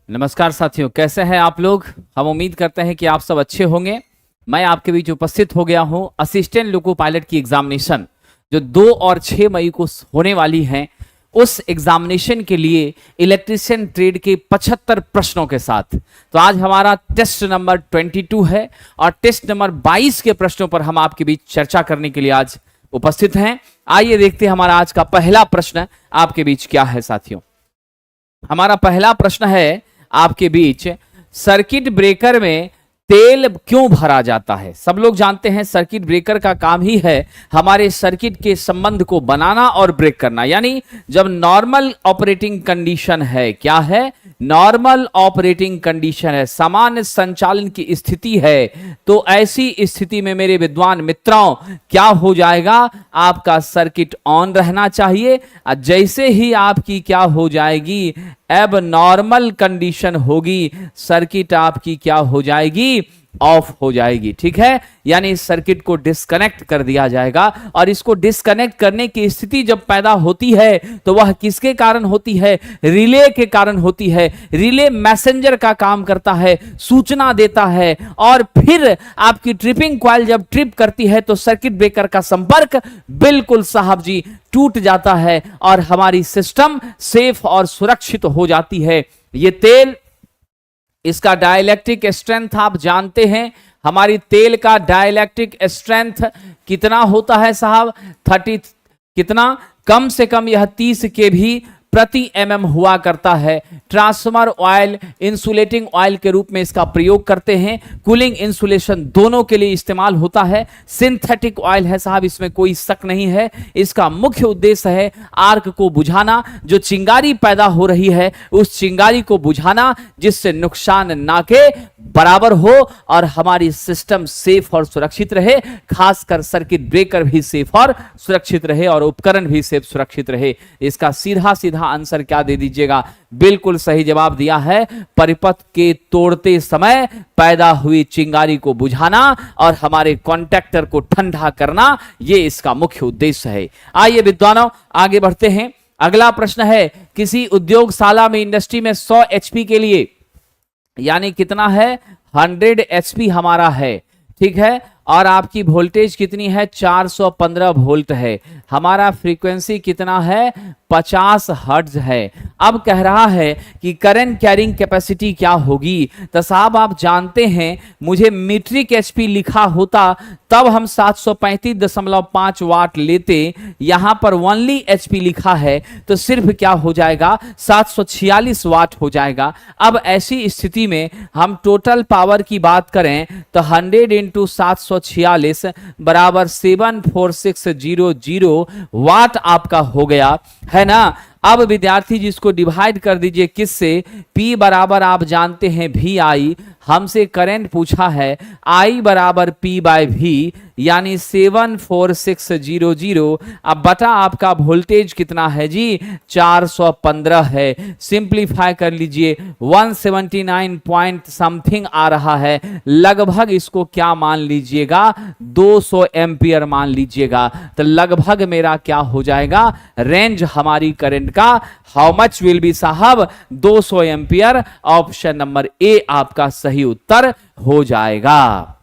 नमस्कार साथियों, कैसे हैं आप लोग। हम उम्मीद करते हैं कि आप सब अच्छे होंगे। मैं आपके बीच उपस्थित हो गया हूं असिस्टेंट लोको पायलट की एग्जामिनेशन जो 2 और 6 मई को होने वाली है। उस एग्जामिनेशन के लिए इलेक्ट्रीशियन ट्रेड के 75 प्रश्नों के साथ। तो आज हमारा टेस्ट नंबर 22 है और टेस्ट नंबर 22 के प्रश्नों पर हम आपके बीच चर्चा करने के लिए आज उपस्थित हैं। आइए देखते हैं हमारा आज का पहला प्रश्न आपके बीच क्या है साथियों। हमारा पहला प्रश्न है आपके बीच, सर्किट ब्रेकर में तेल क्यों भरा जाता है। सब लोग जानते हैं सर्किट ब्रेकर का काम ही है हमारे सर्किट के संबंध को बनाना और ब्रेक करना। यानी जब नॉर्मल ऑपरेटिंग कंडीशन है, क्या है, नॉर्मल ऑपरेटिंग कंडीशन है, सामान्य संचालन की स्थिति है, तो ऐसी स्थिति में मेरे विद्वान मित्रों क्या हो जाएगा, आपका सर्किट ऑन रहना चाहिए। जैसे ही आपकी क्या हो जाएगी, अब नॉर्मल कंडीशन होगी, सर्किट आपकी क्या हो जाएगी, ऑफ हो जाएगी। ठीक है, यानी सर्किट को डिस्कनेक्ट कर दिया जाएगा। और इसको डिस्कनेक्ट करने की स्थिति जब पैदा होती है तो वह किसके कारण होती है, रिले के कारण होती है। रिले मैसेंजर का काम करता है, सूचना देता है, और फिर आपकी ट्रिपिंग कॉइल जब ट्रिप करती है तो सर्किट ब्रेकर का संपर्क बिल्कुल साहब जी टूट जाता है और हमारी सिस्टम सेफ और सुरक्षित हो जाती है। ये तेल, इसका डाइलेक्ट्रिक स्ट्रेंथ आप जानते हैं। हमारी तेल का डाइलेक्ट्रिक स्ट्रेंथ कितना होता है साहब, 30 कितना, कम से कम यह 30 के भी प्रति mm हुआ करता है। ट्रांसफार्मर ऑयल, इंसुलेटिंग ऑयल के रूप में इसका प्रयोग करते हैं। कूलिंग, इंसुलेशन दोनों के लिए इस्तेमाल होता है। सिंथेटिक ऑयल है साहब, इसमें कोई शक नहीं है। इसका मुख्य उद्देश्य है आर्क को बुझाना, जो चिंगारी पैदा हो रही है उस चिंगारी को बुझाना, जिससे नुकसान ना के बराबर हो और हमारी सिस्टम सेफ और सुरक्षित रहे। खासकर सर्किट ब्रेकर भी सेफ और सुरक्षित रहे और उपकरण भी सेफ सुरक्षित रहे। इसका सीधा सीधा आंसर क्या दे दीजिएगा, बिल्कुल सही जवाब दिया है, परिपथ के तोड़ते समय पैदा हुई चिंगारी को बुझाना और हमारे कॉन्टैक्टर को ठंडा करना, यह इसका मुख्य उद्देश्य है। आइए विद्वानों आगे बढ़ते हैं। अगला प्रश्न है, किसी उद्योगशाला में, इंडस्ट्री में 100 HP के लिए, यानी कितना है, 100 HP हमारा है, ठीक है, और आपकी वोल्टेज कितनी है, 415 वोल्ट है। हमारा फ्रीक्वेंसी कितना है, 50 हर्ट्ज है। अब कह रहा है कि करंट कैरिंग कैपेसिटी क्या होगी। तो साहब आप जानते हैं, मुझे मीट्रिक एचपी लिखा होता तब हम 735.5 वाट लेते। यहां पर ओनली एचपी लिखा है तो सिर्फ क्या हो जाएगा, 746 वाट हो जाएगा। अब ऐसी स्थिति में हम टोटल पावर की बात करें तो 100 इंटू 746 बराबर 74600 वाट आपका हो गया है ना। अब विद्यार्थी जी इसको डिवाइड कर दीजिए किससे, P बराबर आप जानते हैं VI, हमसे करंट पूछा है, I बराबर P बाय V यानी 74600। अब बटा आपका वोल्टेज कितना है जी, 415 है। सिंप्लीफाई कर लीजिए, 179 पॉइंट समथिंग आ रहा है, लगभग इसको क्या मान लीजिएगा, 200 एम्पियर मान लीजिएगा। तो लगभग मेरा क्या हो जाएगा, रेंज हमारी करंट का हाउ मच विल बी साहब, 200 एम्पियर। ऑप्शन नंबर ए आपका सही उत्तर हो जाएगा।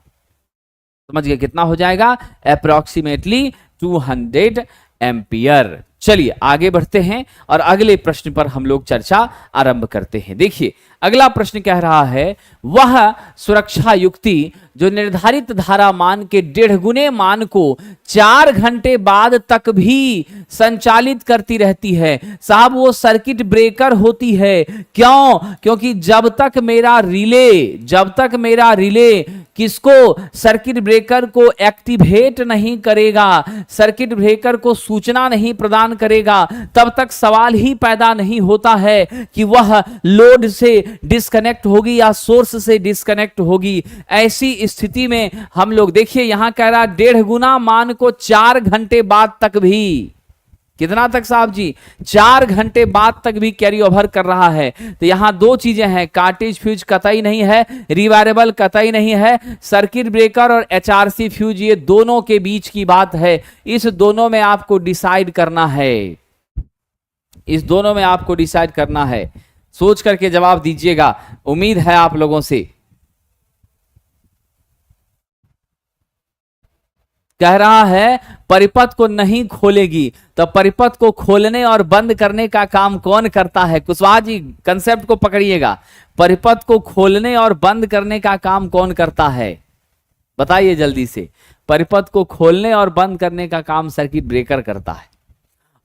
समझ गए कितना हो जाएगा, अप्रोक्सीमेटली 200 एम्पियर। चलिए आगे बढ़ते हैं और अगले प्रश्न पर हम लोग चर्चा आरंभ करते हैं। देखिए अगला प्रश्न कह रहा है, वह सुरक्षा युक्ति जो निर्धारित धारा मान के 1.5 गुने मान को 4 घंटे बाद तक भी संचालित करती रहती है। साहब वो सर्किट ब्रेकर होती है। क्यों? क्योंकि जब तक मेरा रिले किसको, सर्किट ब्रेकर को एक्टिवेट नहीं करेगा, सर्किट ब्रेकर को सूचना नहीं प्रदान करेगा, तब तक सवाल ही पैदा नहीं होता है कि वह लोड से डिस्कनेक्ट होगी या सोर्स से डिस्कनेक्ट होगी। ऐसी स्थिति में हम लोग, देखिए यहां कह रहा 1.5 गुना मान को 4 घंटे बाद तक भी, कितना तक साहब जी, 4 घंटे बाद तक भी कैरी ओवर कर रहा है। तो यहां 2 चीजें हैं, कार्टेज फ्यूज कतई नहीं है, रिवायरेबल कतई नहीं है, सर्किट ब्रेकर और HRC फ्यूज ये दोनों के बीच की बात है। इस दोनों में आपको डिसाइड करना है, सोच करके जवाब दीजिएगा, उम्मीद है आप लोगों से। कह रहा है परिपथ को नहीं खोलेगी, तो परिपथ को खोलने और बंद करने का काम कौन करता है? कुशवाहा जी कंसेप्ट को पकड़िएगा, परिपथ को खोलने और बंद करने का काम कौन करता है? बताइए जल्दी से। परिपथ को खोलने और बंद करने का काम सर्किट ब्रेकर करता है,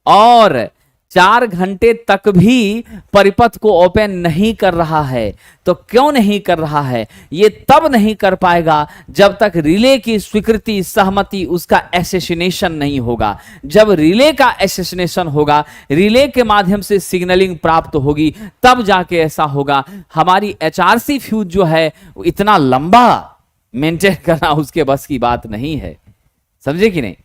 और 4 घंटे तक भी परिपथ को ओपन नहीं कर रहा है। तो क्यों नहीं कर रहा है? ये तब नहीं कर पाएगा जब तक रिले की स्वीकृति, सहमति, उसका एसेसिनेशन नहीं होगा। जब रिले का एसेसिनेशन होगा, रिले के माध्यम से सिग्नलिंग प्राप्त होगी, तब जाके ऐसा होगा। हमारी एचआरसी फ्यूज जो है इतना लंबा मेंटेन करना उसके बस की बात नहीं है, समझे कि नहीं?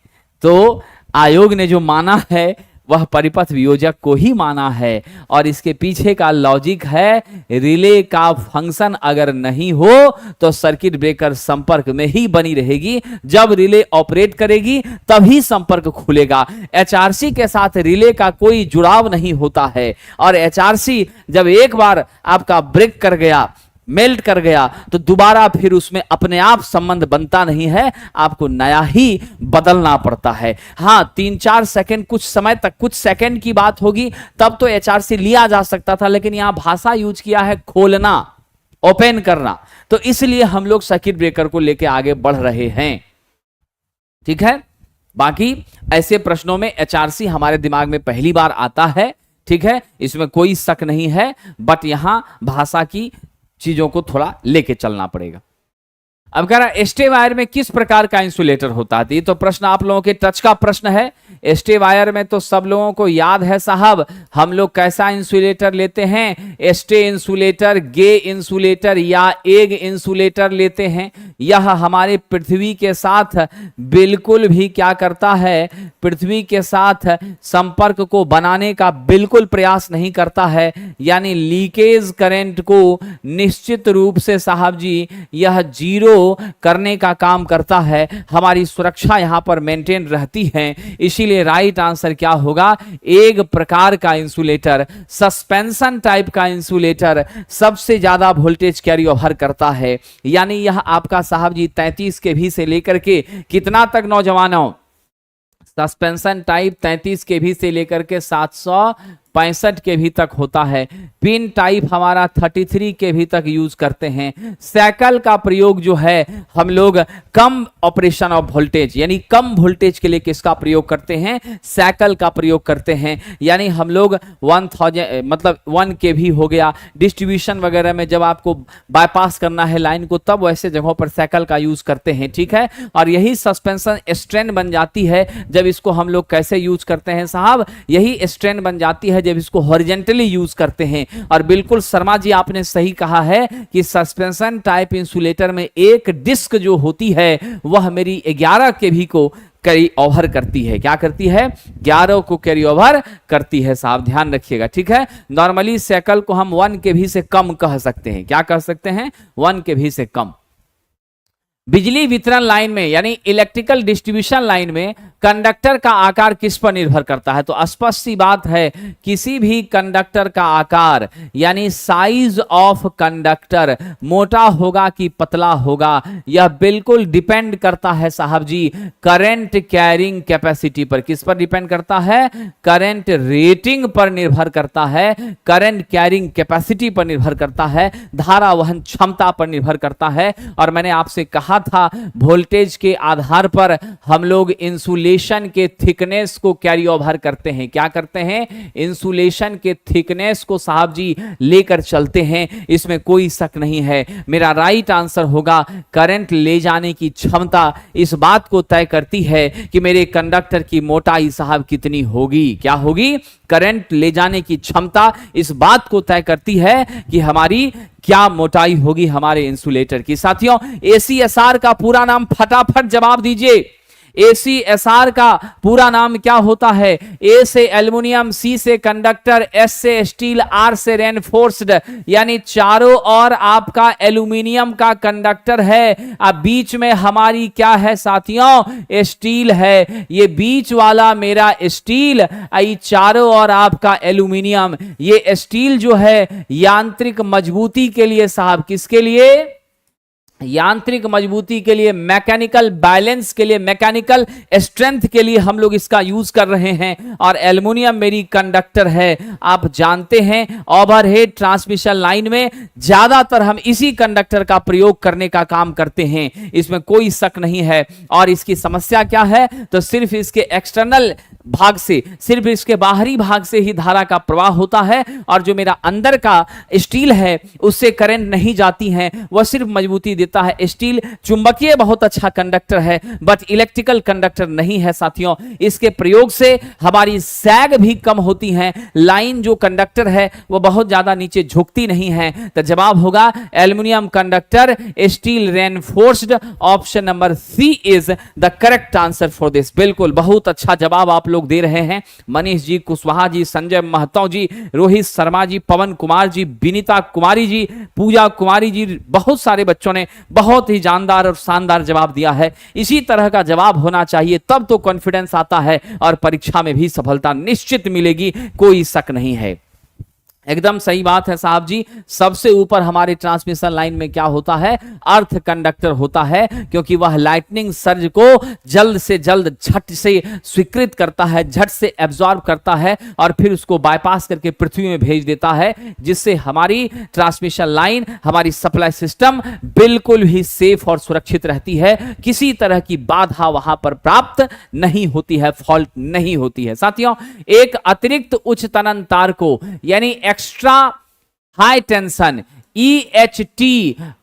तो आयोग ने जो माना है वह परिपथ वियोजक को ही माना है, और इसके पीछे का लॉजिक है रिले का फंक्शन अगर नहीं हो तो सर्किट ब्रेकर संपर्क में ही बनी रहेगी। जब रिले ऑपरेट करेगी तभी संपर्क खुलेगा। एचआरसी के साथ रिले का कोई जुड़ाव नहीं होता है, और एचआरसी जब एक बार आपका ब्रेक कर गया, मेल्ट कर गया, तो दोबारा फिर उसमें अपने आप संबंध बनता नहीं है, आपको नया ही बदलना पड़ता है। हाँ, 3-4 सेकंड, कुछ समय तक, कुछ सेकंड की बात होगी तब तो एचआरसी लिया जा सकता था, लेकिन यहां भाषा यूज किया है खोलना, ओपन करना, तो इसलिए हम लोग सर्किट ब्रेकर को लेके आगे बढ़ रहे हैं। ठीक है, बाकी ऐसे प्रश्नों में एचआरसी हमारे दिमाग में पहली बार आता है, ठीक है, इसमें कोई शक नहीं है, बट यहां भाषा की चीजों को थोड़ा लेके चलना पड़ेगा। अब कह रहा स्टे वायर में किस प्रकार का इंसुलेटर होता है? ये तो प्रश्न आप लोगों के टच का प्रश्न है। स्टे वायर में तो सब लोगों को याद है साहब, हम लोग कैसा इंसुलेटर लेते हैं? स्टे इंसुलेटर, गे इंसुलेटर या एग इंसुलेटर लेते हैं। यह हमारे पृथ्वी के साथ बिल्कुल भी क्या करता है? पृथ्वी के साथ संपर्क को बनाने का बिल्कुल प्रयास नहीं करता है, यानी लीकेज करंट को निश्चित रूप से साहब जी यह जीरो करने का काम करता है। हमारी सुरक्षा यहां पर मेंटेन रहती है, इसीलिए राइट आंसर क्या होगा? एक प्रकार का इंसुलेटर, सस्पेंशन टाइप का इंसुलेटर सबसे ज्यादा वोल्टेज कैरी ओवर करता है, यानी यह आपका साहब जी 33 केवी से लेकर के कितना तक नौजवानों? सस्पेंशन टाइप 33 केवी से लेकर के 765 केवी तक होता है। पिन टाइप हमारा 33 केवी तक यूज करते हैं। साइकिल का प्रयोग जो है हम लोग कम ऑपरेशन ऑफ वोल्टेज, यानी कम वोल्टेज के लिए किसका प्रयोग करते हैं? साइकिल का प्रयोग करते हैं, यानी हम लोग 1000 मतलब 1 केवी हो गया, डिस्ट्रीब्यूशन वगैरह में जब आपको बाईपास करना है लाइन को, तब वैसे जगहों पर साइकिल का यूज करते हैं। ठीक है, और यही सस्पेंशन स्ट्रेन बन जाती है जब इसको हम लोग कैसे यूज करते हैं साहब? यही स्ट्रेन बन जाती है जब इसको हॉरिजॉन्टली यूज करते हैं। और बिल्कुल शर्मा जी आपने सही कहा है कि सस्पेंशन टाइप इंसुलेटर में एक डिस्क जो होती है वह मेरी 11 केवी को कैरी ओवर करती है। क्या करती है? 11 को कैरी ओवर करती है साहब, ध्यान रखिएगा। ठीक है, नॉर्मली साइकिल को हम 1 केवी से कम कह सकते हैं। क्या कह सकते हैं? 1 केवी से कम। बिजली वितरण लाइन में यानी इलेक्ट्रिकल डिस्ट्रीब्यूशन लाइन में कंडक्टर का आकार किस पर निर्भर करता है? तो स्पष्ट सी बात है, किसी भी कंडक्टर का आकार यानी साइज ऑफ कंडक्टर मोटा होगा कि पतला होगा, यह बिल्कुल डिपेंड करता है साहब जी करंट कैरिंग कैपेसिटी पर। किस पर डिपेंड करता है? करंट रेटिंग पर निर्भर करता है, करंट कैरिंग कैपेसिटी पर निर्भर करता है, धारा वहन क्षमता पर निर्भर करता है। और मैंने आपसे कहा था वोल्टेज के आधार पर हम लोग इंसुलेशन के थिकनेस को कैरी ओवर करते हैं। क्या करते हैं? इंसुलेशन के थिकनेस को साहब जी लेकर चलते हैं, इसमें कोई शक नहीं है। मेरा राइट आंसर होगा करंट ले जाने की क्षमता इस बात को तय करती है कि मेरे कंडक्टर की मोटाई साहब कितनी होगी। क्या होगी? करंट ले जाने की क्षमता इस बात को तय करती है कि हमारी क्या मोटाई होगी हमारे इंसुलेटर की। साथियों, एसीएसआर का पूरा नाम फटाफट जवाब दीजिए। ACSR का पूरा नाम क्या होता है? A से एल्युमिनियम, C से कंडक्टर, S से स्टील, R से रेनफोर्स्ड, यानी चारों ओर आपका एल्युमिनियम का कंडक्टर है। अब बीच में हमारी क्या है साथियों? स्टील है। ये बीच वाला मेरा स्टील, चारों ओर आपका एल्युमिनियम। ये स्टील जो है यांत्रिक मजबूती के लिए साहब, किसके लिए? यांत्रिक मजबूती के लिए, मैकेनिकल बैलेंस के लिए, मैकेनिकल स्ट्रेंथ के लिए हम लोग इसका यूज कर रहे हैं। और एल्युमिनियम मेरी कंडक्टर है। आप जानते हैं ओवरहेड ट्रांसमिशन लाइन में ज्यादातर हम इसी कंडक्टर का प्रयोग करने का काम करते हैं, इसमें कोई शक नहीं है। और इसकी समस्या क्या है? तो सिर्फ इसके एक्सटर्नल भाग से, सिर्फ इसके बाहरी भाग से ही धारा का प्रवाह होता है, और जो मेरा अंदर का स्टील है उससे करंट नहीं जाती है, वह सिर्फ मजबूती देता है। स्टील चुंबकीय बहुत अच्छा कंडक्टर है, बट इलेक्ट्रिकल कंडक्टर नहीं है साथियों। इसके प्रयोग से हमारी सैग भी कम होती है, लाइन जो कंडक्टर है वह बहुत ज्यादा नीचे झुकती नहीं है। तो जवाब होगा aluminium conductor, steel reinforced. Option number C is the correct answer for this. बिल्कुल, बहुत अच्छा जवाब आप लोग दे रहे हैं। मनीष जी, कुशवाहा जी, संजय महतो जी, रोहित शर्मा जी, पवन कुमार जी, विनीता कुमारी जी, पूजा कुमारी जी, बहुत सारे बच्चों ने बहुत ही जानदार और शानदार जवाब दिया है। इसी तरह का जवाब होना चाहिए, तब तो कॉन्फिडेंस आता है और परीक्षा में भी सफलता निश्चित मिलेगी, कोई शक नहीं है। एकदम सही बात है साहब जी। सबसे ऊपर हमारे ट्रांसमिशन लाइन में क्या होता है? अर्थ कंडक्टर होता है, क्योंकि वह लाइटनिंग सर्ज को जल्द से जल्द झट से स्वीकृत करता है, झट से एब्जॉर्ब करता है और फिर उसको बाईपास करके पृथ्वी में भेज देता है, जिससे हमारी ट्रांसमिशन लाइन, हमारी सप्लाई सिस्टम बिल्कुल ही सेफ और सुरक्षित रहती है। किसी तरह की बाधा वहां पर प्राप्त नहीं होती है, फॉल्ट नहीं होती है। साथियों, एक अतिरिक्त उच्च तनन तार को, यानी extra high tension EHT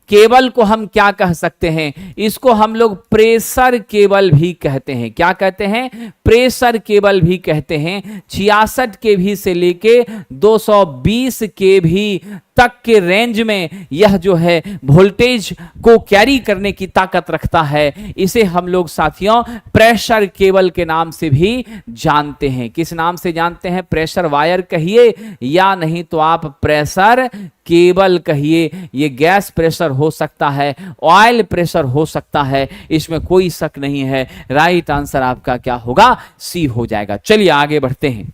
cable को हम क्या कह सकते हैं? इसको हम लोग प्रेशर केबल भी कहते हैं। क्या कहते हैं? प्रेशर केबल भी कहते हैं। 66 kV से लेके 220 kV तक के रेंज में यह जो है वोल्टेज को कैरी करने की ताकत रखता है। इसे हम लोग साथियों प्रेशर केबल के नाम से भी जानते हैं। किस नाम से जानते हैं? प्रेशर वायर कहिए या नहीं तो आप प्रेशर केबल कहिए। ये गैस प्रेशर हो सकता है, ऑयल प्रेशर हो सकता है, इसमें कोई शक नहीं है। राइट आंसर आपका क्या होगा? सी हो जाएगा। चलिए आगे बढ़ते हैं।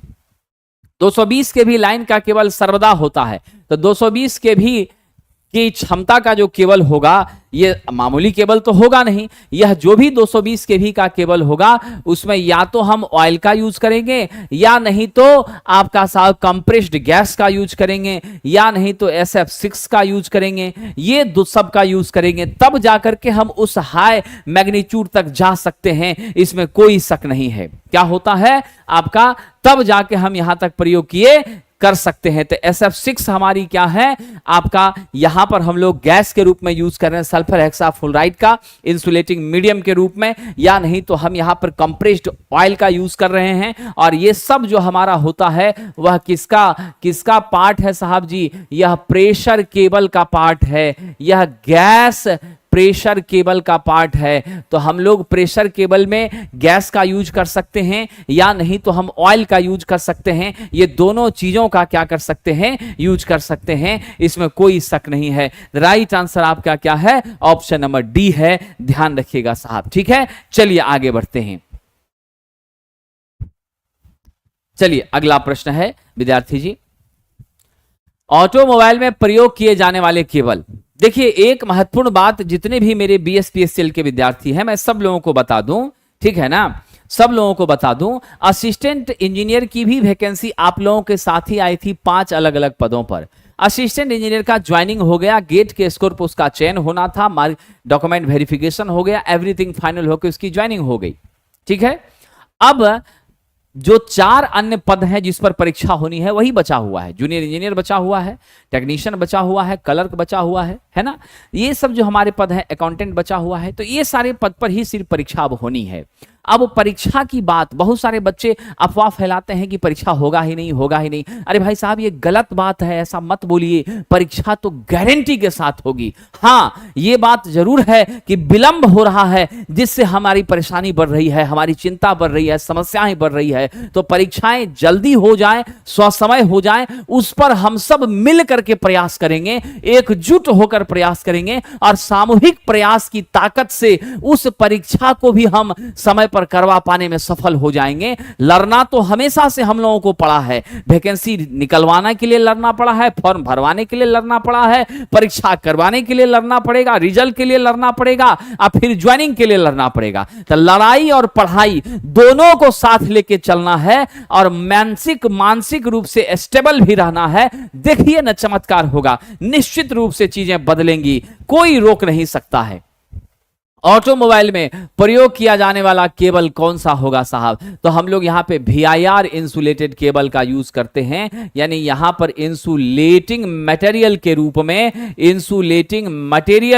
220 के भी लाइन का केवल सर्वदा होता है, तो 220 के भी की क्षमता का जो केबल होगा, ये मामूली केबल तो होगा नहीं। यह जो भी 220 केवी का केबल होगा उसमें या तो हम ऑयल का यूज करेंगे या नहीं तो आपका साहब कंप्रेस्ड गैस का यूज करेंगे या नहीं तो SF6 का यूज करेंगे। ये दो सब का यूज करेंगे, तब जाकर के हम उस हाई मैग्नीट्यूड तक जा सकते हैं, इसमें कोई शक नहीं है। क्या होता है आपका, तब जाके हम यहां तक प्रयोग किए कर सकते हैं। तो SF6 हमारी क्या है आपका, यहां पर हम लोग गैस के रूप में यूज कर रहे हैं सल्फर हेक्साफ्लोराइड का इंसुलेटिंग मीडियम के रूप में, या नहीं तो हम यहां पर कंप्रेस्ड ऑयल का यूज कर रहे हैं। और ये सब जो हमारा होता है वह किसका पार्ट है साहब जी? यह प्रेशर केबल का पार्ट है, यह गैस प्रेशर केबल का पार्ट है। तो हम लोग प्रेशर केबल में गैस का यूज कर सकते हैं या नहीं तो हम ऑयल का यूज कर सकते हैं। ये दोनों चीजों का क्या कर सकते हैं? यूज कर सकते हैं, इसमें कोई शक नहीं है। राइट आंसर आपका क्या है? ऑप्शन नंबर डी है। ध्यान रखिएगा साहब, ठीक है। चलिए आगे बढ़ते हैं। चलिए अगला प्रश्न है विद्यार्थी जी, ऑटोमोबाइल में प्रयोग किए जाने वाले केबल। देखिए एक महत्वपूर्ण बात, जितने भी मेरे BSPSL के विद्यार्थी हैं मैं सब लोगों को बता दूं, ठीक है ना, सब लोगों को बता दूं, असिस्टेंट इंजीनियर की भी वैकेंसी आप लोगों के साथ ही आई थी 5 अलग अलग पदों पर। असिस्टेंट इंजीनियर का ज्वाइनिंग हो गया, गेट के स्कोर पर उसका चयन होना था, डॉक्यूमेंट वेरिफिकेशन हो गया, एवरीथिंग फाइनल होकर उसकी ज्वाइनिंग हो गई, ठीक है। अब जो 4 अन्य पद हैं जिस पर परीक्षा होनी है वही बचा हुआ है। जूनियर इंजीनियर बचा हुआ है, टेक्नीशियन बचा हुआ है, क्लर्क बचा हुआ है ना, ये सब जो हमारे पद हैं, अकाउंटेंट बचा हुआ है। तो ये सारे पद पर ही सिर्फ परीक्षा अब होनी है। अब परीक्षा की बात, बहुत सारे बच्चे अफवाह फैलाते हैं कि परीक्षा होगा ही नहीं, होगा ही नहीं। अरे भाई साहब, ये गलत बात है, ऐसा मत बोलिए। परीक्षा तो गारंटी के साथ होगी। हाँ, ये बात जरूर है कि विलंब हो रहा है, जिससे हमारी परेशानी बढ़ रही है, हमारी चिंता बढ़ रही है, समस्याएं बढ़ रही है। तो परीक्षाएं जल्दी हो जाए, स्वसमय हो जाए, उस पर हम सब मिल करके प्रयास करेंगे, एकजुट होकर प्रयास करेंगे और सामूहिक प्रयास की ताकत से उस परीक्षा को भी हम समय पर करवा पाने में सफल हो जाएंगे। लड़ना तो हमेशा से हम लोगों को पड़ा है, वैकेंसी निकलवाने के लिए लड़ना पड़ा है, फॉर्म भरवाने के लिए लड़ना पड़ा है, परीक्षा करवाने के लिए लड़ना पड़ेगा, रिजल्ट के लिए लड़ना पड़ेगा और फिर ज्वाइनिंग के लिए लड़ना पड़ेगा। तो लड़ाई और पढ़ाई दोनों को साथ लेके चलना है और मानसिक रूप से स्टेबल भी रहना है। देखिए ना, चमत्कार होगा, निश्चित रूप से चीजें बदलेंगी, कोई रोक नहीं सकता है। ऑटोमोबाइल में प्रयोग किया जाने वाला केबल कौन सा होगा साहब? तो हम लोग यहाँ पे VIR इंसुलेटेड केबल का यूज करते हैं, यानी यहाँ पर इंसुलेटिंग मटेरियल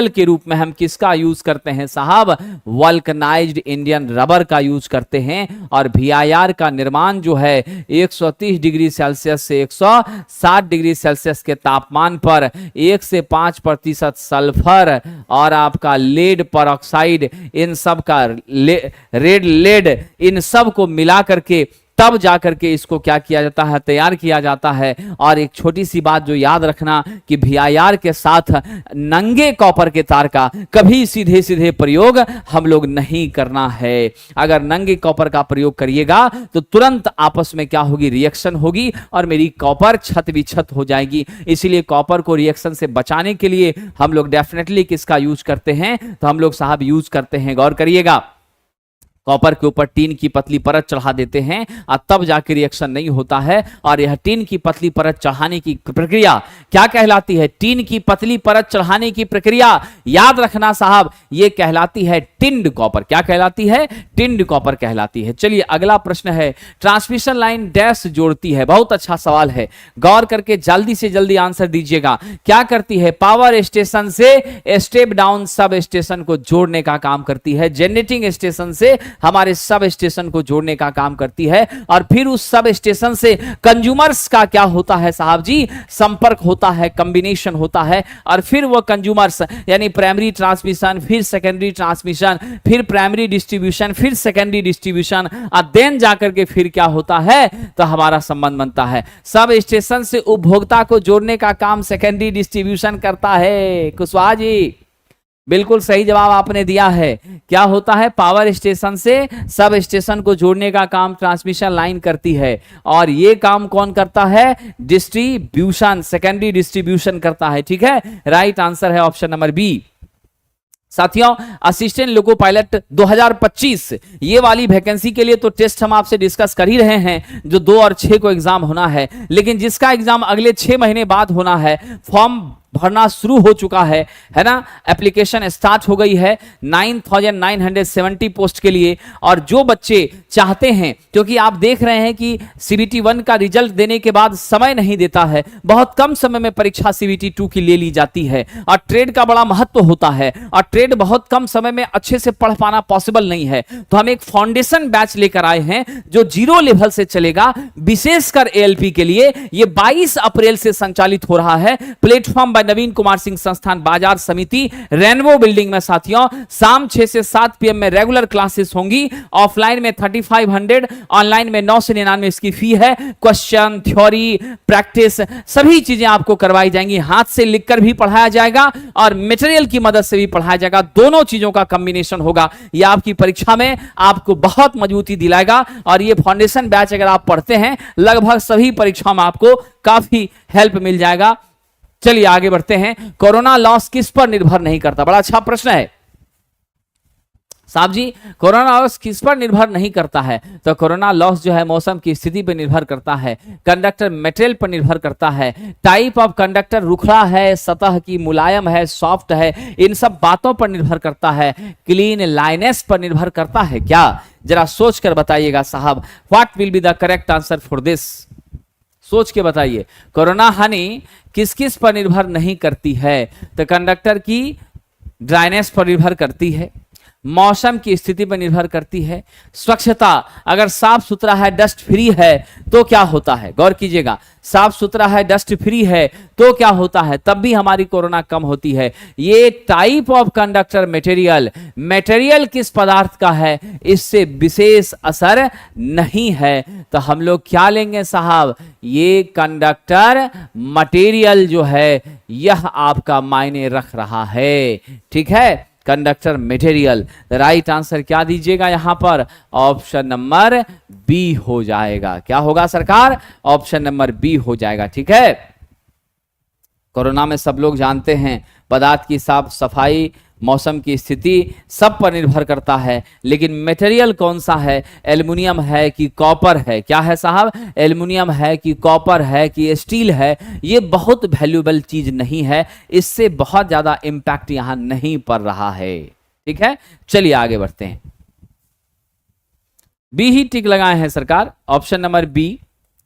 के रूप में हम किसका यूज करते हैं साहब? वल्कनाइज्ड इंडियन रबर का यूज करते हैं। और VIR का निर्माण जो है 130 डिग्री सेल्सियस से 160 डिग्री सेल्सियस के तापमान पर 1 से 5% सल्फर और आपका लेड परऑक्साइड, इन सब का रेड लेड, इन सब को मिला करके तब जाकर के इसको क्या किया जाता है? तैयार किया जाता है। और एक छोटी सी बात जो याद रखना कि VIR के साथ नंगे कॉपर के तार का कभी सीधे सीधे प्रयोग हम लोग नहीं करना है। अगर नंगे कॉपर का प्रयोग करिएगा तो तुरंत आपस में क्या होगी? रिएक्शन होगी और मेरी कॉपर छत विछत हो जाएगी। इसीलिए कॉपर को रिएक्शन से बचाने के लिए हम लोग डेफिनेटली किसका यूज करते हैं? तो हम लोग साहब यूज करते हैं, गौर करिएगा, कॉपर के ऊपर टीन की पतली परत चढ़ा देते हैं और तब जाके रिएक्शन नहीं होता है। और यह टीन की पतली परत चढ़ाने की प्रक्रिया क्या कहलाती है? टीन की पतली परत चढ़ाने की प्रक्रिया याद रखना साहब, यह कहलाती है टिंड कॉपर। क्या कहलाती है? टिंड कॉपर कहलाती है। चलिए अगला प्रश्न है, ट्रांसमिशन लाइन डैश जोड़ती है? बहुत अच्छा सवाल है, गौर करके जल्दी से जल्दी आंसर दीजिएगा। क्या करती है? पावर स्टेशन से स्टेप डाउन सब स्टेशन को जोड़ने का काम करती है, जनरेटिंग स्टेशन से हमारे सब स्टेशन को जोड़ने का काम करती है। और फिर उस सब स्टेशन से कंज्यूमर्स का क्या होता है साहब जी? संपर्क होता है, कॉम्बिनेशन होता है। और फिर वो कंज्यूमर्स यानी प्राइमरी ट्रांसमिशन, फिर सेकेंडरी ट्रांसमिशन, फिर प्राइमरी डिस्ट्रीब्यूशन, फिर सेकेंडरी डिस्ट्रीब्यूशन, और देन जाकर के फिर क्या होता है? तो हमारा संबंध बनता है। सब स्टेशन से उपभोक्ता को जोड़ने का काम सेकेंडरी डिस्ट्रीब्यूशन करता है। कुशवाहा जी बिल्कुल सही जवाब आपने दिया है। क्या होता है? पावर स्टेशन से सब स्टेशन को जोड़ने का काम ट्रांसमिशन लाइन करती है। और ये काम कौन करता है? डिस्ट्रीब्यूशन, सेकेंडरी डिस्ट्रीब्यूशन करता है। ठीक है, राइट आंसर है ऑप्शन नंबर बी। साथियों, असिस्टेंट लोको पायलट 2025 ये वाली वैकेंसी के लिए तो टेस्ट हम आपसे डिस्कस कर ही रहे हैं, जो 2 और 6 को एग्जाम होना है। लेकिन जिसका एग्जाम अगले 6 महीने बाद होना है, फॉर्म भरना शुरू हो चुका है ना? एप्लीकेशन स्टार्ट हो गई है 9,970 पोस्ट के लिए। और जो बच्चे चाहते हैं, क्योंकि आप देख रहे हैं कि CBT 1 का रिजल्ट देने के बाद समय नहीं देता है, बहुत कम समय में परीक्षा CBT 2 की ले ली जाती है और ट्रेड का बड़ा महत्व होता है और ट्रेड बहुत कम समय में अच्छे से पढ़ पाना पॉसिबल नहीं है। तो हम एक फाउंडेशन बैच लेकर आए हैं जो 0 लेवल से चलेगा, विशेषकर ALP के लिए। ये 22 अप्रैल से संचालित हो रहा है। प्लेटफॉर्म बाय नवीन कुमार सिंह संस्थान, बाजार समिति, रेनबो बिल्डिंग में। साथियों, शाम 6 से 7 PM में रेगुलर क्लासेस होंगी। ऑफलाइन में 3500, ऑनलाइन में 999 इसकी फी है। क्वेश्चन, थ्योरी, प्रैक्टिस सभी चीजें आपको करवाई जाएंगी। हाथ से लिखकर भी पढ़ाया जाएगा और मटेरियल की मदद से भी पढ़ाया जाएगा। दोनों चीजों का कॉम्बिनेशन होगा। यह आपकी परीक्षा में आपको बहुत मजबूती दिलाएगा। और यह फाउंडेशन बैच अगर आप पढ़ते हैं, लगभग सभी परीक्षाओं में आपको काफी हेल्प मिल जाएगा। चलिए आगे बढ़ते हैं। कोरोना लॉस किस पर निर्भर नहीं करता? बड़ा अच्छा प्रश्न है साहब जी। कोरोना लॉस किस पर निर्भर नहीं करता है? तो कोरोना लॉस जो है मौसम की स्थिति पर निर्भर करता है, कंडक्टर मटेरियल पर निर्भर करता है, टाइप ऑफ कंडक्टर रुखड़ा है, सतह की मुलायम है, सॉफ्ट है, इन सब बातों पर निर्भर करता है, क्लीन लाइनेस पर निर्भर करता है। क्या जरा सोच कर बताइएगा साहब, what will be the correct answer for this? सोच के बताइए। कोरोना हानि किस किस पर निर्भर नहीं करती है? तो कंडक्टर की ड्राइनेस पर निर्भर करती है, मौसम की स्थिति पर निर्भर करती है। स्वच्छता, अगर साफ सुथरा है, डस्ट फ्री है तो क्या होता है, गौर कीजिएगा, साफ सुथरा है, डस्ट फ्री है तो क्या होता है, तब भी हमारी कोरोना कम होती है। ये type of conductor material, material किस पदार्थ का है, इससे विशेष असर नहीं है। तो हम लोग क्या लेंगे साहब, ये कंडक्टर मटेरियल जो है यह आपका मायने रख रहा है। ठीक है, कंडक्टर मटेरियल। राइट आंसर क्या दीजिएगा यहां पर, ऑप्शन नंबर बी हो जाएगा। क्या होगा सरकार, ऑप्शन नंबर बी हो जाएगा। ठीक है, कोरोना में सब लोग जानते हैं पदार्थ की साफ सफाई, मौसम की स्थिति सब पर निर्भर करता है, लेकिन मटेरियल कौन सा है, एल्युमिनियम है कि कॉपर है, क्या है साहब, एल्युमिनियम है कि कॉपर है कि स्टील है, ये बहुत वैल्यूएबल चीज नहीं है, इससे बहुत ज्यादा इंपैक्ट यहां नहीं पड़ रहा है। ठीक है, चलिए आगे बढ़ते हैं। बी ही टिक लगाए हैं सरकार, ऑप्शन नंबर बी।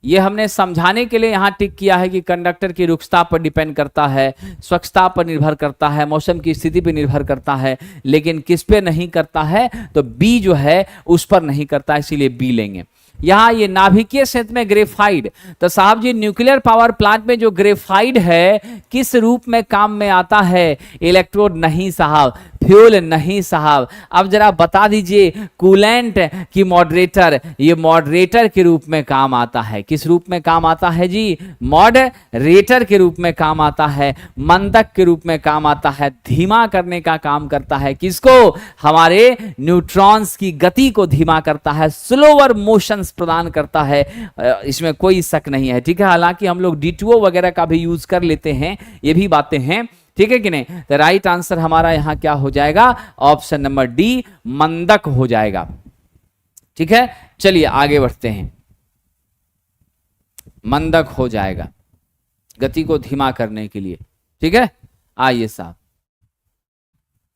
ये हमने समझाने के लिए यहां टिक किया है कि कंडक्टर की रुक्षता पर डिपेंड करता है, स्वच्छता पर निर्भर करता है, मौसम की स्थिति पर निर्भर करता है, लेकिन किस पे नहीं करता है, तो बी जो है उस पर नहीं करता, इसीलिए बी लेंगे। यहां ये नाभिकीय क्षेत्र में ग्रेफाइड, तो साहब जी न्यूक्लियर पावर प्लांट में जो ग्रेफाइड है किस रूप में काम में आता है, इलेक्ट्रोड नहीं साहब, फ्यूल नहीं साहब, अब जरा बता दीजिए, कूलेंट की मॉडरेटर, ये मॉडरेटर के रूप में काम आता है, किस रूप में काम आता है जी, मॉडरेटर के रूप में काम आता है, मंदक के रूप में काम आता है, धीमा करने का काम करता है, किसको, हमारे न्यूट्रॉन्स की गति को धीमा करता है, स्लोअर मोशंस प्रदान करता है, इसमें कोई शक नहीं है। ठीक है, हालांकि हम लोग D2O वगैरह का भी यूज कर लेते हैं, ये भी बातें हैं, ठीक है कि नहीं। तो राइट आंसर हमारा यहां क्या हो जाएगा, ऑप्शन नंबर डी, मंदक हो जाएगा। ठीक है, चलिए आगे बढ़ते हैं। मंदक हो जाएगा गति को धीमा करने के लिए। ठीक है, आइए साहब,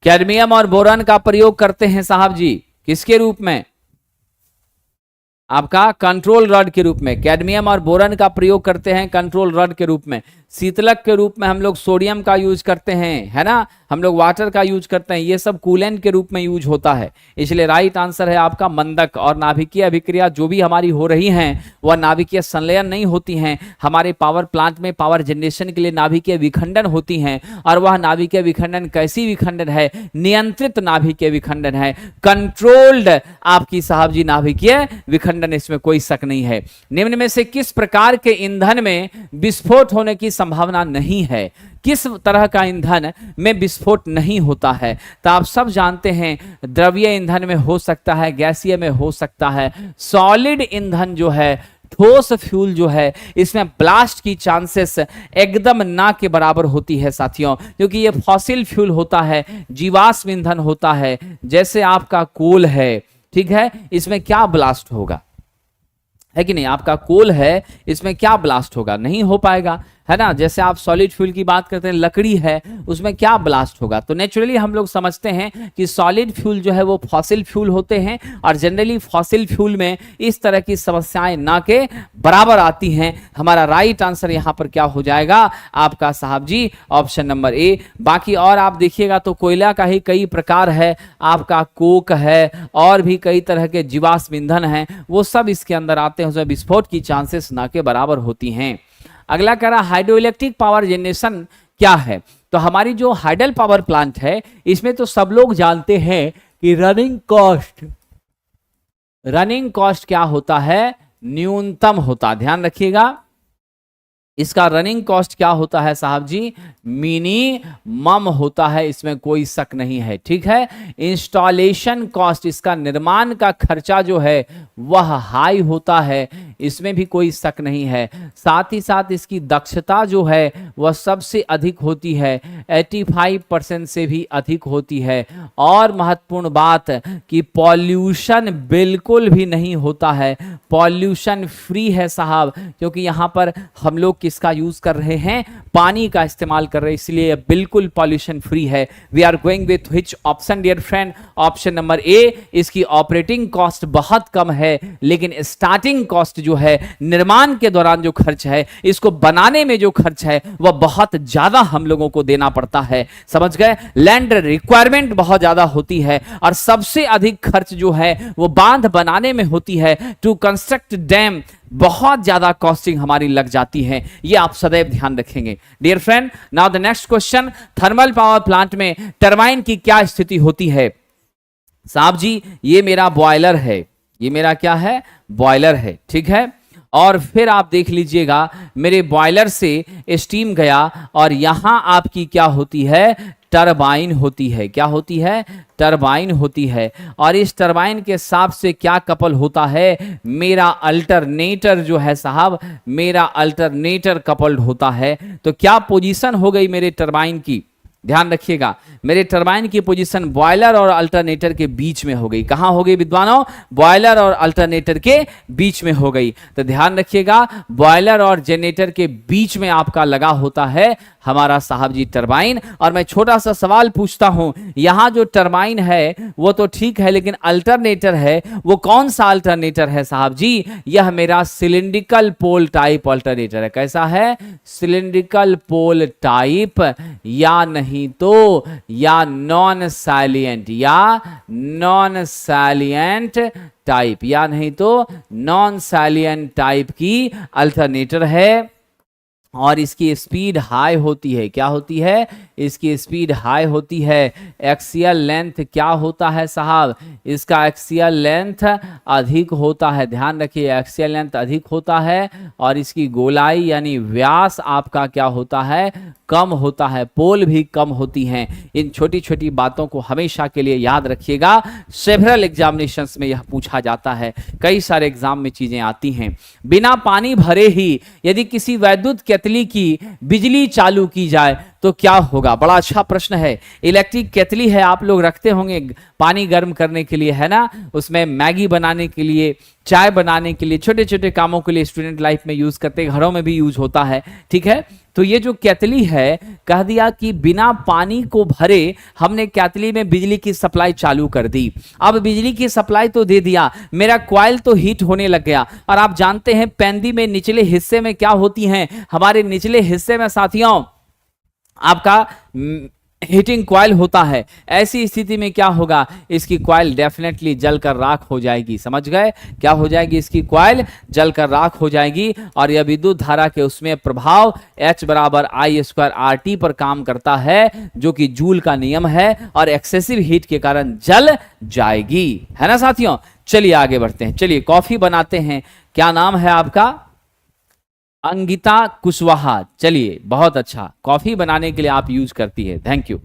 कैडमियम और बोरॉन का प्रयोग करते हैं साहब जी, किसके रूप में, आपका कंट्रोल रॉड के रूप में। कैडमियम और बोरॉन का प्रयोग करते हैं कंट्रोल रॉड के रूप में। शीतलक के रूप में हम लोग सोडियम का यूज करते हैं, है ना, हम लोग वाटर का यूज करते हैं, ये सब कूलेंट के रूप में यूज होता है। इसलिए राइट आंसर है आपका मंदक। और नाभिकीय अभिक्रिया जो भी हमारी हो रही हैं वह नाभिकीय संलयन नहीं होती हैं, हमारे पावर प्लांट में पावर जनरेशन के लिए नाभिकीय विखंडन होती हैं। और वह नाभिकीय विखंडन कैसी विखंडन है, नियंत्रित नाभिकीय विखंडन है, कंट्रोल्ड आपकी साहब जी नाभिकीय विखंडन, इसमें कोई शक नहीं है। निम्न में से किस प्रकार के ईंधन में विस्फोट होने की संभावना नहीं है, किस तरह का ईंधन में विस्फोट नहीं होता है, तो आप सब जानते हैं द्रवीय ईंधन में हो सकता है, गैसीय में हो सकता है, सॉलिड ईंधन जो है, ठोस फ्यूल जो है, इसमें ब्लास्ट की चांसेस एकदम ना के बराबर होती है साथियों, क्योंकि ये फॉसिल फ्यूल होता है, जीवाश्म ईंधन होता है, जैसे आपका कोल है। ठीक है, इसमें क्या ब्लास्ट होगा, है कि नहीं, आपका कोल है, इसमें क्या ब्लास्ट होगा, नहीं हो पाएगा, है ना। जैसे आप सॉलिड फ्यूल की बात करते हैं, लकड़ी है, उसमें क्या ब्लास्ट होगा। तो नेचुरली हम लोग समझते हैं कि सॉलिड फ्यूल जो है वो फॉसिल फ्यूल होते हैं, और जनरली फॉसिल फ्यूल में इस तरह की समस्याएं ना के बराबर आती हैं। हमारा राइट आंसर यहां पर क्या हो जाएगा आपका साहब जी, ऑप्शन नंबर ए। बाकी और आप देखिएगा तो कोयला का ही कई प्रकार है, आपका कोक है, और भी कई तरह के जीवाश्म ईंधन हैं, वो सब इसके अंदर आते हैं, उसमें विस्फोट की चांसेस ना के बराबर होती हैं। अगला कह रहा हाइड्रो इलेक्ट्रिक पावर जनरेशन क्या है, तो हमारी जो हाइडल पावर प्लांट है इसमें तो सब लोग जानते हैं कि रनिंग कॉस्ट क्या होता है, न्यूनतम होता, ध्यान रखिएगा, इसका रनिंग कॉस्ट क्या होता है साहब जी, मिनिमम होता है, इसमें कोई शक नहीं है। ठीक है, इंस्टॉलेशन कॉस्ट, इसका निर्माण का खर्चा जो है वह हाई होता है, इसमें भी कोई शक नहीं है। साथ ही साथ इसकी दक्षता जो है वह सबसे अधिक होती है, 85% से भी अधिक होती है। और महत्वपूर्ण बात कि पॉल्यूशन बिल्कुल भी नहीं होता है, पॉल्यूशन फ्री है साहब, क्योंकि यहाँ पर हम लोग किसका यूज कर रहे हैं, पानी का इस्तेमाल कर रहे हैं, इसलिए यह बिल्कुल पॉल्यूशन फ्री है। We are going with which option dear friend? Option number A. इसकी ऑपरेटिंग कॉस्ट बहुत कम है, लेकिन स्टार्टिंग कॉस्ट जो है, निर्माण के दौरान जो खर्च है, इसको बनाने में जो खर्च है, वह बहुत ज्यादा हम लोगों को देना पड़ता है। समझ गए? लैंड रिक्वायरमेंट बहुत ज्यादा होती है और सबसे अधिक खर्च जो है वो बांध बनाने में होती है। टू कंस्ट्रक्ट डैम बहुत ज्यादा कॉस्टिंग हमारी लग जाती है, ये आप सदैव ध्यान रखेंगे dear friend. Now the next question, thermal power plant में टरबाइन की क्या स्थिति होती है? साहब जी ये मेरा बॉयलर है, ये मेरा क्या है? बॉयलर है, ठीक है। और फिर आप देख लीजिएगा मेरे बॉयलर से स्टीम गया और यहां आपकी क्या होती है? टरबाइन होती है। क्या होती है? टरबाइन होती है। और इस टरबाइन के साथ से क्या कपल होता है? मेरा अल्टरनेटर जो है साहब, मेरा अल्टरनेटर कपल्ड होता है। तो क्या पोजीशन हो गई मेरे टरबाइन की? ध्यान रखिएगा, मेरे टरबाइन की पोजीशन बॉयलर और अल्टरनेटर के बीच में हो गई। कहां हो गई विद्वानों? बॉयलर और अल्टरनेटर के बीच में हो गई। तो ध्यान रखिएगा, बॉयलर और जनरेटर के बीच में आपका लगा होता है हमारा साहब जी टरबाइन। और मैं छोटा सा सवाल पूछता हूं, यहां जो टरबाइन है वो तो ठीक है, लेकिन अल्टरनेटर है, वो कौन सा अल्टरनेटर है साहब जी? यह मेरा सिलिंड्रिकल पोल टाइप अल्टरनेटर है। कैसा है? सिलिंड्रिकल पोल टाइप, या नहीं तो या नॉन सैलिएंट, या नॉन सैलिएंट टाइप, या नहीं तो नॉन सैलिएंट टाइप की अल्टरनेटर है। और इसकी स्पीड हाई होती है। क्या होती है? इसकी स्पीड हाई होती है। एक्सियल लेंथ क्या होता है साहब? इसका एक्सियल लेंथ अधिक होता है। ध्यान रखिए, एक्सियल लेंथ अधिक होता है और इसकी गोलाई यानी व्यास आपका क्या होता है? कम होता है। पोल भी कम होती हैं। इन छोटी छोटी बातों को हमेशा के लिए याद रखिएगा, सेवरल एग्जामिनेशंस में यह पूछा जाता है, कई सारे एग्जाम में चीजें आती हैं। बिना पानी भरे ही यदि किसी वैद्युत केतली की बिजली चालू की जाए तो क्या होगा? बड़ा अच्छा प्रश्न है। इलेक्ट्रिक केतली है, आप लोग रखते होंगे पानी गर्म करने के लिए, है ना? उसमें मैगी बनाने के लिए, चाय बनाने के लिए, छोटे छोटे कामों के लिए स्टूडेंट लाइफ में यूज करते हैं, घरों में भी यूज होता है, ठीक है। तो ये जो केतली है, कह दिया कि बिना पानी को भरे हमने केतली में बिजली की सप्लाई चालू कर दी। अब बिजली की सप्लाई तो दे दिया, मेरा कॉइल तो हीट होने लग गया। और आप जानते हैं पेंदी में निचले हिस्से में क्या होती हैं? हमारे निचले हिस्से में साथियों आपका हीटिंग कॉइल होता है। ऐसी स्थिति में क्या होगा? इसकी कॉइल डेफिनेटली जलकर राख हो जाएगी। समझ गए? क्या हो जाएगी? इसकी कॉइल जलकर राख हो जाएगी। और यह विद्युत धारा के उसमें प्रभाव H बराबर I² RT पर काम करता है, जो कि जूल का नियम है, और एक्सेसिव हीट के कारण जल जाएगी, है ना साथियों। चलिए आगे बढ़ते हैं। चलिए कॉफी बनाते हैं। क्या नाम है आपका? अंगिता कुशवाहा। चलिए बहुत अच्छा, कॉफी बनाने के लिए आप यूज करती है, थैंक यू।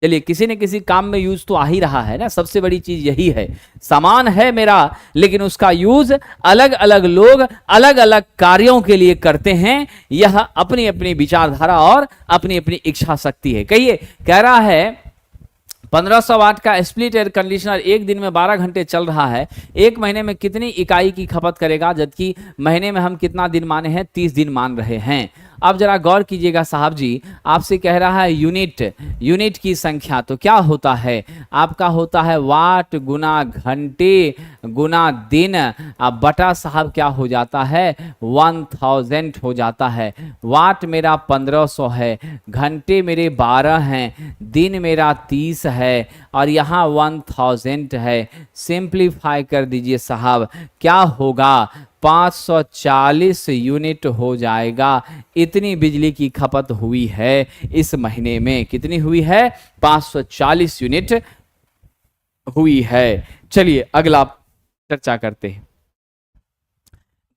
चलिए किसी न किसी काम में यूज तो आ ही रहा है ना, सबसे बड़ी चीज यही है। सामान है मेरा, लेकिन उसका यूज अलग अलग लोग अलग अलग कार्यों के लिए करते हैं। यह अपनी अपनी विचारधारा और अपनी अपनी इच्छा शक्ति है। कहिए, कह रहा है 1500 वाट का स्प्लिट एयर कंडीशनर एक दिन में 12 घंटे चल रहा है, एक महीने में कितनी इकाई की खपत करेगा? जबकि महीने में हम कितना दिन माने हैं? 30 दिन मान रहे हैं। अब जरा गौर कीजिएगा साहब जी, आपसे कह रहा है यूनिट की संख्या, तो क्या होता है? आपका होता है वाट गुना घंटे गुना दिन, अब बटा साहब क्या हो जाता है? 1000 हो जाता है। वाट मेरा 1500 है, घंटे मेरे 12 हैं, दिन मेरा 30 है, और यहाँ 1000 है। सिंप्लीफाई कर दीजिए साहब, क्या होगा? 540 यूनिट हो जाएगा। इतनी बिजली की खपत हुई है इस महीने में। कितनी हुई है? 540 यूनिट हुई है। चलिए अगला चर्चा करते हैं।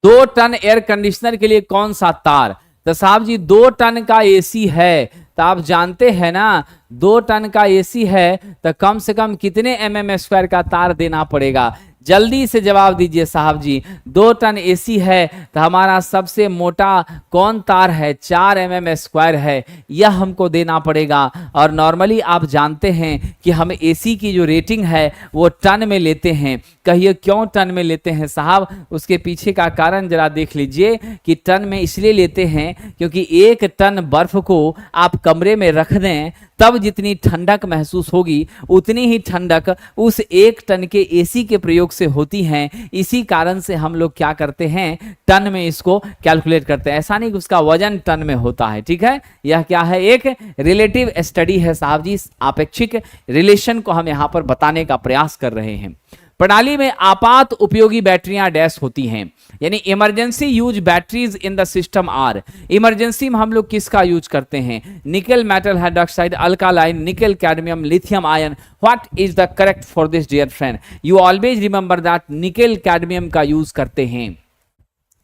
2 टन एयर कंडीशनर के लिए कौन सा तार? तो साहब जी 2 टन का एसी है, तो आप जानते हैं ना 2 टन का एसी है तो कम से कम कितने mm² का तार देना पड़ेगा? जल्दी से जवाब दीजिए साहब जी। 2 टन एसी है तो हमारा सबसे मोटा कौन तार है? 4 mm स्क्वायर है, यह हमको देना पड़ेगा। और नॉर्मली आप जानते हैं कि हम एसी की जो रेटिंग है वो टन में लेते हैं। कहिए क्यों टन में लेते हैं साहब? उसके पीछे का कारण जरा देख लीजिए कि टन में इसलिए लेते हैं क्योंकि 1 टन बर्फ को आप कमरे में रख दें तब जितनी ठंडक महसूस होगी उतनी ही ठंडक उस 1 टन के एसी के प्रयोग से होती है। इसी कारण से हम लोग क्या करते हैं, टन में इसको कैलकुलेट करते हैं। ऐसा नहीं कि उसका वजन टन में होता है, ठीक है। यह क्या है? एक रिलेटिव स्टडी है साहब जी, आपेक्षिक रिलेशन को हम यहां पर बताने का प्रयास कर रहे हैं। प्रणाली में आपात उपयोगी बैटरियां डैश होती हैं, यानी emergency use batteries in the system are. Emergency में हम लोग किसका यूज करते हैं? Nickel metal hydroxide, alkaline, nickel cadmium, lithium ion. What is the correct for this dear friend? You always remember that nickel cadmium का use करते हैं।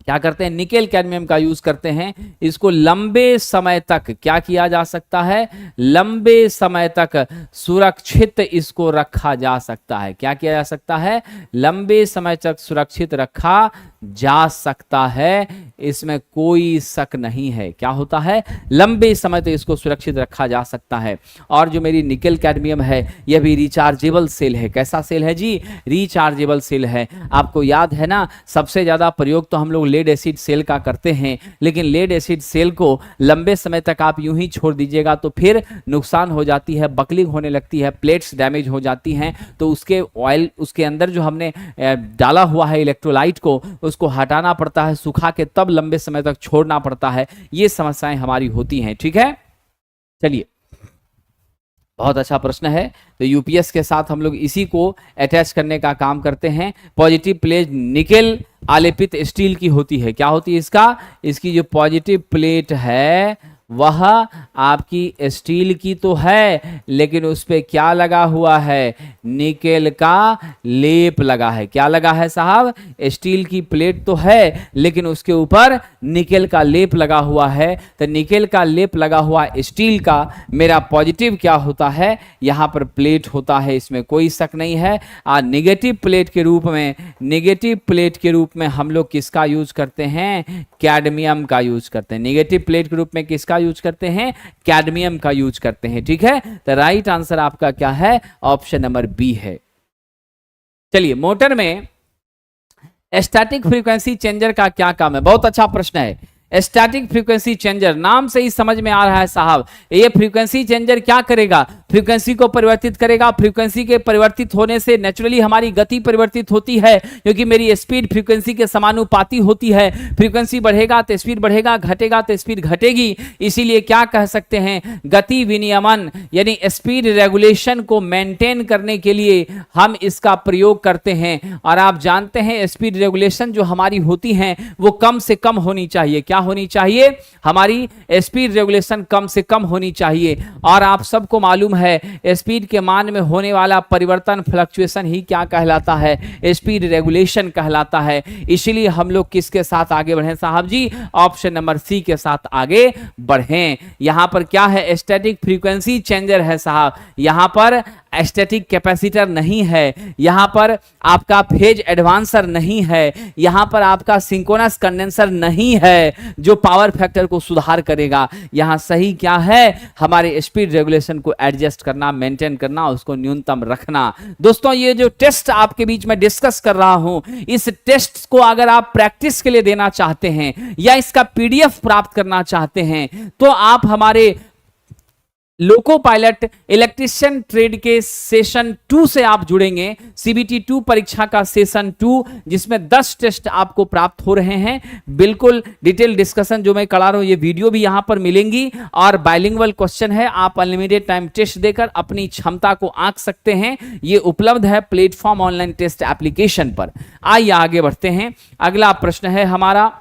क्या करते हैं? निकेल कैडमियम का यूज करते हैं। इसको लंबे समय तक क्या किया जा सकता है? लंबे समय तक सुरक्षित इसको रखा जा सकता है। क्या किया जा सकता है? लंबे समय तक सुरक्षित रखा जा सकता है, इसमें कोई शक नहीं है। क्या होता है? लंबे समय तक इसको सुरक्षित रखा जा सकता है। और जो मेरी निकेल कैडमियम है यह भी रिचार्जेबल सेल है। कैसा सेल है जी? रिचार्जेबल सेल है। आपको याद है ना, सबसे ज्यादा प्रयोग तो हम लोग लेड एसिड सेल का करते हैं, लेकिन लेड एसिड सेल को लंबे समय तक आप यूं ही छोड़ दीजिएगा तो फिर नुकसान हो जाती है, बकलिंग होने लगती है, प्लेट्स डैमेज हो जाती हैं। तो उसके ऑयल, उसके अंदर जो हमने डाला हुआ है इलेक्ट्रोलाइट को, उसको हटाना पड़ता है, सुखा के तब लंबे समय तक छोड़ना पड़ता है। ये समस्याएं हमारी होती हैं, ठीक है। चलिए, बहुत अच्छा प्रश्न है। तो यूपीएस के साथ हम लोग इसी को अटैच करने का काम करते हैं। पॉजिटिव प्लेट निकेल आलेपित स्टील की होती है। क्या होती है इसकी जो पॉजिटिव प्लेट है वह आपकी स्टील की तो है, लेकिन उस पे क्या लगा हुआ है? निकेल का लेप लगा है। क्या लगा है साहब? स्टील की प्लेट तो है लेकिन उसके ऊपर निकेल का लेप लगा हुआ है। तो निकेल का लेप लगा हुआ स्टील का मेरा पॉजिटिव क्या होता है? यहां पर प्लेट होता है, इसमें कोई शक नहीं है। नेगेटिव प्लेट के रूप में, नेगेटिव प्लेट के रूप में हम लोग किसका यूज करते हैं? कैडमियम का यूज करते हैं। नेगेटिव प्लेट के रूप में किसका यूज करते हैं? कैडमियम का यूज करते हैं, ठीक है। तो राइट आंसर आपका क्या है? ऑप्शन नंबर बी है। चलिए, मोटर में स्टैटिक फ्रीक्वेंसी चेंजर का क्या काम है? बहुत अच्छा प्रश्न है। स्टैटिक फ्रीक्वेंसी चेंजर, नाम से ही समझ में आ रहा है साहब, ये फ्रीक्वेंसी चेंजर क्या करेगा? फ्रीक्वेंसी को परिवर्तित करेगा। फ्रीक्वेंसी के परिवर्तित होने से नेचुरली हमारी गति परिवर्तित होती है, क्योंकि मेरी स्पीड फ्रीक्वेंसी के समानुपाती होती है। फ्रीक्वेंसी बढ़ेगा तो स्पीड बढ़ेगा, घटेगा तो स्पीड घटेगी। इसीलिए क्या कह सकते हैं? गति विनियमन यानी स्पीड रेगुलेशन को मेंटेन करने के लिए हम इसका प्रयोग करते हैं। और आप जानते हैं स्पीड रेगुलेशन जो हमारी होती है वो कम से कम होनी चाहिए। क्या होनी चाहिए? हमारी स्पीड रेगुलेशन कम से कम होनी चाहिए। और आप सबको मालूम है स्पीड के मान में होने वाला परिवर्तन, फ्लक्चुएशन ही क्या कहलाता है? स्पीड रेगुलेशन कहलाता है। इसीलिए हम लोग किसके साथ आगे बढ़े साहब जी? ऑप्शन नंबर सी के साथ आगे बढ़े। यहां पर क्या है? स्टैटिक फ्रीक्वेंसी चेंजर है साहब। यहां पर स्टैटिक कैपेसिटर नहीं है, यहां पर आपका फेज एडवांसर नहीं है, यहां पर आपका सिंक्रोनस कंडेंसर नहीं है जो पावर फैक्टर को सुधार करेगा। यहां सही क्या है? हमारे स्पीड रेगुलेशन को एडजस्ट करना, मेंटेन करना, उसको न्यूनतम रखना। दोस्तों, ये जो टेस्ट आपके बीच में डिस्कस कर रहा हूं, इस टेस्ट को अगर आप प्रैक्टिस के लिए देना चाहते हैं या इसका पीडीएफ प्राप्त करना चाहते हैं तो आप हमारे लोको पायलट इलेक्ट्रिशियन ट्रेड के सेशन 2 से आप जुड़ेंगे। सीबीटी 2 परीक्षा का सेशन 2, जिसमें 10 टेस्ट आपको प्राप्त हो रहे हैं। बिल्कुल डिटेल डिस्कशन जो मैं करा रहा हूं, ये वीडियो भी यहां पर मिलेंगी। और बाइलिंगुअल क्वेश्चन है, आप अनलिमिटेड टाइम टेस्ट देकर अपनी क्षमता को आंक सकते हैं। ये उपलब्ध है प्लेटफॉर्म ऑनलाइन टेस्ट एप्लीकेशन पर। आइए आगे बढ़ते हैं। अगला प्रश्न है हमारा,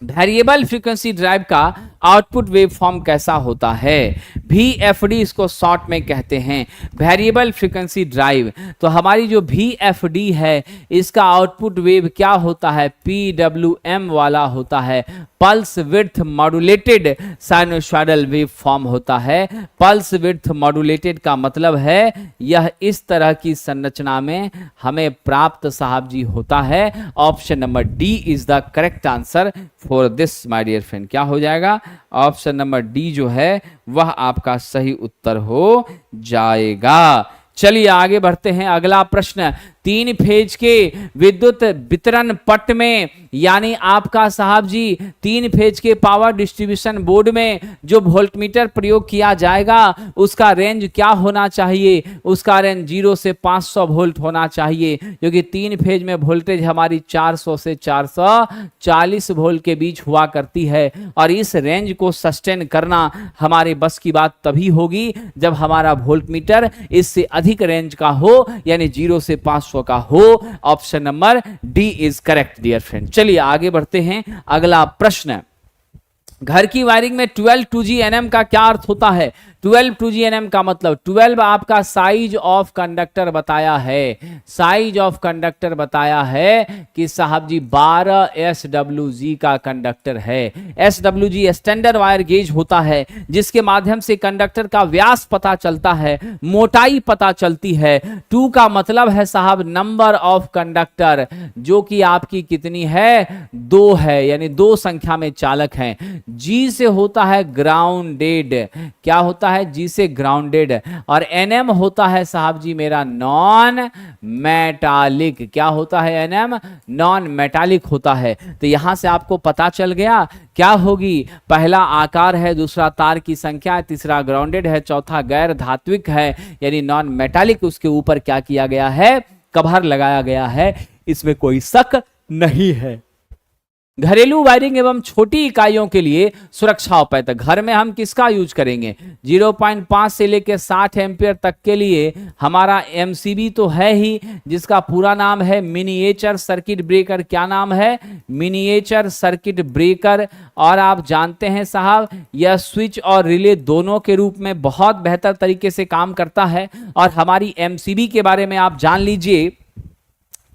वेरिएबल फ्रीक्वेंसी ड्राइव का आउटपुट वेव फॉर्म कैसा होता है? VFD इसको शॉर्ट में कहते हैं, वेरिएबल फ्रीक्वेंसी ड्राइव। तो हमारी जो VFD है इसका आउटपुट वेव क्या होता है? PWM वाला होता है, pulse width modulated sinusoidal wave form होता है। पल्स विड्थ मॉड्यूलेटेड का मतलब है यह इस तरह की संरचना में हमें प्राप्त साहब जी होता है। Option number D is the correct answer for this my dear friend. क्या हो जाएगा? ऑप्शन नंबर डी जो है वह आपका सही उत्तर हो जाएगा। चलिए आगे बढ़ते हैं। अगला प्रश्न, 3 फेज के विद्युत वितरण पट में यानी आपका साहब जी 3 फेज के पावर डिस्ट्रीब्यूशन बोर्ड में जो वोल्टमीटर प्रयोग किया जाएगा उसका रेंज क्या होना चाहिए? उसका रेंज 0 से 500 वोल्ट होना चाहिए, क्योंकि 3 फेज में वोल्टेज हमारी 400 से 440 वोल्ट के बीच हुआ करती है। और इस रेंज को सस्टेन करना हमारे बस की बात तभी होगी जब हमारा वोल्टमीटर इससे अधिक रेंज का हो, यानी 0 से 500 का हो। Option number D is correct dear friend. चलिए आगे बढ़ते हैं। अगला प्रश्न, घर की वायरिंग में 12 2G NM का क्या अर्थ होता है? 12 2G NM का मतलब 12 आपका साइज ऑफ कंडक्टर बताया है, साइज ऑफ कंडक्टर बताया है कि साहब जी 12 SWG का कंडक्टर है। SWG स्टैंडर्ड वायर गेज होता है जिसके माध्यम से कंडक्टर का व्यास पता चलता है, मोटाई पता चलती है। 2 का मतलब है साहब नंबर ऑफ कंडक्टर, जो कि आपकी कितनी है? 2 है, यानी 2 संख्या में चालक हैं। G से होता है ग्राउंडेड, क्या होता है? G से ग्राउंडेड। और NM होता है साहब जी मेरा नॉन मेटालिक, क्या होता है? NM नॉन मेटालिक होता है। तो यहां से आपको पता चल गया क्या होगी? पहला आकार है, दूसरा तार की संख्या है, तीसरा ग्राउंडेड है, चौथा गैर धात्विक है यानी नॉन मेटालिक। उसके ऊपर क्या किया गया है? कवर लगाया गया है, इसमें कोई शक नहीं है। घरेलू वायरिंग एवं छोटी इकाइयों के लिए सुरक्षा उपाय तक घर में हम किसका यूज करेंगे? 0.5 से लेकर 60 एम्पियर तक के लिए हमारा MCB तो है ही, जिसका पूरा नाम है मिनिएचर सर्किट ब्रेकर। क्या नाम है? Miniature circuit breaker. और आप जानते हैं साहब यह स्विच और रिले दोनों के रूप में बहुत बेहतर तरीके से काम करता है। और हमारी MCB के बारे में आप जान लीजिए,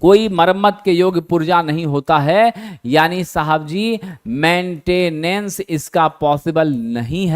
कोई मरम्मत के योग्य पुर्जा नहीं होता है, यानी साहब जी मेंटेनेंस इसका पॉसिबल नहीं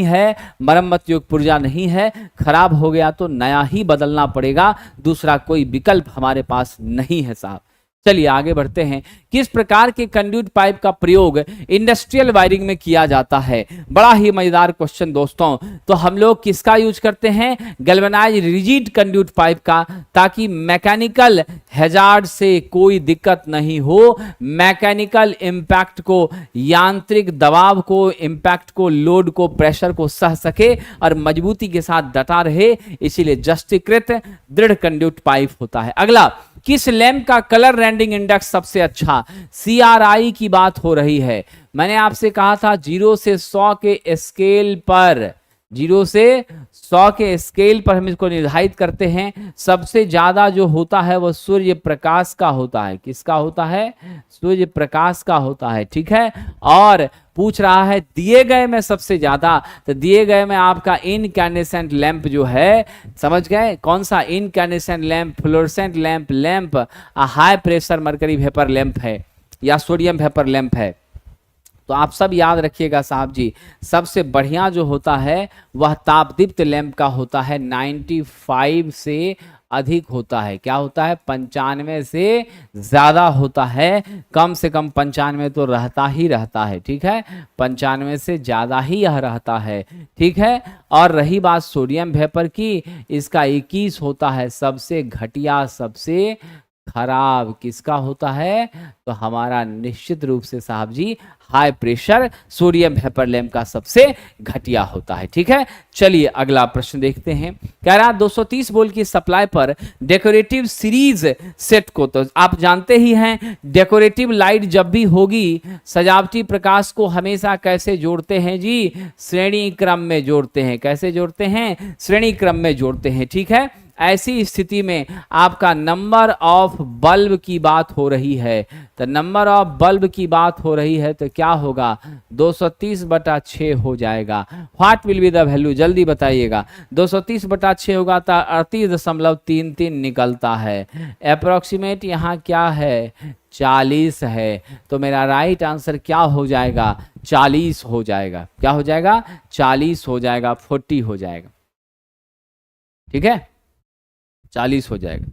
है, मरम्मत योग्य पुर्जा नहीं है। खराब हो गया तो नया ही बदलना पड़ेगा, दूसरा कोई विकल्प हमारे पास नहीं है साहब। चलिए आगे बढ़ते हैं। किस प्रकार के कंड्यूट पाइप का प्रयोग इंडस्ट्रियल वायरिंग में किया जाता है? बड़ा ही मजेदार क्वेश्चन दोस्तों। तो हम लोग किसका यूज करते हैं? गैल्वेनाइज्ड रिजिड कंड्यूट पाइप का, ताकि मैकेनिकल हैजार्ड से कोई दिक्कत नहीं हो, मैकेनिकल इंपैक्ट को, यांत्रिक दबाव को, इंपैक्ट को, लोड को, प्रेशर को सह सके और मजबूती के साथ डटा रहे, इसीलिए जस्टिकृत दृढ़ कंड्यूट पाइप होता है। अगला, किस लैंप का कलर रेंडिंग इंडेक्स सबसे अच्छा? CRI की बात हो रही है। मैंने आपसे कहा था 0 से 100 के स्केल पर, 0 से 100 के स्केल पर हम इसको निर्धारित करते हैं। सबसे ज्यादा जो होता है वह सूर्य प्रकाश का होता है। किसका होता है? सूर्य प्रकाश का होता है, ठीक है। और पूछ रहा है दिए गए में सबसे ज्यादा, तो दिए गए में आपका इनकैंडेसेंट लैंप जो है, समझ गए कौन सा? Incandescent lamp, fluorescent lamp, lamp high pressure mercury vapour lamp है या सोडियम वेपर लैंप है। तो आप सब याद रखिएगा साहब जी, सबसे बढ़िया जो होता है वह तापदीप्त लैंप का होता है, 95 से अधिक होता है। क्या होता है? 95 से ज्यादा होता है। कम से कम 95 तो रहता ही रहता है, ठीक है। 95 से ज्यादा ही यह रहता है, ठीक है। और रही बात सोडियम वेपर की, इसका 21 होता है। सबसे घटिया, सबसे खराब किसका होता है? तो हमारा निश्चित रूप से साहब जी high pressure sodium vapour lamp का सबसे घटिया होता है, ठीक है। चलिए अगला प्रश्न देखते हैं। कह रहा 230 वोल्ट की सप्लाई पर डेकोरेटिव सीरीज सेट को, तो आप जानते ही हैं डेकोरेटिव लाइट जब भी होगी सजावटी प्रकाश को हमेशा कैसे जोड़ते हैं जी? श्रेणी क्रम में जोड़ते हैं। कैसे जोड़ते हैं? श्रेणी क्रम में जोड़ते हैं, ठीक है। ऐसी स्थिति में आपका नंबर ऑफ बल्ब की बात हो रही है, तो नंबर ऑफ बल्ब की बात हो रही है तो क्या होगा, 230/6 हो जाएगा। What will be the value, जल्दी बताइएगा। 230/6 होगा तो 38.33 निकलता है। अप्रोक्सीमेट यहाँ क्या है, 40 है। तो मेरा राइट आंसर क्या हो जाएगा, 40 हो जाएगा। क्या हो जाएगा, 40 हो जाएगा, 40 हो जाएगा। ठीक है, 40 हो जाएगा।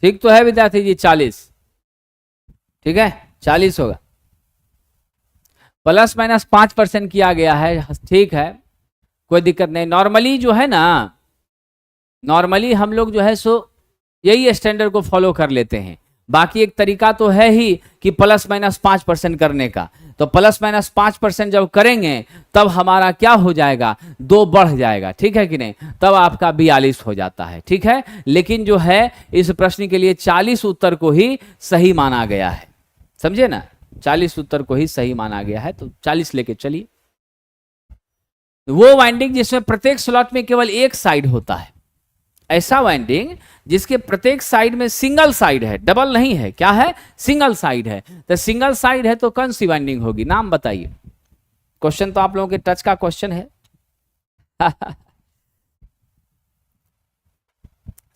ठीक तो है विद्यार्थी जी, 40। ठीक है, 40 होगा। ±5% किया गया है, ठीक है, कोई दिक्कत नहीं। नॉर्मली जो है ना, नॉर्मली हम लोग जो है सो यही स्टैंडर्ड को फॉलो कर लेते हैं। बाकी एक तरीका तो है ही कि ±5% करने का, तो ±5% जब करेंगे तब हमारा क्या हो जाएगा, 2 बढ़ जाएगा। ठीक है कि नहीं, तब आपका 42 हो जाता है। ठीक है, लेकिन जो है इस प्रश्न के लिए 40 उत्तर को ही सही माना गया है, समझे ना, 40 उत्तर को ही सही माना गया है, तो 40 लेके चलिए। वो वाइंडिंग जिसमें प्रत्येक स्लॉट में केवल एक साइड होता है, ऐसा वाइंडिंग जिसके प्रत्येक साइड में सिंगल साइड है, डबल नहीं है, क्या है, सिंगल साइड है। तो सिंगल साइड है तो कौन सी वाइंडिंग होगी, नाम बताइए। क्वेश्चन तो आप लोगों के टच का क्वेश्चन है।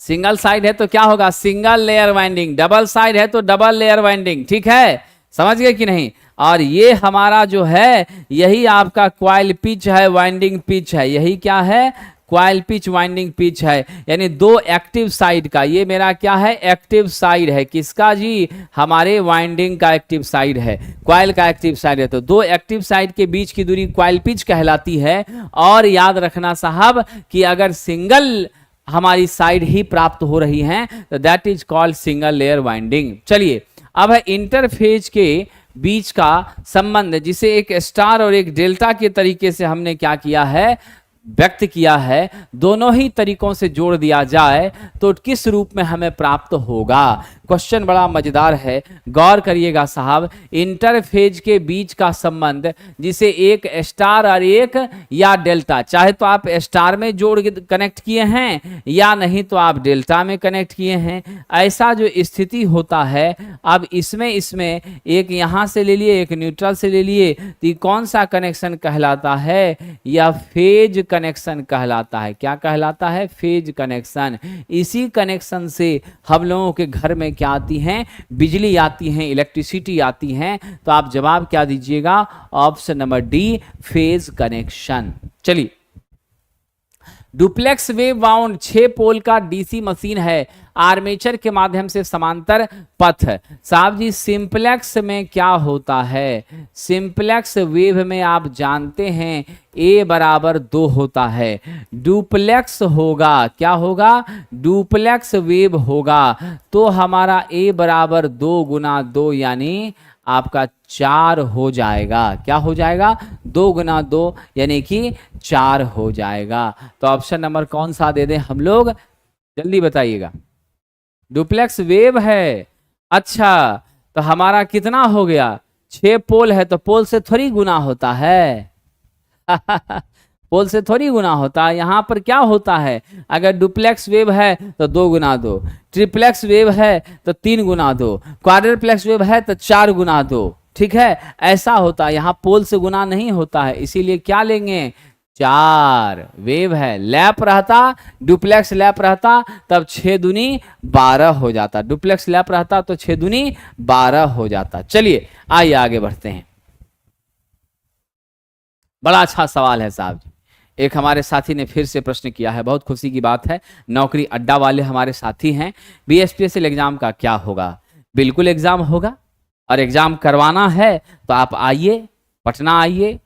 सिंगल साइड है तो क्या होगा, single layer winding. Double side है तो डबल लेयर वाइंडिंग। ठीक है, समझ गए कि नहीं। और ये हमारा जो है यही आपका क्वाइल पिच है, वाइंडिंग पिच है, यही क्या है, क्वाइल पिच वाइंडिंग पिच है। यानी 2 एक्टिव साइड का, ये मेरा क्या है, एक्टिव साइड है। किसका जी, हमारे वाइंडिंग का एक्टिव साइड है, क्वाइल का एक्टिव साइड है। तो 2 एक्टिव साइड के बीच की दूरी क्वाइल पिच कहलाती है। और याद रखना साहब कि अगर सिंगल हमारी साइड ही प्राप्त हो रही हैं तो that is called single layer winding. चलिए, अब है इंटरफेज के बीच का संबंध, जिसे एक स्टार और एक डेल्टा के तरीके से हमने क्या किया है, व्यक्त किया है। दोनों ही तरीकों से जोड़ दिया जाए तो किस रूप में हमें प्राप्त होगा। क्वेश्चन बड़ा मजेदार है, गौर करिएगा साहब। इंटरफेज के बीच का संबंध जिसे एक स्टार और एक या डेल्टा, चाहे तो आप स्टार में जोड़ कनेक्ट किए हैं या नहीं तो आप डेल्टा में कनेक्ट किए हैं, ऐसा जो स्थिति होता है। अब इसमें एक यहां से ले लिए, एक न्यूट्रल से ले लिए, तो कौन सा कनेक्शन कहलाता है, या फेज कनेक्शन कहलाता है। क्या कहलाता है, फेज कनेक्शन। इसी कनेक्शन से हम लोगों के घर में क्या आती हैं, बिजली आती है, इलेक्ट्रिसिटी आती है। तो आप जवाब क्या दीजिएगा, option number D, phase connection. चलिए, डुप्लेक्स वेव वाउंड 6 पोल का डीसी मशीन है, आर्मेचर के माध्यम से समांतर पथ। साहब जी, सिंपलेक्स में क्या होता है, सिंपलेक्स वेव में आप जानते हैं A बराबर 2 होता है। डुप्लेक्स होगा, क्या होगा, डुप्लेक्स वेव होगा तो हमारा A बराबर 2 गुना 2 यानी आपका 4 हो जाएगा। क्या हो जाएगा, 2 गुना 2 यानी कि 4 हो जाएगा। तो ऑप्शन नंबर कौन सा दे दें हम लोग, जल्दी बताइएगा। डुप्लेक्स वेव है। अच्छा, तो हमारा कितना हो गया, 6 पोल है तो पोल से थोड़ी गुना होता है। पोल से थोड़ी गुना होता है। यहां पर क्या होता है, अगर डुप्लेक्स वेव है तो 2 गुना 2, ट्रिप्लेक्स वेव है तो 3 गुना 2, क्वाड्रप्लेक्स वेव है तो 4 गुना 2। ठीक है, ऐसा होता है। यहाँ पोल से गुना नहीं होता है, इसीलिए क्या लेंगे, 4। वेव है, लैप रहता, डुप्लेक्स लैप रहता तब 6 दूनी 12 हो जाता। डुप्लेक्स लैप रहता तो 6 दूनी 12 हो जाता। चलिए आइए आगे बढ़ते हैं। बड़ा अच्छा सवाल है साहब जी। एक हमारे साथी ने फिर से प्रश्न किया है, बहुत खुशी की बात है। नौकरी अड्डा वाले हमारे साथी हैं। बीएसपीएसएल एग्जाम का क्या होगा, बिल्कुल एग्जाम होगा, और एग्जाम करवाना है तो आप आइए, पटना आइए,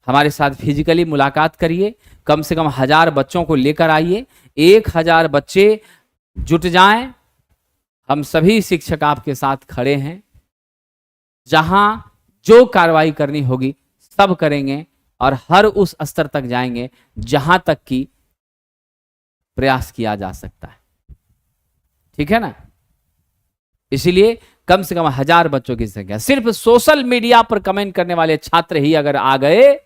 हमारे साथ फिजिकली मुलाकात करिए। कम से कम 1000 बच्चों को लेकर आइए, 1000 बच्चे जुट जाएं। हम सभी शिक्षक आपके साथ खड़े हैं। जहां जो कार्रवाई करनी होगी सब करेंगे और हर उस स्तर तक जाएंगे जहां तक कि प्रयास किया जा सकता है, ठीक है ना। इसीलिए कम से कम 1000 बच्चों की संख्या, सिर्फ सोशल मीडिया पर कमेंट करने वाले छात्र ही अगर आ गए,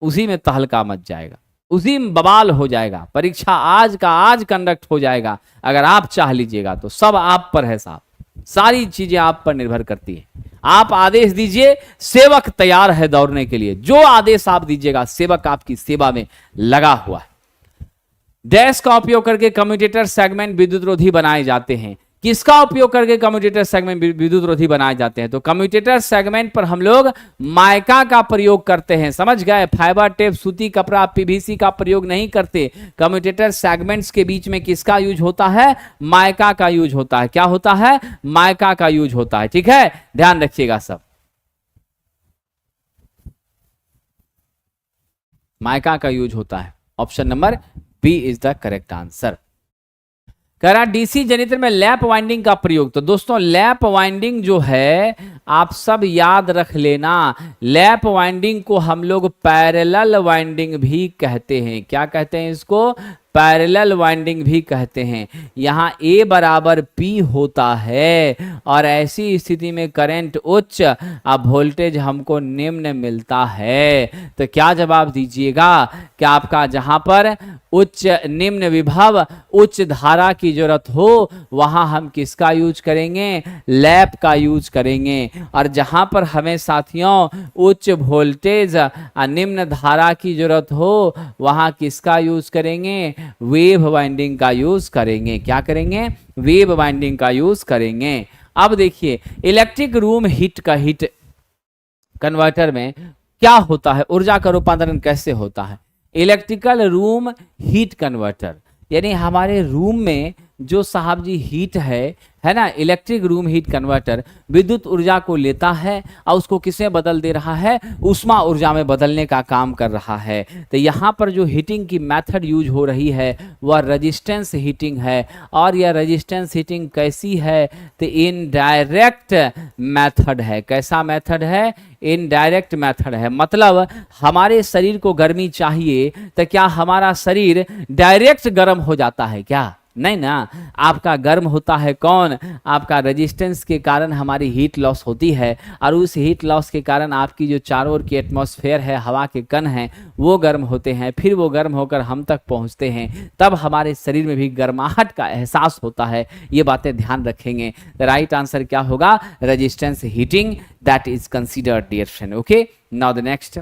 उसी में तहलका मच जाएगा, उसी में बवाल हो जाएगा, परीक्षा आज का आज कंडक्ट हो जाएगा। अगर आप चाह लीजिएगा तो सब आप पर है साहब, सारी चीजें आप पर निर्भर करती है। आप आदेश दीजिए, सेवक तैयार है दौड़ने के लिए, जो आदेश आप दीजिएगा सेवक आपकी सेवा में लगा हुआ है। डैश का उपयोग करके कम्यूटेटर सेगमेंट विद्युत रोधी बनाए जाते हैं। किसका उपयोग करके कम्यूटेटर सेगमेंट विद्युत रोधी बनाए जाते हैं? तो कम्यूटेटर सेगमेंट पर हम लोग माइका का प्रयोग करते हैं, समझ गए। फाइबर टेप, सूती कपड़ा, पीवीसी का प्रयोग नहीं करते। कम्यूटेटर सेगमेंट्स के बीच में किसका यूज होता है? माइका का यूज होता है। क्या होता है? माइका का यूज होता है, ठीक है, ध्यान रखिएगा सब। माइका का यूज होता है। Option number B is the correct answer. कह रहा डीसी जनरेटर में लैप वाइंडिंग का प्रयोग। तो दोस्तों लैप वाइंडिंग जो है आप सब याद रख लेना, लैप वाइंडिंग को हम लोग पैरेलल वाइंडिंग भी कहते हैं। क्या कहते हैं इसको? पैरेलल वाइंडिंग भी कहते हैं। यहाँ A बराबर P होता है और ऐसी स्थिति में करंट उच्च अब वोल्टेज हमको निम्न मिलता है। तो क्या जवाब दीजिएगा कि आपका जहां पर उच्च निम्न विभव उच्च धारा की जरूरत हो वहां हम किसका यूज करेंगे? लैप का यूज करेंगे। और जहां पर हमें साथियों उच्च वोल्टेज निम्न धारा की जरूरत हो वहां किसका यूज करेंगे? वेव वाइंडिंग का यूज करेंगे। क्या करेंगे? वेव वाइंडिंग का यूज करेंगे। अब देखिए इलेक्ट्रिक रूम हीट का हीट कन्वर्टर में क्या होता है, ऊर्जा का रूपांतरण कैसे होता है? इलेक्ट्रिकल रूम हीट कन्वर्टर, यानी हमारे रूम में जो साहब जी हीट है ना, इलेक्ट्रिक रूम हीट कन्वर्टर विद्युत ऊर्जा को लेता है और उसको किसमें बदल दे रहा है? ऊष्मा ऊर्जा में बदलने का काम कर रहा है। तो यहाँ पर जो हीटिंग की मेथड यूज हो रही है वह रेजिस्टेंस हीटिंग है। और यह रेजिस्टेंस हीटिंग कैसी है? तो इनडायरेक्ट मेथड है। कैसा मेथड है? इनडायरेक्ट मेथड है। मतलब हमारे शरीर को गर्मी चाहिए तो क्या हमारा शरीर डायरेक्ट गर्म हो जाता है क्या? नहीं ना, आपका गर्म होता है कौन? आपका रेजिस्टेंस के कारण हमारी हीट लॉस होती है और उस हीट लॉस के कारण आपकी जो चारों ओर की एटमॉस्फेयर है, हवा के कण हैं, वो गर्म होते हैं। फिर वो गर्म होकर हम तक पहुंचते हैं, तब हमारे शरीर में भी गर्माहट का एहसास होता है। ये बातें ध्यान रखेंगे। राइट आंसर क्या होगा? Resistance heating, that is considered dear friend. Okay, now the next.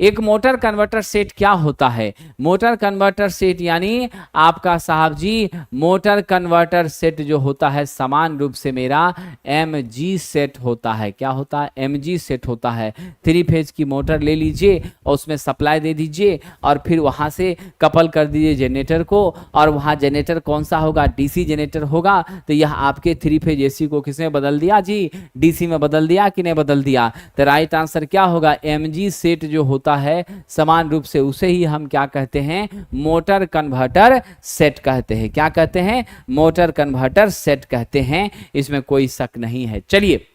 एक मोटर कन्वर्टर सेट क्या होता है? मोटर कन्वर्टर सेट यानी आपका साहब जी मोटर कन्वर्टर सेट जो होता है समान रूप से मेरा MG सेट होता है। क्या होता है? MG सेट होता है। 3 फेज की मोटर ले लीजिए और उसमें सप्लाई दे दीजिए और फिर वहां से कपल कर दीजिए जनरेटर को, और वहां जनरेटर कौन सा होगा? DC जनरेटर होगा। तो यह आपके 3 फेज AC को किसने बदल दिया जी? DC में बदल दिया कि नहीं बदल दिया? तो राइट आंसर क्या होगा? MG सेट जो होता है समान रूप से उसे ही हम क्या कहते हैं? मोटर कन्वर्टर सेट कहते हैं। क्या कहते हैं? मोटर कन्वर्टर सेट कहते हैं, इसमें कोई शक नहीं है। चलिए,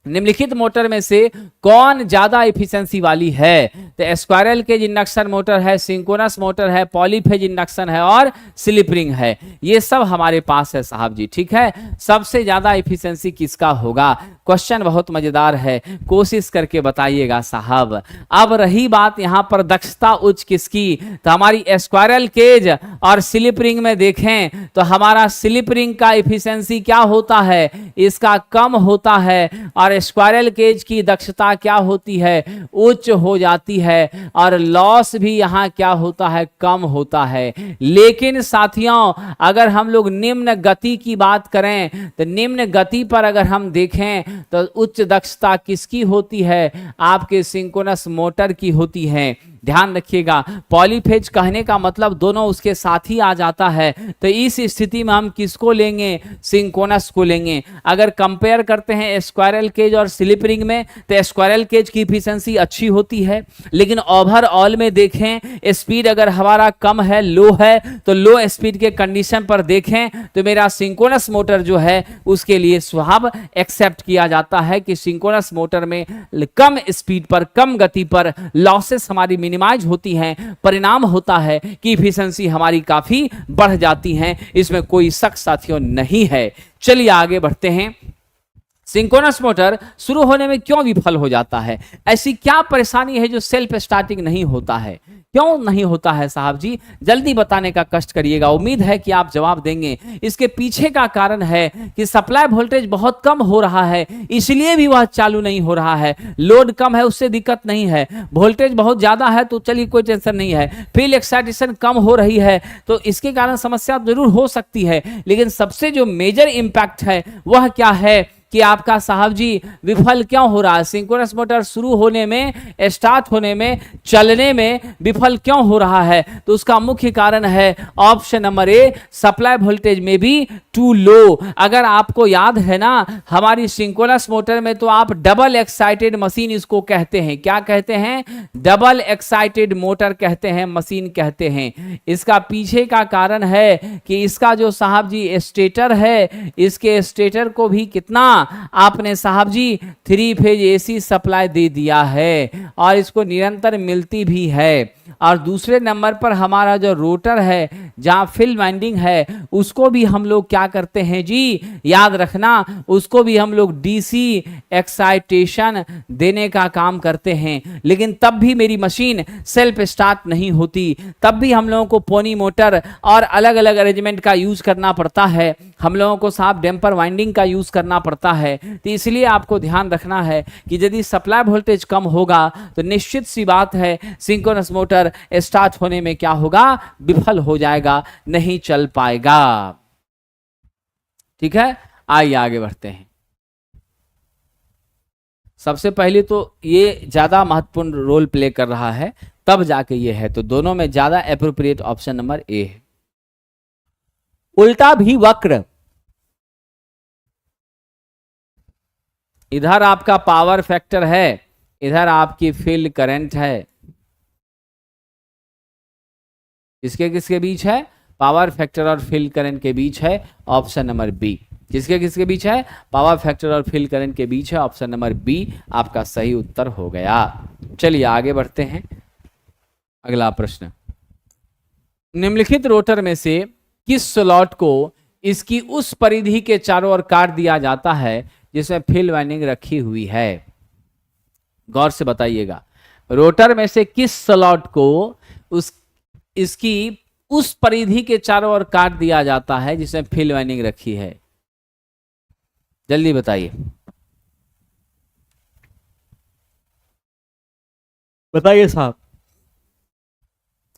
निम्नलिखित मोटर में से कौन ज्यादा एफिशिएंसी वाली है? तो स्क्वायरल केज इंडक्शन मोटर है, सिंक्रोनस मोटर है, पॉलीफेज इंडक्शन है और स्लिप रिंग है। ये सब हमारे पास है साहब जी, ठीक है। सबसे ज्यादा एफिशिएंसी किसका होगा? क्वेश्चन बहुत मजेदार है, कोशिश करके बताइएगा साहब। अब रही बात यहां पर दक्षता उच्च किसकी? तो हमारी स्क्वायरल केज और स्लिप रिंग में देखें तो हमारा स्लिप रिंग का एफिशिएंसी क्या होता है? इसका कम होता है। और स्क्वायरल केज की दक्षता क्या होती है? उच्च हो जाती है। और लॉस भी यहां क्या होता है? कम होता है। लेकिन साथियों अगर हम लोग निम्न गति की बात करें तो निम्न गति पर अगर हम देखें तो उच्च दक्षता किसकी होती है? आपके सिंक्रोनस मोटर की होती है। ध्यान रखिएगा, पॉलीफेज कहने का मतलब दोनों उसके साथ ही आ जाता है। तो इस स्थिति में हम किसको लेंगे? सिंक्रोनस को लेंगे। अगर कंपेयर करते हैं स्क्वायरल केज और स्लिप रिंग में तो स्क्वायरल केज की एफिशिएंसी अच्छी होती है, लेकिन ओवरऑल में देखें स्पीड अगर हमारा कम है, लो है, तो लो स्पीड के कंडीशन पर देखें तो मेरा सिंक्रोनस मोटर जो है उसके लिए स्वभाव एक्सेप्ट किया जाता है कि सिंक्रोनस मोटर में कम स्पीड पर, कम गति पर लॉसेस हमारी मिनिमाइज होती हैं, परिणाम होता है कि इफिशिएंसी हमारी काफी बढ़ जाती है। इसमें कोई शक साथियों नहीं है। चलिए आगे बढ़ते हैं। सिंक्रोनस मोटर शुरू होने में क्यों विफल हो जाता है? ऐसी क्या परेशानी है जो सेल्फ स्टार्टिंग नहीं होता है? क्यों नहीं होता है साहब जी? जल्दी बताने का कष्ट करिएगा, उम्मीद है कि आप जवाब देंगे। इसके पीछे का कारण है कि सप्लाई वोल्टेज बहुत कम हो रहा है, इसलिए भी वह चालू नहीं हो रहा है। लोड कम है, उससे दिक्कत नहीं है। वोल्टेज बहुत ज्यादा है तो चलिए कोई टेंशन नहीं है। फील्ड एक्साइटेशन कम हो रही है तो इसके कारण समस्या जरूर हो सकती है, लेकिन सबसे जो मेजर इंपैक्ट है वह क्या है कि आपका साहब जी विफल क्यों हो रहा है? सिंक्रोनस मोटर शुरू होने में, स्टार्ट होने में, चलने में विफल क्यों हो रहा है? तो उसका मुख्य कारण है ऑप्शन नंबर ए, सप्लाई वोल्टेज में भी टू लो। अगर आपको याद है ना, हमारी सिंक्रोनस मोटर में तो आप डबल एक्साइटेड मशीन इसको कहते हैं। क्या कहते हैं? डबल एक्साइटेड मोटर कहते हैं, मशीन कहते हैं। इसका पीछे का कारण है कि इसका जो साहब जी स्टेटर है, इसके स्टेटर को भी कितना आपने साहब जी 3 फेज एसी सप्लाई दे दिया है और इसको निरंतर मिलती भी है। और दूसरे नंबर पर हमारा जो रोटर है, जहां फील्ड वाइंडिंग है, उसको भी हम लोग क्या करते हैं जी, याद रखना, उसको भी हम लोग डीसी एक्साइटेशन देने का काम करते हैं। लेकिन तब भी मेरी मशीन सेल्फ स्टार्ट नहीं होती, तब भी हम लोगों को पोनी मोटर और अलग अलग अरेंजमेंट का यूज करना पड़ता है, हम लोगों को साफ डैम्पर वाइंडिंग का यूज करना पड़ता है। तो इसलिए आपको ध्यान रखना है कि यदि सप्लाई वोल्टेज कम होगा तो निश्चित सी बात है सिंक्रोनस मोटर स्टार्ट होने में क्या होगा, विफल हो जाएगा, नहीं चल पाएगा। ठीक है, आइए आगे बढ़ते हैं। सबसे पहले तो ये ज्यादा महत्वपूर्ण रोल प्ले कर रहा है, तब जाके ये है, तो दोनों में ज्यादा एप्रोप्रिएट ऑप्शन नंबर ए है। उल्टा भी वक्र, इधर आपका पावर फैक्टर है, इधर आपकी फील्ड करंट है। किसके किसके बीच है? पावर फैक्टर और फील्ड करंट के बीच है, ऑप्शन नंबर बी। किसके किसके बीच है? पावर फैक्टर और फील्ड करंट के बीच है, ऑप्शन नंबर बी आपका सही उत्तर हो गया। चलिए आगे बढ़ते हैं। अगला प्रश्न, निम्नलिखित रोटर में से किस स्लॉट को इसकी उस परिधि के चारों ओर काट दिया जाता है जिसमें फील्ड वाइंडिंग रखी हुई है? गौर से बताइएगा, रोटर में से किस स्लॉट को इसकी उस परिधि के चारों ओर काट दिया जाता है जिसमें फील्ड वाइंडिंग रखी है? जल्दी बताइए, बताइए साहब।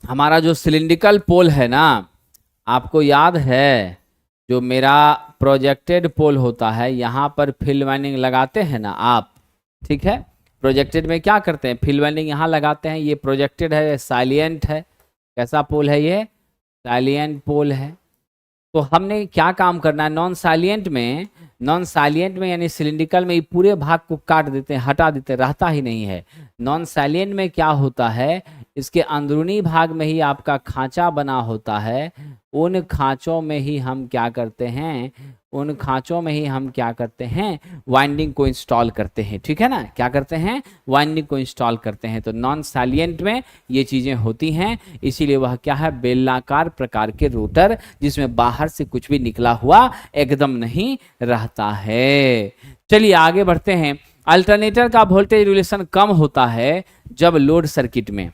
हमारा जो सिलिंड्रिकल पोल है ना, आपको याद है, जो मेरा प्रोजेक्टेड पोल होता है, यहां पर फील्ड वाइंडिंग लगाते हैं ना आप, ठीक है? प्रोजेक्टेड में क्या करते हैं, फील्ड वाइंडिंग यहां लगाते हैं। ये प्रोजेक्टेड है, साइलिएंट है। कैसा पोल है ये? साइलिएंट पोल है। तो हमने क्या काम करना है, नॉन साइलिएंट में यानी सिलिंड्रिकल में ये पूरे भाग को काट देते हैं, हटा देते हैं, रहता ही नहीं है। नॉन साइलिएंट में क्या होता है, इसके अंदरूनी भाग में ही आपका खांचा बना होता है, उन खांचों में ही हम क्या करते हैं, वाइंडिंग को इंस्टॉल करते हैं। ठीक है ना, क्या करते हैं, वाइंडिंग को इंस्टॉल करते हैं। तो नॉन साइलिएंट में ये चीजें होती हैं, इसीलिए वह क्या है, बेलनाकार प्रकार के रोटर, जिसमें बाहर से कुछ भी निकला हुआ एकदम नहीं रहता है। चलिए आगे बढ़ते हैं। अल्टरनेटर का वोल्टेज रेगुलेशन कम होता है जब लोड सर्किट में,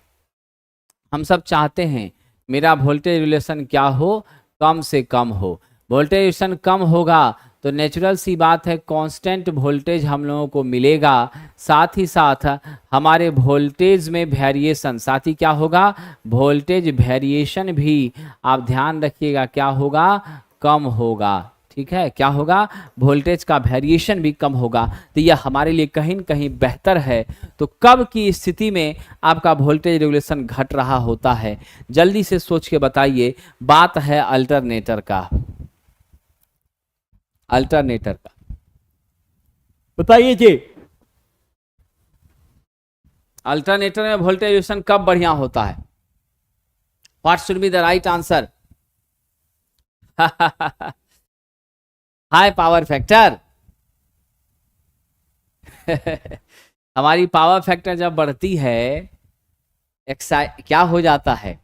हम सब चाहते हैं मेरा वोल्टेज रेगुलेशन क्या हो, कम से कम हो। वोल्टेज रेगुलेशन कम होगा तो नेचुरल सी बात है कांस्टेंट वोल्टेज हम लोगों को मिलेगा, साथ ही साथ हमारे वोल्टेज में वेरिएशन, साथ ही क्या होगा, वोल्टेज वेरिएशन भी आप ध्यान रखिएगा क्या होगा, कम होगा। ठीक है, क्या होगा, वोल्टेज का वेरिएशन भी कम होगा। तो यह हमारे लिए कहीं न कहीं बेहतर है। तो कब की स्थिति में आपका वोल्टेज रेगुलेशन घट रहा होता है, जल्दी से सोच के बताइए। बात है अल्टरनेटर का, बताइए जी। अल्टरनेटर में वोल्टेज रेगुलेशन कब बढ़िया होता है? What should be the right answer? High power factor. हमारी पावर फैक्टर जब बढ़ती है क्या हो जाता है,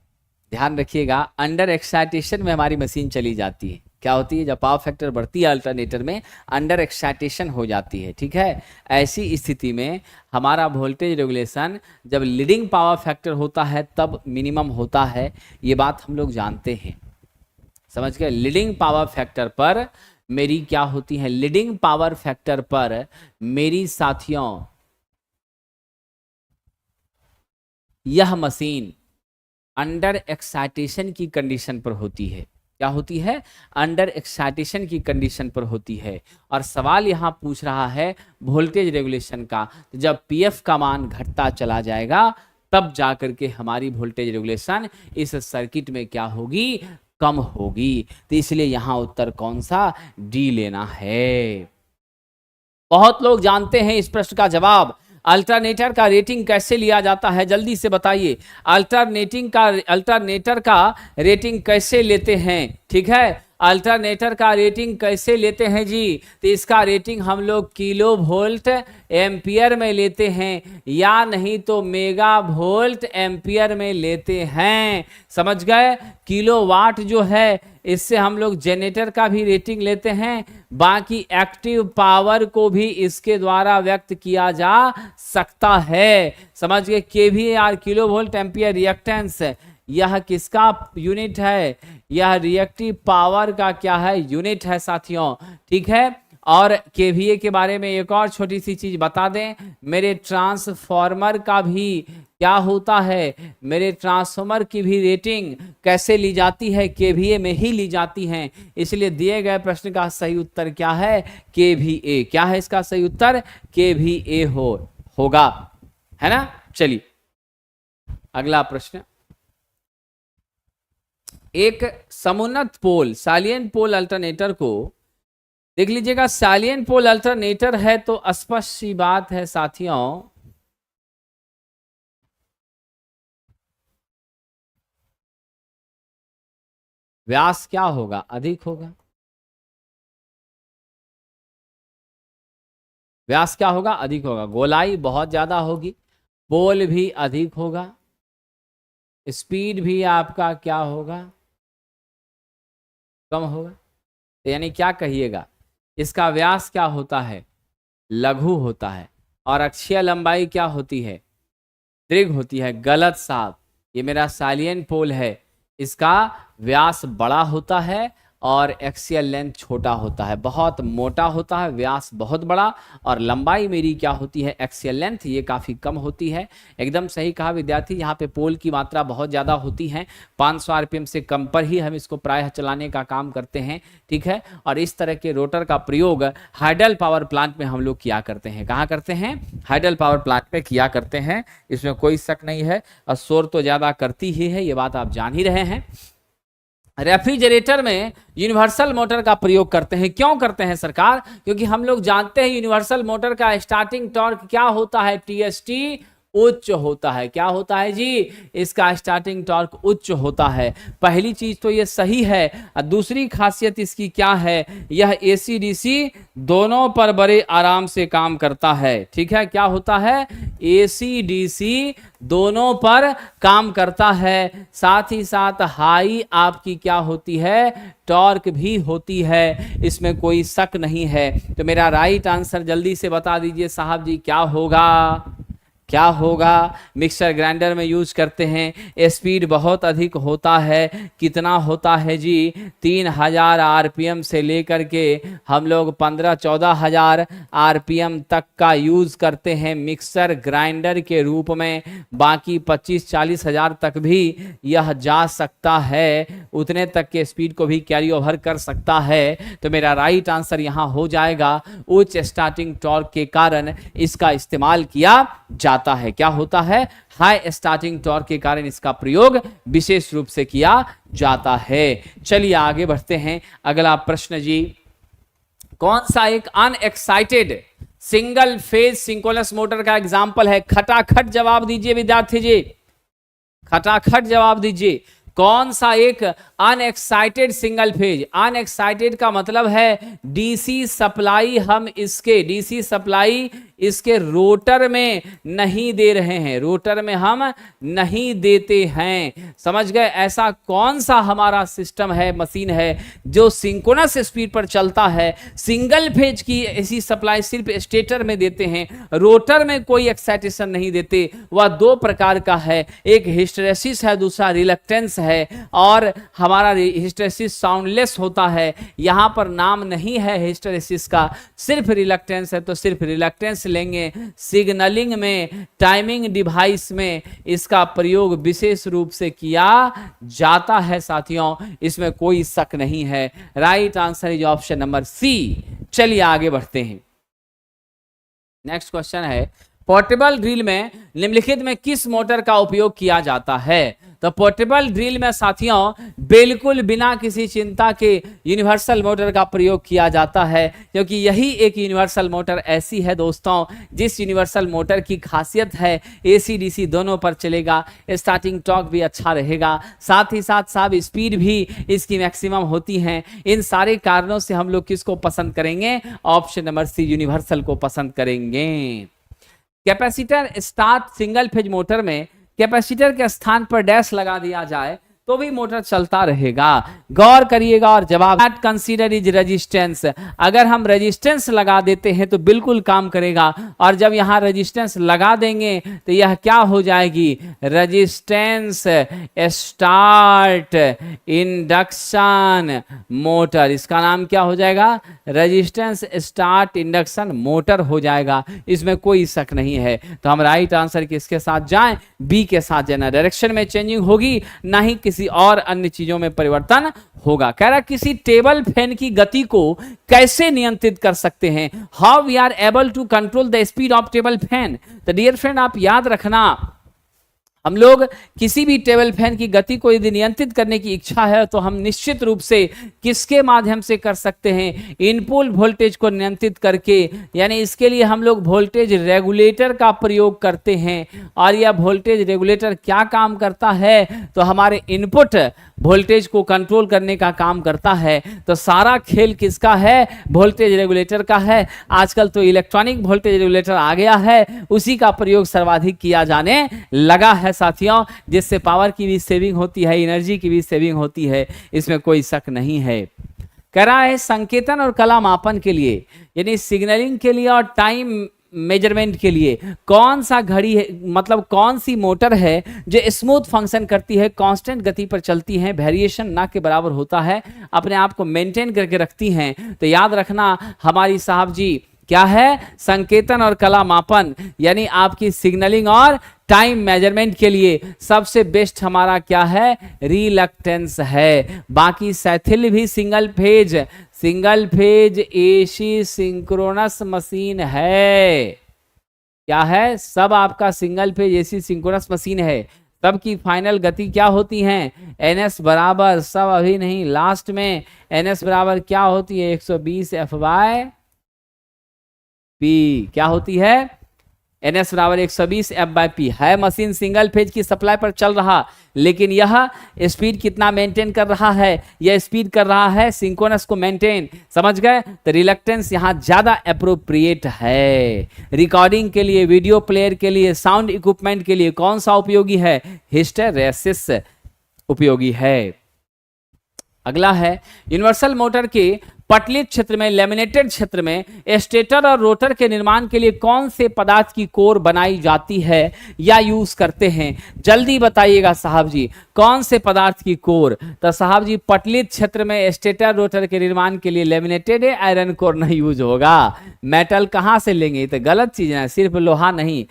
ध्यान रखिएगा, अंडर एक्साइटेशन में हमारी मशीन चली जाती है। क्या होती है, जब पावर फैक्टर बढ़ती है अल्टरनेटर में अंडर एक्साइटेशन हो जाती है, ठीक है। ऐसी स्थिति में हमारा वोल्टेज रेगुलेशन जब लीडिंग पावर फैक्टर होता है तब मिनिमम होता है, ये बात हम लोग जानते हैं, समझ गए। लीडिंग पावर फैक्टर पर मेरी क्या होती है, लीडिंग पावर फैक्टर पर मेरी साथियों यह मशीन अंडर एक्साइटेशन की कंडीशन पर होती है। क्या होती है, अंडर एक्साइटेशन की कंडीशन पर होती है। और सवाल यहां पूछ रहा है वोल्टेज रेगुलेशन का, तो जब पीएफ का मान घटता चला जाएगा तब जाकर के हमारी वोल्टेज रेगुलेशन इस सर्किट में क्या होगी, कम होगी। तो इसलिए यहां उत्तर कौन सा, डी लेना है। बहुत लोग जानते हैं इस प्रश्न का जवाब। अल्टरनेटर का रेटिंग कैसे लिया जाता है, जल्दी से बताइए। अल्टरनेटर का रेटिंग कैसे लेते हैं, ठीक है, अल्टरनेटर का रेटिंग कैसे लेते हैं जी, तो इसका रेटिंग हम लोग किलो वोल्ट एम्पियर में लेते हैं या नहीं तो मेगा वोल्ट एम्पियर में लेते हैं, समझ गए। किलो वाट जो है इससे हम लोग जनरेटर का भी रेटिंग लेते हैं, बाकी एक्टिव पावर को भी इसके द्वारा व्यक्त किया जा सकता है, समझ गए। KVR kilo volt ampere reactance, यह किसका यूनिट है, यह रिएक्टिव पावर का क्या है, यूनिट है साथियों, ठीक है। और केवीए के बारे में एक और छोटी सी चीज बता दें, मेरे ट्रांसफॉर्मर का भी क्या होता है, मेरे ट्रांसफॉर्मर की भी रेटिंग कैसे ली जाती है, केवीए में ही ली जाती है। इसलिए दिए गए प्रश्न का सही उत्तर क्या है, केवीए। क्या है इसका सही उत्तर, केवीए होगा, है ना। चलिए अगला प्रश्न, एक समुन्नत पोल सालियन पोल अल्टरनेटर को देख लीजिएगा। सालियन पोल अल्टरनेटर है तो स्पष्ट सी बात है साथियों, व्यास क्या होगा, अधिक होगा। व्यास क्या होगा, अधिक होगा। गोलाई बहुत ज्यादा होगी, पोल भी अधिक होगा, स्पीड भी आपका क्या होगा, कम होगा। तो यानी क्या कहिएगा, इसका व्यास क्या होता है, लघु होता है, और अक्षीय लंबाई क्या होती है, दीर्घ होती है। गलत साहब, ये मेरा सालियन पोल है, इसका व्यास बड़ा होता है और एक्सियल लेंथ छोटा होता है, बहुत मोटा होता है, व्यास बहुत बड़ा, और लंबाई मेरी क्या होती है, एक्सियल लेंथ, ये काफ़ी कम होती है। एकदम सही कहा विद्यार्थी, यहाँ पे पोल की मात्रा बहुत ज़्यादा होती है, 500 आरपीएम से कम पर ही हम इसको प्रायः चलाने का काम करते हैं, ठीक है। और इस तरह के रोटर का प्रयोग हाइडल पावर प्लांट में हम लोग किया करते हैं। कहाँ करते हैं, हाइडल पावर प्लांट में किया करते हैं, इसमें कोई शक नहीं है। और शोर तो ज़्यादा करती ही है, ये बात आप जान ही रहे हैं। रेफ्रिजरेटर में यूनिवर्सल मोटर का प्रयोग करते हैं, क्यों करते हैं सरकार, क्योंकि हम लोग जानते हैं यूनिवर्सल मोटर का स्टार्टिंग टॉर्क क्या होता है, टीएसटी उच्च होता है। क्या होता है जी, इसका स्टार्टिंग टॉर्क उच्च होता है। पहली चीज तो ये सही है। और दूसरी खासियत इसकी क्या है, यह एसी डीसी दोनों पर बड़े आराम से काम करता है, ठीक है। क्या होता है, एसी डीसी दोनों पर काम करता है, साथ ही साथ हाई आपकी क्या होती है, टॉर्क भी होती है, इसमें कोई शक नहीं है। तो मेरा राइट आंसर जल्दी से बता दीजिए साहब जी, क्या होगा, क्या होगा। मिक्सर ग्राइंडर में यूज करते हैं, स्पीड बहुत अधिक होता है, कितना होता है जी, 3000 आरपीएम से लेकर के हम लोग 15-14 हजार आरपीएम तक का यूज करते हैं मिक्सर ग्राइंडर के रूप में। बाकी 25-40 हजार तक भी यह जा सकता है, उतने तक के स्पीड को भी कैरी ओवर कर सकता है। तो मेरा राइट आंसर यहाँ हो जाएगा, उच्च स्टार्टिंग टॉर्क के कारण इसका इस्तेमाल किया जाता है। क्या होता है, हाई स्टार्टिंग टॉर्क के कारण इसका प्रयोग विशेष रूप से किया जाता है। चलिए आगे बढ़ते हैं। अगला प्रश्न जी, कौन सा एक unexcited single phase synchronous motor का एग्जाम्पल है। खटाखट जवाब दीजिए विद्यार्थी जी, खटाखट जवाब दीजिए। कौन सा एक अनएक्साइटेड सिंगल फेज, अनएक्साइटेड का मतलब है डीसी सप्लाई हम इसके डीसी सप्लाई इसके रोटर में नहीं दे रहे हैं, रोटर में हम नहीं देते हैं। समझ गए? ऐसा कौन सा हमारा सिस्टम है, मशीन है जो सिंक्रोनस स्पीड पर चलता है, सिंगल फेज की ऐसी सप्लाई सिर्फ स्टेटर में देते हैं, रोटर में कोई एक्साइटेशन नहीं देते। वह दो प्रकार का है, एक हिस्टेरेसिस है, दूसरा रिलक्टेंस है। और हमारा हिस्टेरेसिस साउंडलेस होता है, यहां पर नाम नहीं है हिस्टेरेसिस का, सिर्फ रिलक्टेंस है, तो सिर्फ रिलक्टेंस लेंगे। सिग्नलिंग में, टाइमिंग डिवाइस में इसका प्रयोग विशेष रूप से किया जाता है साथियों, इसमें कोई शक नहीं है। Right answer is option number C. चलिए आगे बढ़ते हैं। नेक्स्ट क्वेश्चन है, पोर्टेबल ड्रिल में निम्नलिखित में किस मोटर का उपयोग किया जाता है? तो पोर्टेबल ड्रिल में साथियों बिल्कुल बिना किसी चिंता के यूनिवर्सल मोटर का प्रयोग किया जाता है, क्योंकि यही एक यूनिवर्सल मोटर ऐसी है दोस्तों जिस यूनिवर्सल मोटर की खासियत है एसी डीसी दोनों पर चलेगा, स्टार्टिंग टॉर्क भी अच्छा रहेगा, साथ ही साथ साहब स्पीड भी इसकी मैक्सिमम होती है। इन सारे कारणों से हम लोग किसको पसंद करेंगे? ऑप्शन नंबर सी यूनिवर्सल को पसंद करेंगे। Capacitor start single phase motor में कैपेसिटर के स्थान पर डैश लगा दिया जाए तो भी मोटर चलता रहेगा। गौर करिएगा और जवाब नॉट कंसीडर इज रेजिस्टेंस। अगर हम रेजिस्टेंस लगा देते हैं तो बिल्कुल काम करेगा, और जब यहां रेजिस्टेंस लगा देंगे तो यह क्या हो जाएगी? Resistance start induction motor. इसका नाम क्या हो जाएगा? रेजिस्टेंस स्टार्ट इंडक्शन मोटर हो जाएगा, इसमें कोई शक नहीं है। तो हम राइट आंसर किसके साथ जाएं? बी के साथ जाना। डायरेक्शन में चेंजिंग होगी, ना ही किसी और अन्य चीजों में परिवर्तन होगा। कह रहा किसी टेबल फैन की गति को कैसे नियंत्रित कर सकते हैं? How we are able to control the speed of table fan. तो डियर फ्रेंड आप याद रखना, हम लोग किसी भी टेबल फैन की गति को यदि नियंत्रित करने की इच्छा है तो हम निश्चित रूप से किसके माध्यम से कर सकते हैं? इनपुट वोल्टेज को नियंत्रित करके, यानी इसके लिए हम लोग वोल्टेज रेगुलेटर का प्रयोग करते हैं। और यह वोल्टेज रेगुलेटर क्या काम करता है? तो हमारे इनपुट वोल्टेज को कंट्रोल करने का काम करता है। तो सारा खेल किसका है? वोल्टेज रेगुलेटर का है। आजकल तो इलेक्ट्रॉनिक वोल्टेज रेगुलेटर आ गया है, उसी का प्रयोग सर्वाधिक किया जाने लगा है साथियों, जिससे पावर की भी सेविंग होती है, एनर्जी की भी सेविंग होती है, इसमें कोई शक नहीं है। कह रहा है संकेतन और कला मापन के लिए, यानी सिग्नलिंग के लिए और टाइम मेजरमेंट के लिए कौन सा घड़ी है, मतलब कौन सी मोटर है जो स्मूथ फंक्शन करती है, कांस्टेंट गति पर चलती है, वेरिएशन ना के बराबर होता है, अपने आप को मेंटेन करके रखती हैं? तो याद रखना हमारी साहब जी क्या है? संकेतन और कला मापन, यानी आपकी सिग्नलिंग और टाइम मेजरमेंट के लिए सबसे बेस्ट हमारा क्या है? रिलक्टेंस है। बाकी सैथिल भी single phase AC synchronous machine है। क्या है? सब आपका single phase AC synchronous machine है। तब की फाइनल गति क्या होती है? एनएस बराबर, सब अभी नहीं, लास्ट में एनएस बराबर क्या होती है? 120 F/P। क्या होती है? एनएस बराबर 120 F/P है। मशीन सिंगल फेज की सप्लाई पर चल रहा, लेकिन यह स्पीड कितना मेंटेन कर रहा है? यह स्पीड कर रहा है सिंक्रोनस को मेंटेन। समझ गए? तो रिलक्टेंस यहां ज्यादा अप्रोप्रिएट है। रिकॉर्डिंग के लिए, वीडियो प्लेयर के लिए, साउंड इक्विपमेंट के लिए कौन सा उपयोगी है? हिस्टेरेसिस उपयोगी है। अगला है यूनिवर्सल मोटर के पटलित क्षेत्र में, लेमिनेटेड क्षेत्र में स्टेटर और रोटर के निर्माण के लिए कौन से पदार्थ की कोर बनाई जाती है या यूज करते हैं? जल्दी बताइएगा साहब जी, कौन से पदार्थ की कोर? तो साहब जी पटलित क्षेत्र में स्टेटर रोटर के निर्माण के लिए लेमिनेटेड आयरन कोर नहीं यूज होगा। मेटल कहां से लेंगे? तो गलत चीज है, सिर्फ लोहा नहीं,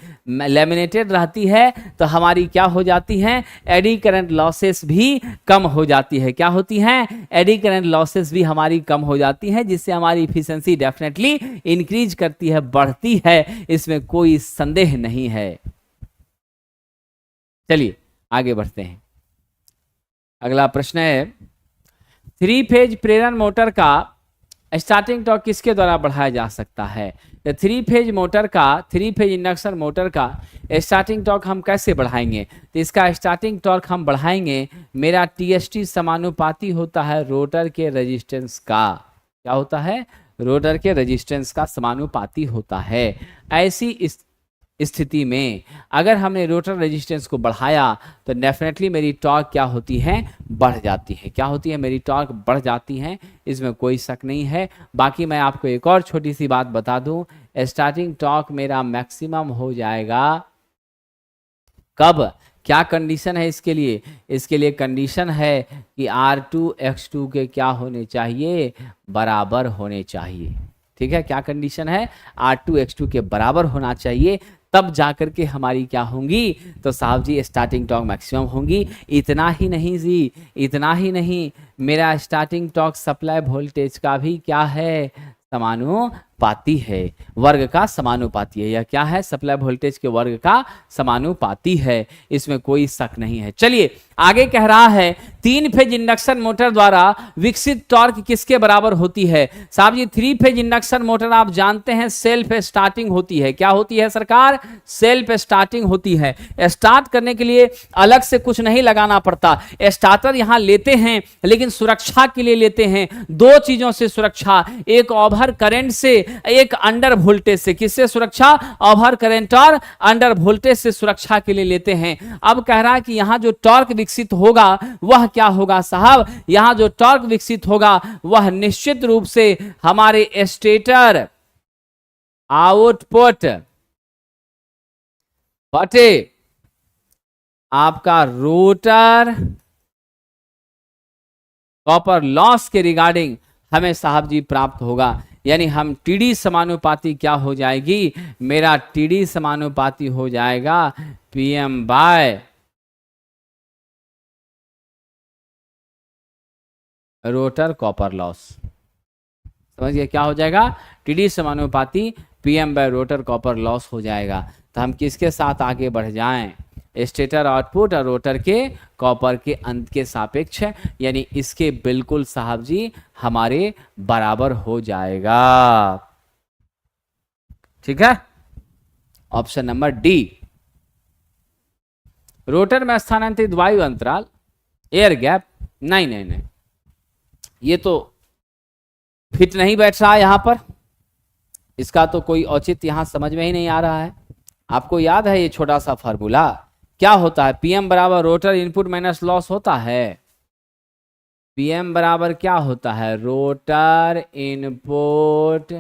लेमिनेटेड रहती है तो हमारी क्या हो जाती है? एडी करंट लॉसेस भी कम हो जाती है। क्या होती है? एडी करंट लॉसेस भी हमारी कम हो जाती है, जिससे हमारी इफिशिएंसी डेफिनेटली इंक्रीज करती है, बढ़ती है, इसमें कोई संदेह नहीं है। चलिए आगे बढ़ते हैं। अगला प्रश्न है, 3 फेज प्रेरण मोटर का स्टार्टिंग टॉर्क किसके द्वारा बढ़ाया जा सकता है? तो थ्री फेज इंडक्शन मोटर का स्टार्टिंग टॉर्क हम कैसे बढ़ाएंगे? तो इसका स्टार्टिंग टॉर्क हम बढ़ाएंगे, मेरा टीएसटी समानुपाती होता है रोटर के रेजिस्टेंस का। क्या होता है? रोटर के रेजिस्टेंस का समानुपाती होता है। ऐसी स्थिति में अगर हमने रोटर रेजिस्टेंस को बढ़ाया तो डेफिनेटली मेरी टॉर्क क्या होती है? बढ़ जाती है। क्या होती है? मेरी टॉर्क बढ़ जाती है, इसमें कोई शक नहीं है। बाकी मैं आपको एक और छोटी सी बात बता दूं, स्टार्टिंग टॉर्क मेरा मैक्सिमम हो जाएगा कब? क्या कंडीशन है इसके लिए? इसके लिए कंडीशन है कि R2 X2 के क्या होने चाहिए? बराबर होने चाहिए। ठीक है, क्या कंडीशन है? R2 X2 के बराबर होना चाहिए, तब जाकर के हमारी क्या होंगी? तो साहब जी स्टार्टिंग टॉर्क मैक्सिमम होंगी। इतना ही नहीं जी, इतना ही नहीं, मेरा स्टार्टिंग टॉर्क सप्लाई वोल्टेज का भी क्या है? समानुपाती है, वर्ग का समानुपाती है। यह क्या है? सप्लाई वोल्टेज के वर्ग का समानुपाती है, इसमें कोई शक नहीं है। चलिए आगे कह रहा है, तीन फेज इंडक्शन मोटर द्वारा विकसित टॉर्क किसके बराबर होती है? साहब जी थ्री फेज इंडक्शन मोटर आप जानते हैं सेल्फ स्टार्टिंग होती है। क्या होती है सरकार? सेल्फ स्टार्टिंग होती है। स्टार्ट करने के लिए अलग से कुछ नहीं लगाना पड़ता। स्टार्टर यहां लेते हैं, लेकिन सुरक्षा के लिए लेते हैं दो चीजों से सुरक्षा, एक ओवर करंट से, एक अंडर वोल्टेज से। किससे सुरक्षा? ओवर करंट और अंडर वोल्टेज से सुरक्षा के लिए लेते हैं। अब कह रहा है कि यहां जो टॉर्क विकसित होगा वह क्या होगा साहब? यहां जो टॉर्क विकसित होगा वह निश्चित रूप से हमारे स्टेटर आउटपुट बटे आपका रोटर कॉपर लॉस के रिगार्डिंग हमें साहब जी प्राप्त होगा। यानी हम टीडी समानुपाती क्या हो जाएगी? मेरा टीडी समानुपाती हो जाएगा PM by rotor copper loss. समझिए क्या हो जाएगा? टीडी समानुपाती PM by rotor copper loss हो जाएगा। तो हम किसके साथ आगे बढ़ जाएं? स्टेटर आउटपुट और रोटर के कॉपर के अंत के सापेक्ष, यानी इसके बिल्कुल साहब जी हमारे बराबर हो जाएगा। ठीक है, ऑप्शन नंबर डी। रोटर में स्थानांतरित वायु अंतराल, एयर गैप, नहीं नहीं नहीं, ये तो फिट नहीं बैठ रहा है यहां पर, इसका तो कोई औचित्य यहां समझ में ही नहीं आ रहा है। आपको याद है ये छोटा सा फार्मूला क्या होता है? पीएम बराबर रोटर इनपुट माइनस लॉस होता है। पीएम बराबर क्या होता है? Rotor input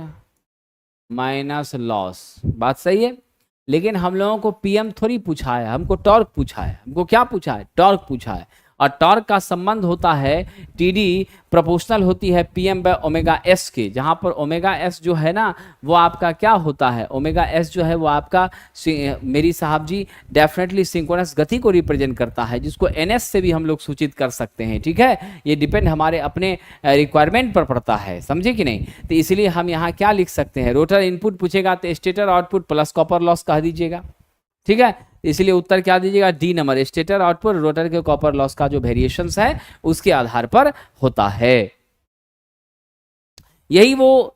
minus loss. बात सही है, लेकिन हम लोगों को पीएम थोड़ी पूछा है, हमको टॉर्क पूछा है। हमको क्या पूछा है? टॉर्क पूछा है। और टॉर्क का संबंध होता है टीडी प्रोपोर्शनल होती है पीएम बाय ओमेगा एस के, जहां पर ओमेगा एस जो है ना वो आपका क्या होता है? ओमेगा एस जो है वो आपका मेरी साहब जी डेफिनेटली सिंक्रोनस गति को रिप्रेजेंट करता है, जिसको एनएस से भी हम लोग सूचित कर सकते हैं। ठीक है, ये डिपेंड हमारे अपने रिक्वायरमेंट पर पड़ता है, समझे कि नहीं? तो इसलिए हम यहाँ क्या लिख सकते हैं? रोटर इनपुट पूछेगा तो stator output plus copper loss कह दीजिएगा। ठीक है, इसलिए उत्तर क्या दीजिएगा? D number. Stator output rotor के कॉपर लॉस का जो वेरिएशंस है उसके आधार पर होता है। यही वो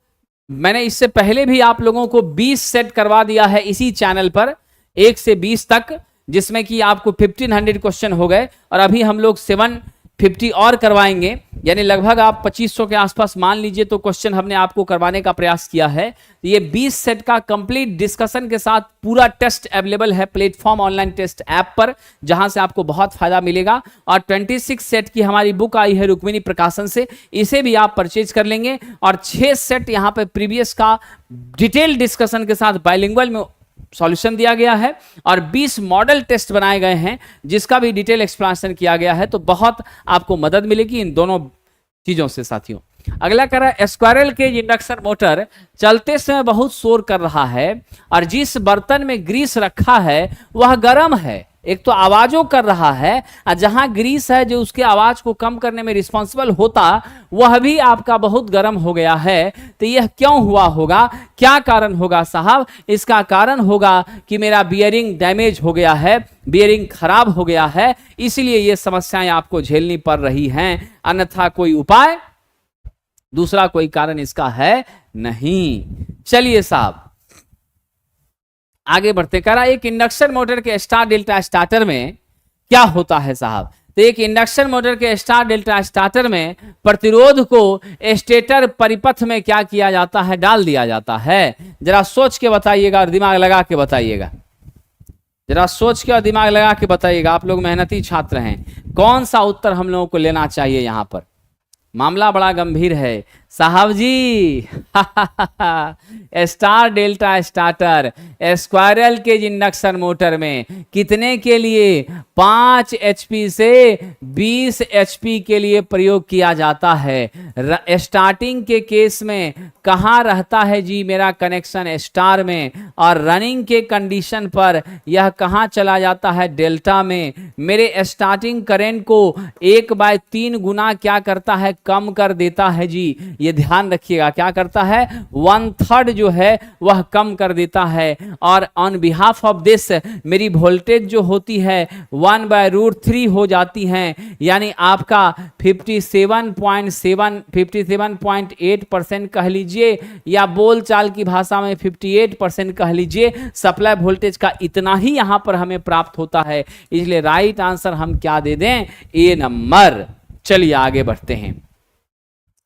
मैंने इससे पहले भी आप लोगों को 20 सेट करवा दिया है इसी चैनल पर, 1 से 20 तक, जिसमें कि आपको 1500 क्वेश्चन हो गए, और अभी हम लोग 750 और करवाएंगे, यानी लगभग आप 2500 के आसपास मान लीजिए तो क्वेश्चन हमने आपको करवाने का प्रयास किया है। ये 20 सेट का कंप्लीट डिस्कशन के साथ पूरा टेस्ट अवेलेबल है प्लेटफॉर्म ऑनलाइन टेस्ट ऐप पर, जहां से आपको बहुत फायदा मिलेगा। और 26 सेट की हमारी बुक आई है रुक्मिणी प्रकाशन से, इसे भी आप परचेज कर लेंगे। और 6 सेट यहां पर प्रीवियस का डिटेल डिस्कशन के साथ बाइलिंगुअल में सॉल्यूशन दिया गया है, और 20 मॉडल टेस्ट बनाए गए हैं जिसका भी डिटेल एक्सप्लेनेशन किया गया है। तो बहुत आपको मदद मिलेगी इन दोनों चीजों से साथियों। अगला कह रहा है, स्क्वायरल केज इंडक्शन मोटर चलते समय बहुत शोर कर रहा है और जिस बर्तन में ग्रीस रखा है वह गर्म है। एक तो आवाजों कर रहा है, और जहां ग्रीस है जो उसके आवाज को कम करने में रिस्पॉन्सिबल होता वह भी आपका बहुत गर्म हो गया है। तो यह क्यों हुआ होगा? क्या कारण होगा साहब? इसका कारण होगा कि मेरा बियरिंग डैमेज हो गया है, बियरिंग खराब हो गया है, इसलिए ये समस्याएं आपको झेलनी पड़ रही हैं। अन्यथा कोई उपाय दूसरा कोई कारण इसका है नहीं। चलिए साहब आगे बढ़ते। कह रहा एक इंडक्शन मोटर के स्टार डेल्टा स्टार्टर में क्या होता है साहब? तो एक इंडक्शन मोटर के स्टार डेल्टा स्टार्टर में प्रतिरोध को स्टेटर परिपथ में क्या किया जाता है? डाल दिया जाता है। जरा सोच के बताइएगा और दिमाग लगा के बताइएगा, जरा सोच के और दिमाग लगा के बताइएगा। आप लोग मेहनती छात्र हैं, कौन सा उत्तर हम लोगों को लेना चाहिए? यहां पर मामला बड़ा गंभीर है साहब जी। Star delta starter squirrel cage induction motor में कितने के लिए? 5 HP से 20 HP के लिए प्रयोग किया जाता है। स्टार्टिंग के केस में कहाँ रहता है जी मेरा कनेक्शन? स्टार में। और रनिंग के कंडीशन पर यह कहाँ चला जाता है? डेल्टा में। मेरे स्टार्टिंग करंट को 1/3 गुना क्या करता है? कम कर देता है जी। ये ध्यान रखिएगा, क्या करता है? 1/3 जो है वह कम कर देता है। और ऑन बिहाफ ऑफ दिस मेरी वोल्टेज जो होती है 1/√3 हो जाती है, यानी आपका 57.8% कह लीजिए, या बोलचाल की भाषा में 58% कह लीजिए। सप्लाई वोल्टेज का इतना ही यहां पर हमें प्राप्त होता है, इसलिए राइट आंसर हम क्या दे दें? ए नंबर। चलिए आगे बढ़ते हैं।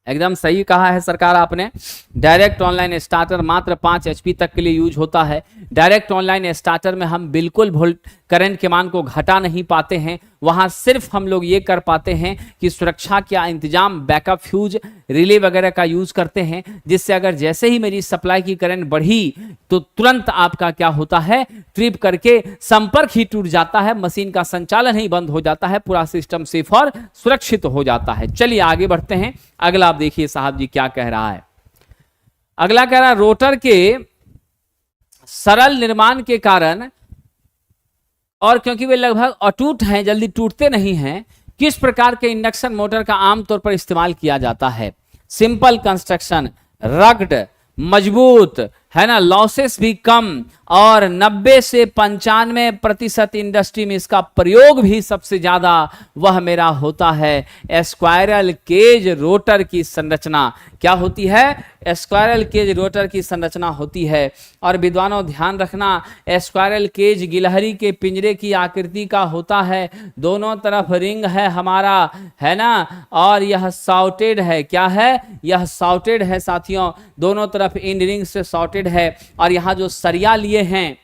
एकदम सही कहा है सरकार आपने। डायरेक्ट ऑनलाइन स्टार्टर मात्र 5 HP तक के लिए यूज होता है। डायरेक्ट ऑनलाइन स्टार्टर में हम बिल्कुल करंट के मान को घटा नहीं पाते हैं। वहां सिर्फ हम लोग ये कर पाते हैं कि सुरक्षा का इंतजाम, बैकअप फ्यूज, रिले वगैरह का यूज करते हैं, जिससे अगर जैसे ही मेरी सप्लाई की करंट बढ़ी तो तुरंत आपका क्या होता है? ट्रिप करके संपर्क ही टूट जाता है, मशीन का संचालन ही बंद हो जाता है, पूरा सिस्टम सेफ और सुरक्षित हो जाता है। चलिए आगे बढ़ते हैं। अगला आप देखिए साहब जी क्या कह रहा है। अगला कह रहा है रोटर के सरल निर्माण के कारण और क्योंकि वे लगभग अटूट हैं, जल्दी टूटते नहीं हैं, किस प्रकार के इंडक्शन मोटर का आमतौर पर इस्तेमाल किया जाता है? सिंपल कंस्ट्रक्शन, रग्ड, मजबूत, है ना, लॉसेस भी कम, और 90 से 95% इंडस्ट्री में इसका प्रयोग भी सबसे ज्यादा वह मेरा होता है स्क्वायरल केज रोटर की संरचना। क्या होती है? स्क्वायरल केज रोटर की संरचना होती है। और विद्वानों ध्यान रखना, स्क्वायरल केज गिलहरी के पिंजरे की आकृति का होता है, दोनों तरफ रिंग है हमारा, है ना, और यह सॉर्टेड है। क्या है? यह सॉर्टेड है साथियों, दोनों तरफ इन रिंग से सॉर्टेड है। और यहां जो सरिया लिए हैं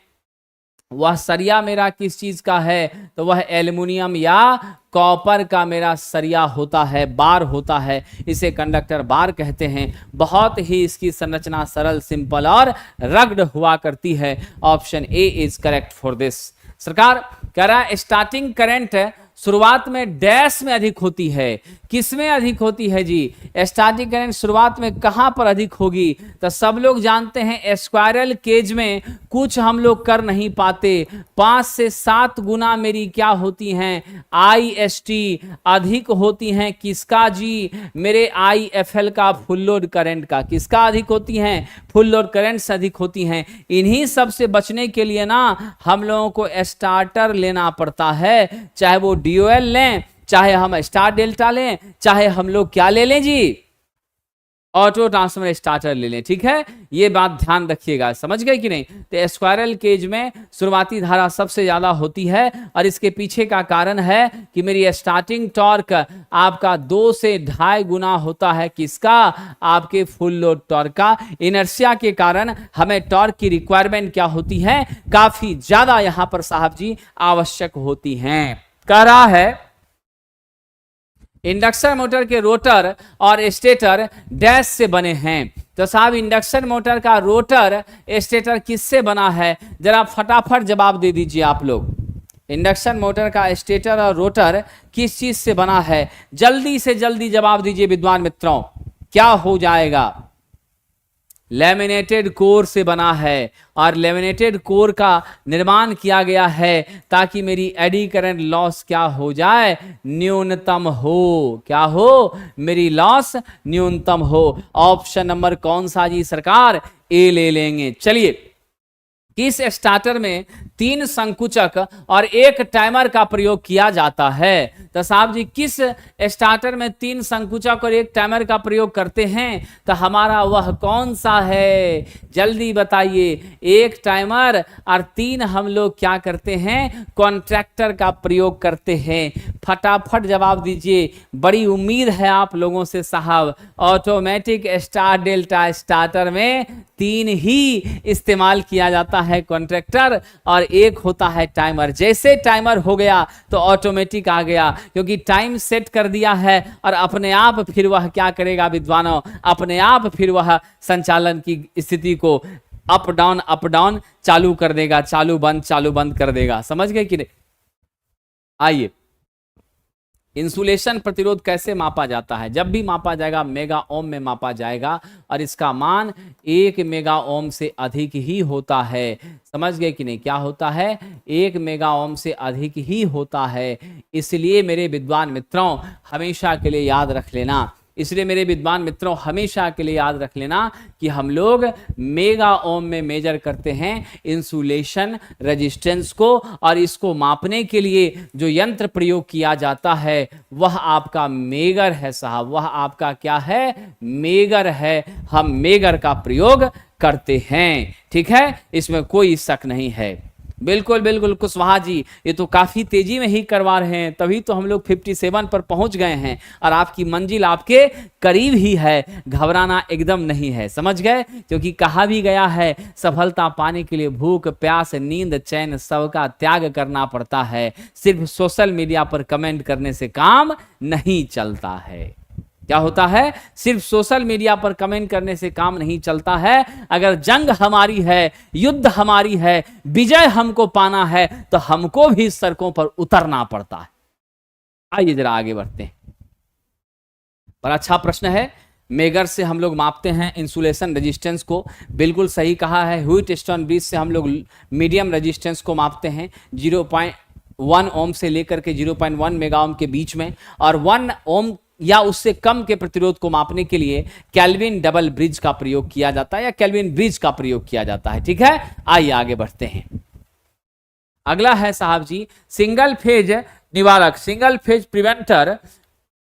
वह सरिया मेरा किस चीज का है? तो वह एल्युमिनियम या कॉपर का मेरा सरिया होता है, बार होता है, इसे कंडक्टर बार कहते हैं। बहुत ही इसकी संरचना सरल, सिंपल और रग्ड हुआ करती है। Option A is correct for this. सरकार कह रहा है स्टार्टिंग करंट शुरुआत में डैश में अधिक होती है। किस में अधिक होती है जी? स्टार्टिंग करंट शुरुआत में कहां पर अधिक होगी? तो सब लोग जानते हैं स्क्वायरल केज में कुछ हम लोग कर नहीं पाते, 5 से 7 गुना मेरी क्या होती हैं? IST अधिक होती हैं। किसका जी? मेरे IFL का, फुल लोड करंट का। किसका अधिक होती हैं? फुल लोड करंट से अधिक होती हैं। इन्हीं सब से बचने के लिए ना हम लोगों को स्टार्टर लेना पड़ता है, चाहे वो DOL लें, चाहे हम स्टार डेल्टा लें, चाहे हम लोग क्या ले लें जी? ऑटो ट्रांसफार्मर स्टार्टर ले लें। ठीक है, ये बात ध्यान रखिएगा, समझ गए कि नहीं? तो स्क्वायरल केज में शुरुआती धारा सबसे ज्यादा होती है, और इसके पीछे का कारण है कि मेरी स्टार्टिंग टॉर्क आपका 2 से 2.5 गुना होता है। किसका? आपके फुल लोड टॉर्क का। इनर्शिया के कारण हमें टॉर्क की रिक्वायरमेंट क्या होती है? काफी ज्यादा यहां पर साहब जी आवश्यक होती है। कह रहा है इंडक्शन मोटर के रोटर और स्टेटर डैश से बने हैं। तो साहब इंडक्शन मोटर का रोटर स्टेटर किससे बना है? जरा फटाफट जवाब दे दीजिए आप लोग। इंडक्शन मोटर का स्टेटर और रोटर किस चीज से बना है? जल्दी से जल्दी जवाब दीजिए विद्वान मित्रों, क्या हो जाएगा? लैमिनेटेड कोर से बना है, और लैमिनेटेड कोर का निर्माण किया गया है ताकि मेरी एडी करंट लॉस क्या हो जाए? न्यूनतम हो। क्या हो? मेरी लॉस न्यूनतम हो। ऑप्शन नंबर कौन सा जी सरकार? ए ले लेंगे। चलिए किस स्टार्टर में 3 संकुचक और 1 टाइमर का प्रयोग किया जाता है? तो साहब जी किस स्टार्टर में 3 संकुचक और 1 टाइमर का प्रयोग करते हैं? तो हमारा वह कौन सा है, जल्दी बताइए। 1 टाइमर और 3 हम लोग क्या करते हैं, कॉन्ट्रैक्टर का प्रयोग करते हैं। फटाफट जवाब दीजिए, बड़ी उम्मीद है आप लोगों से साहब। ऑटोमेटिक स्टार डेल्टा स्टार्टर में 3 ही इस्तेमाल किया जाता है, कॉन्ट्रैक्टर और 1 होता है टाइमर। जैसे टाइमर हो गया तो ऑटोमेटिक आ गया, क्योंकि टाइम सेट कर दिया है और अपने आप फिर वह क्या करेगा विद्वानों, अपने आप फिर वह संचालन की स्थिति को अप डाउन चालू कर देगा, चालू बंद कर देगा। समझ गए कि नहीं? आइए, इंसुलेशन प्रतिरोध कैसे मापा जाता है? जब भी मापा जाएगा मेगा ओम में मापा जाएगा और इसका मान 1 मेगा ओम से अधिक ही होता है। समझ गए कि नहीं? क्या होता है? 1 मेगा ओम से अधिक ही होता है। इसलिए मेरे विद्वान मित्रों हमेशा के लिए याद रख लेना, इसलिए मेरे विद्वान मित्रों हमेशा के लिए याद रख लेना कि हम लोग मेगा ओम में मेजर करते हैं इंसुलेशन रेजिस्टेंस को, और इसको मापने के लिए जो यंत्र प्रयोग किया जाता है वह आपका मेगर है साहब। वह आपका क्या है? मेगर है। हम मेगर का प्रयोग करते हैं, ठीक है, इसमें कोई शक नहीं है। बिल्कुल बिल्कुल कुशवाहा जी, ये तो काफी तेजी में ही करवा रहे हैं, तभी तो हम लोग 57 पर पहुंच गए हैं और आपकी मंजिल आपके करीब ही है। घबराना एकदम नहीं है, समझ गए? क्योंकि कहा भी गया है सफलता पाने के लिए भूख प्यास नींद चैन सबका त्याग करना पड़ता है। सिर्फ सोशल मीडिया पर कमेंट करने से काम नहीं चलता है। क्या होता है? सिर्फ सोशल मीडिया पर कमेंट करने से काम नहीं चलता है। अगर जंग हमारी है, युद्ध हमारी है, विजय हमको पाना है तो हमको भी सड़कों पर उतरना पड़ता है। आइए जरा आगे बढ़ते हैं। बड़ा अच्छा प्रश्न है। मेगर से हम लोग मापते हैं इंसुलेशन रेजिस्टेंस को, बिल्कुल सही कहा है। ह्यूइट-स्टोन ब्रिज से हम लोग मीडियम रेजिस्टेंस को मापते हैं 0.1 ओम से लेकर के 0.1 मेगा ओम के बीच में, और 1 ओम या उससे कम के प्रतिरोध को मापने के लिए केल्विन डबल ब्रिज का प्रयोग किया जाता है या केल्विन ब्रिज का प्रयोग किया जाता है, ठीक है। आइए आगे बढ़ते हैं। अगला है साहब जी सिंगल फेज निवारक, सिंगल फेज प्रिवेंटर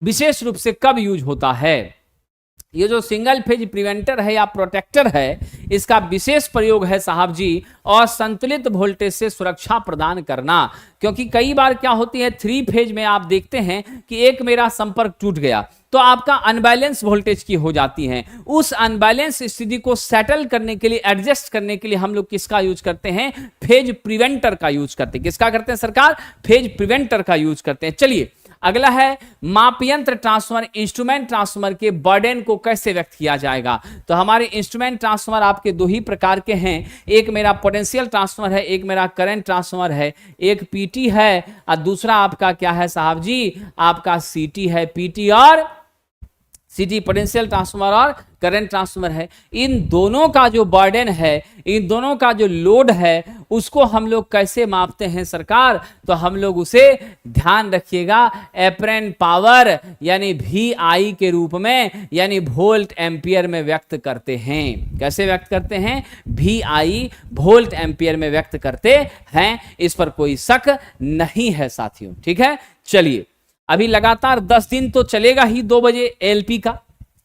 विशेष रूप से कब यूज होता है? ये जो सिंगल फेज प्रिवेंटर है या प्रोटेक्टर है, इसका विशेष प्रयोग है साहब जी असंतुलित वोल्टेज से सुरक्षा प्रदान करना। क्योंकि कई बार क्या होती है 3 फेज में आप देखते हैं कि एक मेरा संपर्क टूट गया तो आपका अनबैलेंस वोल्टेज की हो जाती है। उस अनबैलेंस स्थिति को सेटल करने के लिए, एडजस्ट करने के लिए हम लोग किसका यूज करते हैं? फेज प्रिवेंटर का यूज करते हैं। किसका करते हैं सरकार? फेज प्रिवेंटर का यूज करते हैं। चलिए अगला है माप यंत्र ट्रांसफर, इंस्ट्रूमेंट ट्रांसफर के बर्डन को कैसे व्यक्त किया जाएगा? तो हमारे इंस्ट्रूमेंट ट्रांसफर आपके 2 ही प्रकार के हैं, एक मेरा पोटेंशियल ट्रांसफर है, एक मेरा करंट ट्रांसफर है। एक पीटी है और दूसरा आपका क्या है साहब जी? आपका सीटी है। पीटी और सीटी पोटेंशियल ट्रांसफर और करंट ट्रांसफर है। इन दोनों का जो बर्डन है, इन दोनों का जो लोड है, उसको हम लोग कैसे मापते हैं सरकार? तो हम लोग उसे ध्यान रखिएगा एपरेंट पावर यानी VI के रूप में, यानी वोल्ट एम्पियर में व्यक्त करते हैं। कैसे व्यक्त करते हैं? VI वोल्ट एम्पियर में व्यक्त करते हैं, इस पर कोई शक नहीं है साथियों, ठीक है। चलिए अभी लगातार 10 दिन तो चलेगा ही 2 बजे एलपी का,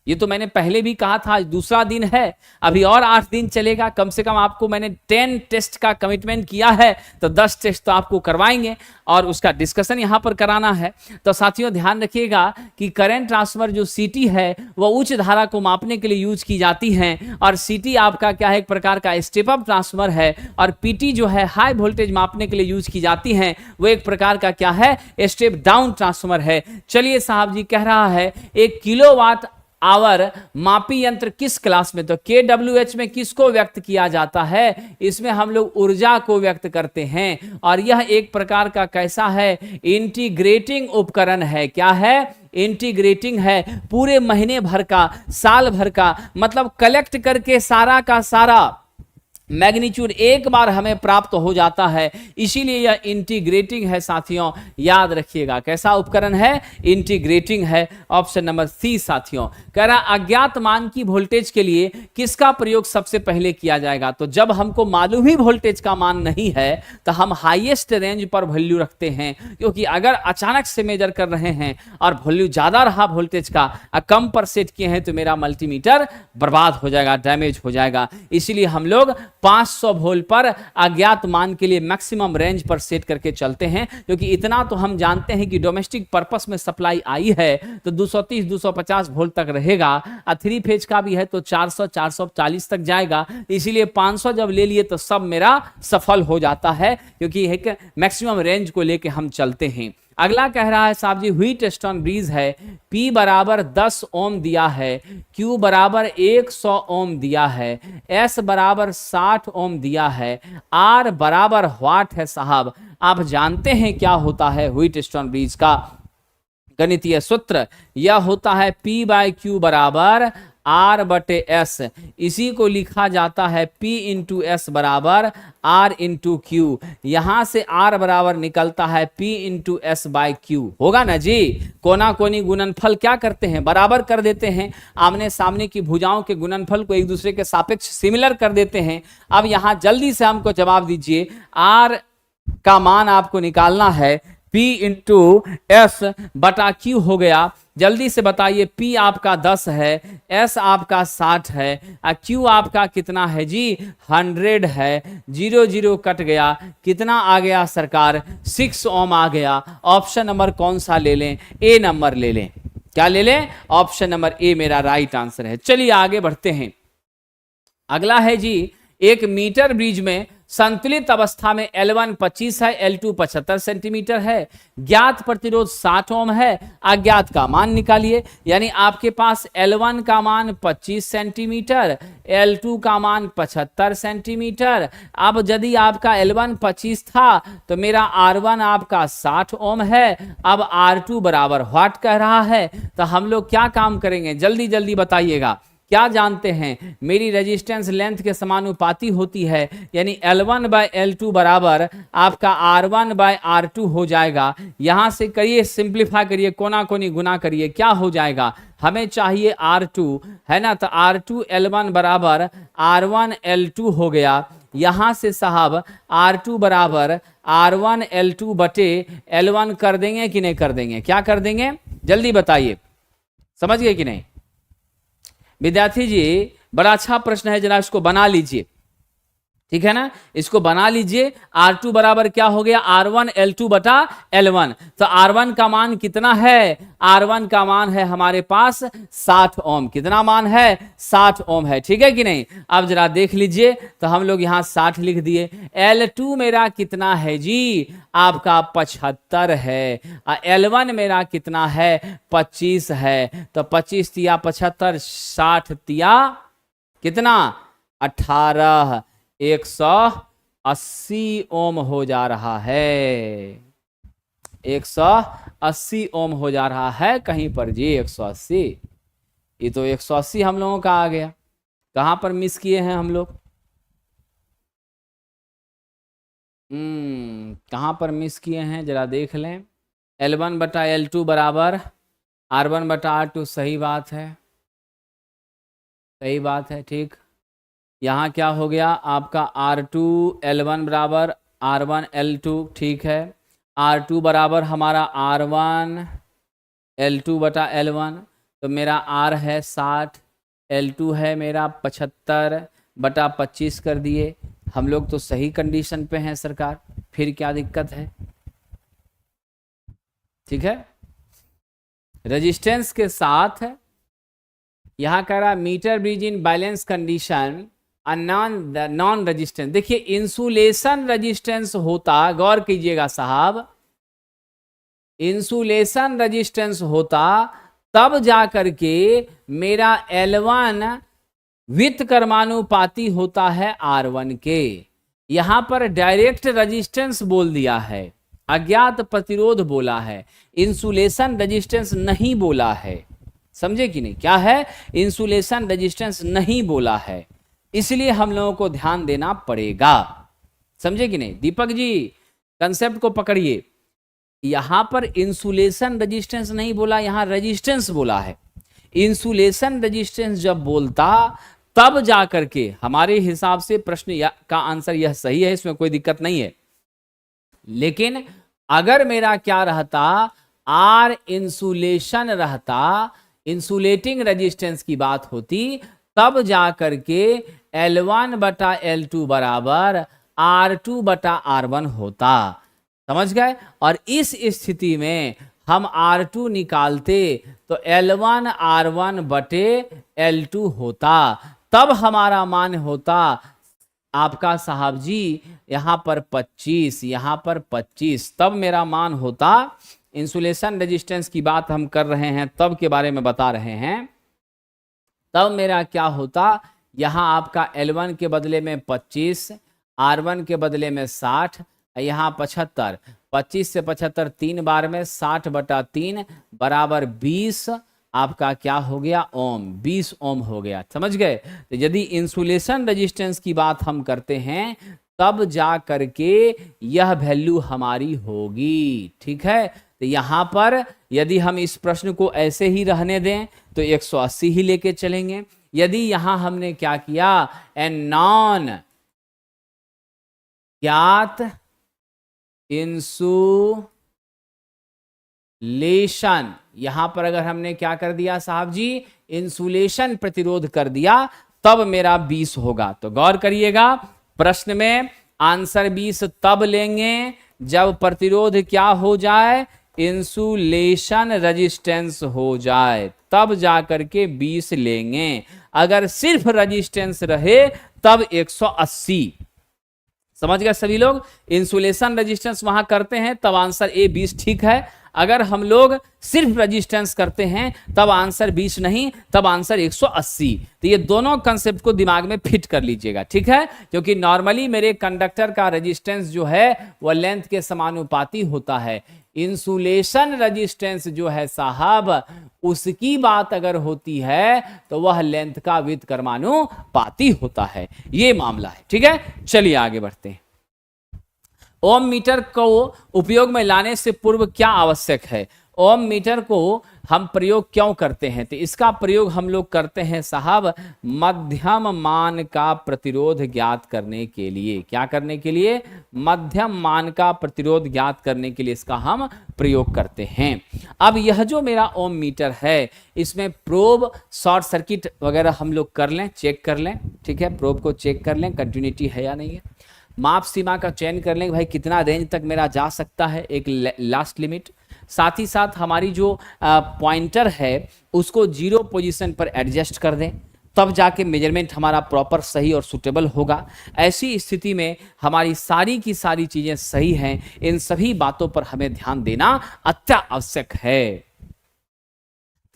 ये तो मैंने पहले भी कहा था। आज दूसरा दिन है, अभी और 8 दिन चलेगा। कम से कम आपको मैंने 10 टेस्ट का कमिटमेंट किया है, तो 10 टेस्ट तो आपको करवाएंगे और उसका डिस्कशन यहां पर कराना है। तो साथियों ध्यान रखिएगा कि करंट ट्रांसफर जो सीटी है वह उच्च धारा को मापने के लिए यूज की जाती है, और सीटी आपका क्या है? एक प्रकार का स्टेप अप ट्रांसफर है, और पीटी जो है हाई वोल्टेज मापने के लिए यूज की जाती है, वो एक प्रकार का क्या है? स्टेप डाउन ट्रांसफर है। चलिए साहब जी कह रहा है 1 किलोवाट आवर मापी यंत्र किस क्लास में? तो KWH में किसको व्यक्त किया जाता है? इसमें हम लोग ऊर्जा को व्यक्त करते हैं, और यह एक प्रकार का कैसा है? इंटीग्रेटिंग उपकरण है। क्या है? इंटीग्रेटिंग है। पूरे महीने भर का, साल भर का, मतलब कलेक्ट करके सारा का सारा मैग्नीट्यूड एक बार हमें प्राप्त हो जाता है, इसीलिए यह इंटीग्रेटिंग है साथियों, याद रखिएगा। कैसा उपकरण है? इंटीग्रेटिंग है। ऑप्शन नंबर सी साथियों। कह रहा अज्ञात मान की वोल्टेज के लिए किसका प्रयोग सबसे पहले किया जाएगा? तो जब हमको मालूम ही वोल्टेज का मान नहीं है तो हम हाईएस्ट रेंज पर वैल्यू रखते हैं, क्योंकि अगर अचानक से मेजर कर रहे हैं और वैल्यू ज्यादा रहा वोल्टेज का, कम पर सेट किए हैं, तो मेरा मल्टीमीटर बर्बाद हो जाएगा, डैमेज हो जाएगा। इसीलिए हम लोग 500 वोल्ट पर अज्ञात मान के लिए मैक्सिमम रेंज पर सेट करके चलते हैं, क्योंकि इतना तो हम जानते हैं कि डोमेस्टिक पर्पस में सप्लाई आई है तो 230-250 वोल्ट तक रहेगा, और 3 फेज का भी है तो 400-440 तक जाएगा। इसीलिए 500 जब ले लिए तो सब मेरा सफल हो जाता है, क्योंकि एक मैक्सिमम रेंज को लेके हम चलते हैं। अगला कह रहा है साहब जी, व्हीटस्टोन ब्रिज है, P बराबर 10 ओम दिया है, Q बराबर 100 ओम दिया है, S बराबर 60 ओम दिया है, R बराबर वाट है साहब। आप जानते हैं क्या होता है व्हीटस्टोन ब्रिज का गणितीय सूत्र? यह होता है P/Q बराबर R/S। इसी को लिखा जाता है P इंटू एस बराबर R इंटू क्यू। यहां से R बराबर निकलता है P into S by Q. होगा ना जी? कोना कोनी गुणनफल क्या करते हैं? बराबर कर देते हैं। आमने सामने की भुजाओं के गुणनफल को एक दूसरे के सापेक्ष सिमिलर कर देते हैं। अब यहां जल्दी से हमको जवाब दीजिए, R का मान आपको निकालना है, P इंटू एस बटा क्यू हो गया। जल्दी से बताइए, P आपका 10 है, S आपका 60 है, Q आपका कितना है जी? 100 है। 0 0 कट गया, कितना आ गया सरकार? 6 ओम आ गया। ऑप्शन नंबर कौन सा ले लें? ए नंबर ले लें। क्या ले लें? ऑप्शन नंबर ए मेरा राइट आंसर है। चलिए आगे बढ़ते हैं। अगला है जी, एक मीटर ब्रिज में संतुलित अवस्था में L1 25 है, L2 75 सेंटीमीटर है, ज्ञात प्रतिरोध 60 ओम है, अज्ञात का मान निकालिए। यानी आपके पास L1 का मान 25 सेंटीमीटर, L2 का मान 75 सेंटीमीटर। अब यदि आपका L1 25 था तो मेरा R1 आपका 60 ओम है। अब R2 बराबर वाट कह रहा है, तो हम लोग क्या काम करेंगे? जल्दी जल्दी बताइएगा। क्या जानते हैं? मेरी रेजिस्टेंस लेंथ के समानुपाती होती है, यानी L1 बाय L2 बराबर आपका R1 बाय R2 हो जाएगा। यहां से करिए, सिंप्लीफाई करिए, कोना कोनी गुना करिए, क्या हो जाएगा? हमें चाहिए R2, है ना? तो R2 L1 बराबर R1 L2 हो गया। यहां से साहब R2 बराबर R1 L2 बटे L1 कर देंगे कि नहीं कर देंगे? क्या कर देंगे? जल्दी बताइए, समझ गए कि नहीं? विद्यार्थी जी, बड़ा अच्छा प्रश्न है, जरा इसको बना लीजिए, ठीक है ना? इसको बना लीजिए। R2 बराबर क्या हो गया? R1 L2 बटा L1। तो R1 का मान कितना है? R1 का मान है हमारे पास 60 ओम। कितना मान है? 60 ओम है, ठीक है कि नहीं? अब जरा देख लीजिए, तो हम लोग यहां 60 लिख दिए। L2 मेरा कितना है जी? आपका 75 है। L1 मेरा कितना है? 25 है। तो 25 तिया 75, 60 तिया कितना? 18, 180 ओम हो जा रहा है। 180 ओम हो जा रहा है कहीं पर जी। 180, ये तो 180 हम लोगों का आ गया। कहां पर मिस किए हैं हम लोग? कहां पर मिस किए हैं जरा देख लें। L1 बटा L2 बराबर R1 बटा R2। सही बात है, सही बात है, ठीक। यहाँ क्या हो गया आपका? R2 L1 बराबर R1 L2, ठीक है। R2 बराबर हमारा R1 L2 बटा L1, तो मेरा R है 60, L2 है मेरा 75 बटा 25 कर दिए। हम लोग तो सही कंडीशन पे हैं सरकार, फिर क्या दिक्कत है? ठीक है। रेजिस्टेंस के साथ यहां कह रहा metre bridge in balance condition non resistance. देखिए, इंसुलेशन रेजिस्टेंस होता, गौर कीजिएगा साहब, इंसुलेशन रेजिस्टेंस होता तब जाकर के मेरा L1 वित्त कर्मानुपाती होता है R1 के। यहां पर डायरेक्ट रेजिस्टेंस बोल दिया है, अज्ञात प्रतिरोध बोला है, इंसुलेशन रेजिस्टेंस नहीं बोला है। समझे कि नहीं? क्या है? इंसुलेशन रेजिस्टेंस नहीं बोला है। इसलिए हम लोगों को ध्यान देना पड़ेगा। समझे कि नहीं? दीपक जी कंसेप्ट को पकड़िए। यहां पर इंसुलेशन रेजिस्टेंस नहीं बोला, यहां रेजिस्टेंस बोला है। इंसुलेशन रेजिस्टेंस जब बोलता तब जाकर के हमारे हिसाब से प्रश्न का आंसर यह सही है, इसमें कोई दिक्कत नहीं है। लेकिन अगर मेरा क्या रहता, आर इंसुलेशन रहता, इंसुलेटिंग रेजिस्टेंस की बात होती, तब जाकर के L1/L2 बराबर R2/R1 होता। समझ गए? और इस स्थिति में हम R2 निकालते तो L1 R1/L2 होता, तब हमारा मान होता आपका साहब जी यहां पर 25, यहां पर 25, तब मेरा मान होता। इंसुलेशन रेजिस्टेंस की बात हम कर रहे हैं, तब के बारे में बता रहे हैं। तब मेरा क्या होता, यहां आपका L1 के बदले में 25, R1 के बदले में 60, यहाँ 75, 25 से 75 3 बार में 60/3 बराबर 20 आपका क्या हो गया, ओम, 20 ओम हो गया। समझ गए? तो यदि इंसुलेशन रेजिस्टेंस की बात हम करते हैं तब जा करके यह वैल्यू हमारी होगी। ठीक है? तो यहां पर यदि हम इस प्रश्न को ऐसे ही रहने दें तो 180 ही लेके चलेंगे। यदि यहां हमने क्या किया, एन नॉन ज्ञात इंसुलेशन, यहां पर अगर हमने क्या कर दिया साहब जी, इंसुलेशन प्रतिरोध कर दिया, तब मेरा 20 होगा। तो गौर करिएगा, प्रश्न में आंसर 20 तब लेंगे जब प्रतिरोध क्या हो जाए, इंसुलेशन रेजिस्टेंस हो जाए, तब जाकर के 20 लेंगे। अगर सिर्फ रेजिस्टेंस रहे तब 180। समझ गए सभी लोग? इंसुलेशन रेजिस्टेंस वहां करते हैं तब आंसर ए 20 ठीक है। अगर हम लोग सिर्फ रेजिस्टेंस करते हैं तब आंसर 20 नहीं, तब आंसर 180। तो ये दोनों कंसेप्ट को दिमाग में फिट कर लीजिएगा। ठीक है? क्योंकि नॉर्मली मेरे कंडक्टर का रेजिस्टेंस जो है वह लेंथ के समानुपाती होता है। इंसुलेशन रेजिस्टेंस जो है साहब, उसकी बात अगर होती है तो वह लेंथ का व्युत्क्रमानुपाती होता है। ये मामला है। ठीक है? चलिए आगे बढ़ते हैं। ओम मीटर को उपयोग में लाने से पूर्व क्या आवश्यक है? ओम मीटर को हम प्रयोग क्यों करते हैं? तो इसका प्रयोग हम लोग करते हैं साहब मध्यम मान का प्रतिरोध ज्ञात करने के लिए। क्या करने के लिए? मध्यम मान का प्रतिरोध ज्ञात करने के लिए इसका हम प्रयोग करते हैं। अब यह जो मेरा ओम मीटर है, इसमें प्रोब शॉर्ट सर्किट वगैरह हम लोग कर लें, चेक कर लें। ठीक है? प्रोब को चेक कर लें कंटिन्यूटी है या नहीं है। माप सीमा का चयन कर लें, भाई कितना रेंज तक मेरा जा सकता है, एक लास्ट लिमिट। साथ ही साथ हमारी जो पॉइंटर है उसको 0 पोजीशन पर एडजस्ट कर दें, तब जाके मेजरमेंट हमारा प्रॉपर सही और सूटेबल होगा। ऐसी स्थिति में हमारी सारी की सारी चीजें सही हैं। इन सभी बातों पर हमें ध्यान देना अत्यावश्यक है।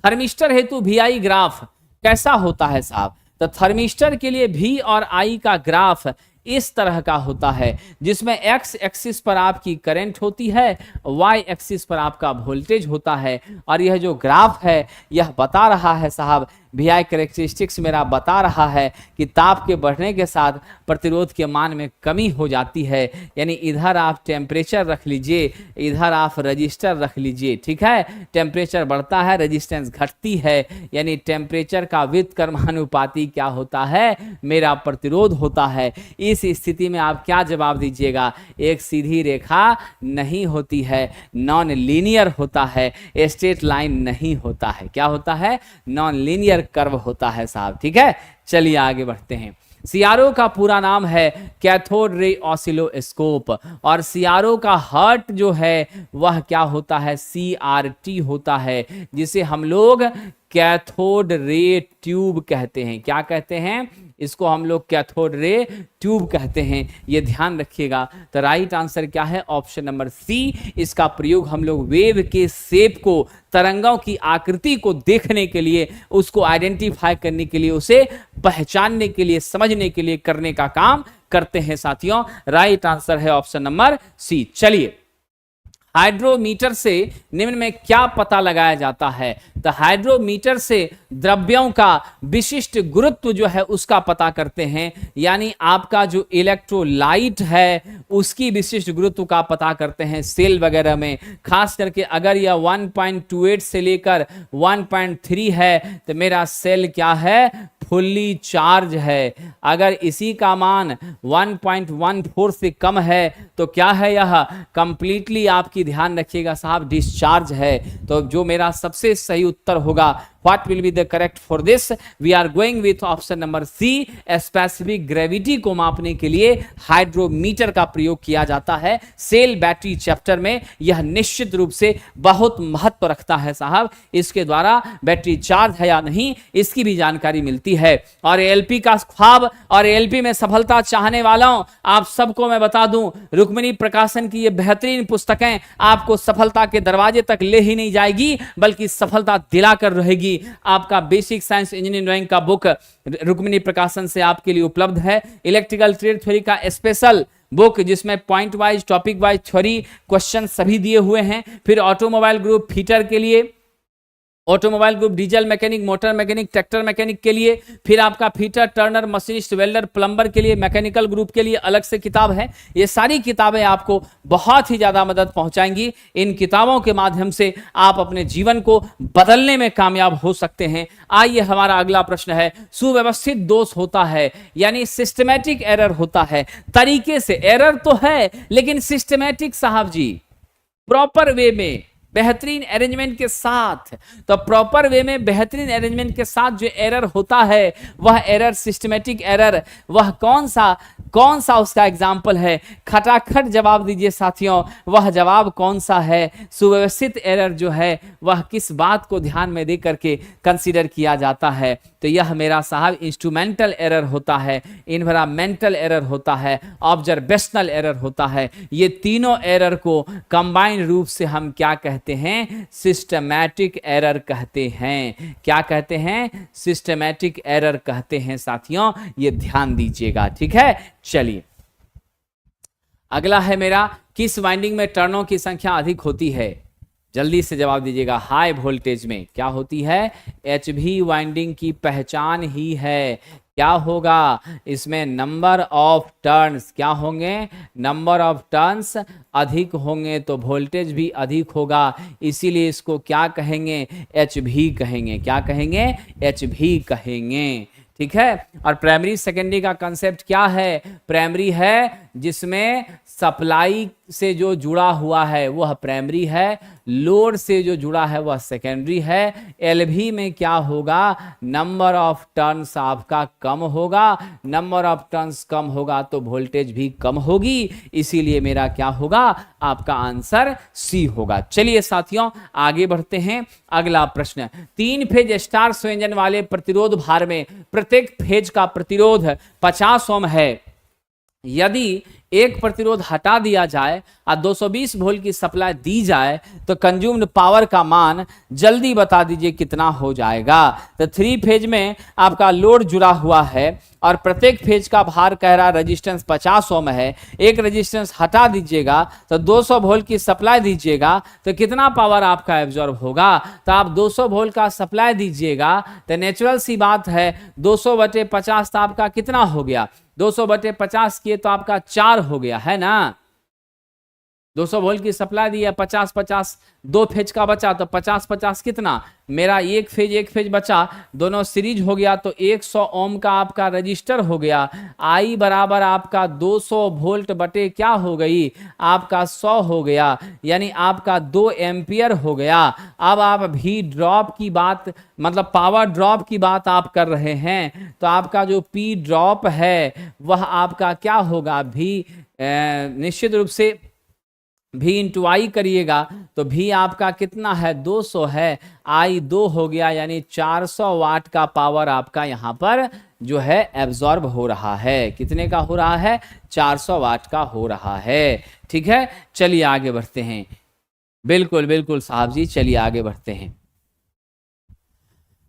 थर्मिस्टर हेतु VI ग्राफ कैसा होता है साहब? तो थर्मिस्टर के लिए V और I का ग्राफ इस तरह का होता है, जिसमें x एक्सिस पर आपकी करंट होती है, y एक्सिस पर आपका वोल्टेज होता है। और यह जो ग्राफ है यह बता रहा है साहब, VI कैरेक्टरिस्टिक्स मेरा बता रहा है कि ताप के बढ़ने के साथ प्रतिरोध के मान में कमी हो जाती है। यानी इधर आप टेम्परेचर रख लीजिए, इधर आप रजिस्टर रख लीजिए। ठीक है? टेम्परेचर बढ़ता है, रेजिस्टेंस घटती है, यानी टेम्परेचर का व्युत्क्रमानुपाती क्या होता है, मेरा प्रतिरोध होता है। इस स्थिति में आप क्या जवाब दीजिएगा? एक सीधी रेखा नहीं होती है, नॉन लीनियर होता है, स्ट्रेट लाइन नहीं होता है। क्या होता है? नॉन लीनियर कर्व होता है साहब। ठीक है? चलिए आगे बढ़ते हैं। सीआरओ का पूरा नाम है कैथोड रे ऑसिलोस्कोप, और सीआरओ का हर्ट जो है वह क्या होता है? CRT होता है, जिसे हम लोग कैथोड रे ट्यूब कहते हैं। क्या कहते हैं? इसको हम लोग कैथोड रे ट्यूब कहते हैं। ये ध्यान रखिएगा। तो राइट आंसर क्या है? Option number C. इसका प्रयोग हम लोग वेव के शेप को, तरंगों की आकृति को देखने के लिए, उसको आइडेंटिफाई करने के लिए, उसे पहचानने के लिए, समझने के लिए करने का काम करते हैं साथियों। राइट आंसर है ऑप्शन नंबर सी। चलिए हाइड्रोमीटर से निम्न में क्या पता लगाया जाता है? तो हाइड्रोमीटर से द्रव्यों का विशिष्ट गुरुत्व जो है उसका पता करते हैं, यानी आपका जो इलेक्ट्रोलाइट है उसकी विशिष्ट गुरुत्व का पता करते हैं सेल वगैरह में। खास करके अगर यह 1.28 से लेकर 1.3 है तो मेरा सेल क्या है? फुल्ली चार्ज है। अगर इसी का मान 1.14 से कम है तो क्या है? यह कंप्लीटली आपकी, ध्यान रखिएगा साहब, डिस्चार्ज है। तो जो मेरा सबसे सही उत्तर होगा, what will be the correct for this? We are going with option number C. Specific gravity को मापने के लिए हाइड्रोमीटर का प्रयोग किया जाता है सेल बैटरी चैप्टर में। यह निश्चित रूप से बहुत महत्व रखता है साहब। इसके द्वारा बैटरी चार्ज है या नहीं इसकी भी जानकारी मिलती है। और एएलपी का ख्वाब और एएलपी में सफलता चाहने वालों, आप सबको मैं बता दूं, रुक्मिणी प्रकाशन की ये बेहतरीन पुस्तकें आपको सफलता के दरवाजे तक ले ही नहीं जाएगी बल्कि सफलता दिलाकर रहेगी। आपका बेसिक साइंस इंजीनियरिंग ड्राइंग का बुक रुक्मिणी प्रकाशन से आपके लिए उपलब्ध है। इलेक्ट्रिकल ट्रेड थ्योरी का स्पेशल बुक जिसमें point wise, topic wise theory question सभी दिए हुए हैं। फिर ऑटोमोबाइल ग्रुप फीटर के लिए, automobile group diesel mechanic, motor mechanic, tractor mechanic के लिए, फिर आपका fitter, Turner, machinist, welder, plumber के लिए, मैकेनिकल ग्रुप के लिए अलग से किताब है। ये सारी किताबें आपको बहुत ही ज्यादा मदद पहुंचाएंगी। इन किताबों के माध्यम से आप अपने जीवन को बदलने में कामयाब हो सकते हैं। आइए हमारा अगला प्रश्न है, सुव्यवस्थित दोष होता है यानी सिस्टमैटिक एरर होता है। तरीके से एरर तो है लेकिन सिस्टमैटिक साहब जी, प्रॉपर वे में, बेहतरीन अरेंजमेंट के साथ। तो प्रॉपर वे में बेहतरीन अरेंजमेंट के साथ जो एरर होता है वह एरर सिस्टमैटिक एरर, वह कौन सा उसका एग्जाम्पल है? खटाखट जवाब दीजिए साथियों, वह जवाब कौन सा है? सुव्यवस्थित एरर जो है वह किस बात को ध्यान में दे करके कंसीडर किया जाता है? तो यह मेरा साहब इंस्ट्रूमेंटल एरर होता है, इन्वायरमेंटल एरर होता है, ऑब्जर्वेशनल एरर होता है। ये तीनों एरर को कंबाइंड रूप से हम क्या कहते हैं? सिस्टमैटिक एरर कहते हैं। क्या कहते हैं? सिस्टमैटिक एरर कहते हैं साथियों, ये ध्यान दीजिएगा, ठीक है। चलिए अगला है मेरा, किस वाइंडिंग में टर्नों की संख्या अधिक होती है? जल्दी से जवाब दीजिएगा। हाई वोल्टेज में क्या होती है? एचवी वाइंडिंग की पहचान ही है। क्या होगा इसमें? नंबर ऑफ टर्न्स क्या होंगे? नंबर ऑफ टर्न्स अधिक होंगे तो वोल्टेज भी अधिक होगा, इसीलिए इसको क्या कहेंगे? एचवी कहेंगे। क्या कहेंगे? एचवी कहेंगे, ठीक है। और प्राइमरी सेकेंडरी का कंसेप्ट क्या है? प्राइमरी है जिसमें सप्लाई से जो जुड़ा हुआ है वह प्राइमरी है, लोड से जो जुड़ा है वह सेकेंडरी है। एलवी में क्या होगा? नंबर ऑफ टर्न्स आपका कम होगा, नंबर ऑफ टर्न्स कम होगा तो वोल्टेज भी कम होगी, इसीलिए मेरा क्या होगा? आपका आंसर सी होगा। चलिए साथियों आगे बढ़ते हैं। अगला प्रश्न, 3 फेज स्टार संयोजन वाले प्रतिरोध भार में प्रत्येक फेज का प्रतिरोध 50 ओम है। यदि एक प्रतिरोध हटा दिया जाए और 220 वोल्ट की सप्लाई दी जाए तो कंज्यूम्ड पावर का मान जल्दी बता दीजिए कितना हो जाएगा? तो 3 फेज में आपका लोड जुड़ा हुआ है और प्रत्येक फेज का भार कह रहा रेजिस्टेंस 50 ओम है। एक रेजिस्टेंस हटा दीजिएगा तो 200 वोल्ट की सप्लाई दीजिएगा तो कितना पावर आपका एब्जॉर्ब होगा? तो आप 200 वोल्ट का सप्लाई दीजिएगा तो नेचुरल सी बात है 200/50 तो आपका कितना हो गया? 200/50 किए तो आपका 4 हो गया है ना। 200 वोल्ट की सप्लाई दी है, 50-50 दो फेज का बचा तो 50-50 कितना? मेरा एक फेज बचा, दोनों सीरीज हो गया तो 100 ओम का आपका रजिस्टर हो गया। आई बराबर आपका 200 वोल्ट बटे क्या हो गई? आपका 100 हो गया, यानी आपका 2 एम्पियर हो गया। अब आप भी ड्रॉप की बात, मतलब पावर ड्रॉप की बात आप कर रहे हैं तो आपका जो पी ड्रॉप है वह आपका क्या होगा? भी निश्चित रूप से भी इंटू आई करिएगा तो भी आपका कितना है? 200 है, आई 2 हो गया, यानी 400 वाट का पावर आपका यहाँ पर जो है एब्जॉर्ब हो रहा है। कितने का हो रहा है? 400 वाट का हो रहा है, ठीक है। चलिए आगे बढ़ते हैं। बिल्कुल बिल्कुल साहब जी, चलिए आगे बढ़ते हैं।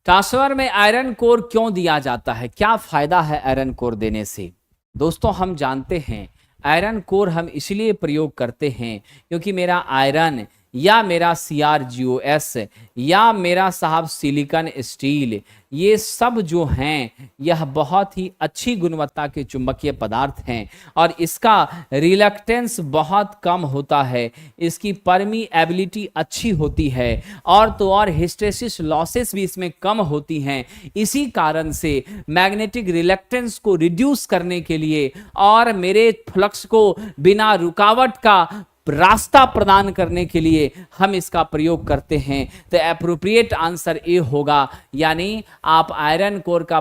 ट्रांसफार्मर में आयरन कोर क्यों दिया जाता है? क्या फायदा है आयरन कोर देने से? दोस्तों हम जानते हैं आयरन कोर हम इसलिए प्रयोग करते हैं क्योंकि मेरा आयरन या मेरा CrGOS या मेरा साहब सिलिकॉन स्टील, ये सब जो हैं यह बहुत ही अच्छी गुणवत्ता के चुंबकीय पदार्थ हैं और इसका रिलक्टेंस बहुत कम होता है, इसकी परमीएबिलिटी अच्छी होती है और तो और हिस्टेरेसिस लॉसेस भी इसमें कम होती हैं। इसी कारण से मैग्नेटिक रिलक्टेंस को रिड्यूस करने के लिए और मेरे फ्लक्स को बिना रुकावट का रास्ता प्रदान करने के लिए हम इसका प्रयोग करते हैं। तो एप्रोप्रिएट आंसर ए होगा, यानी आप आयरन कोर का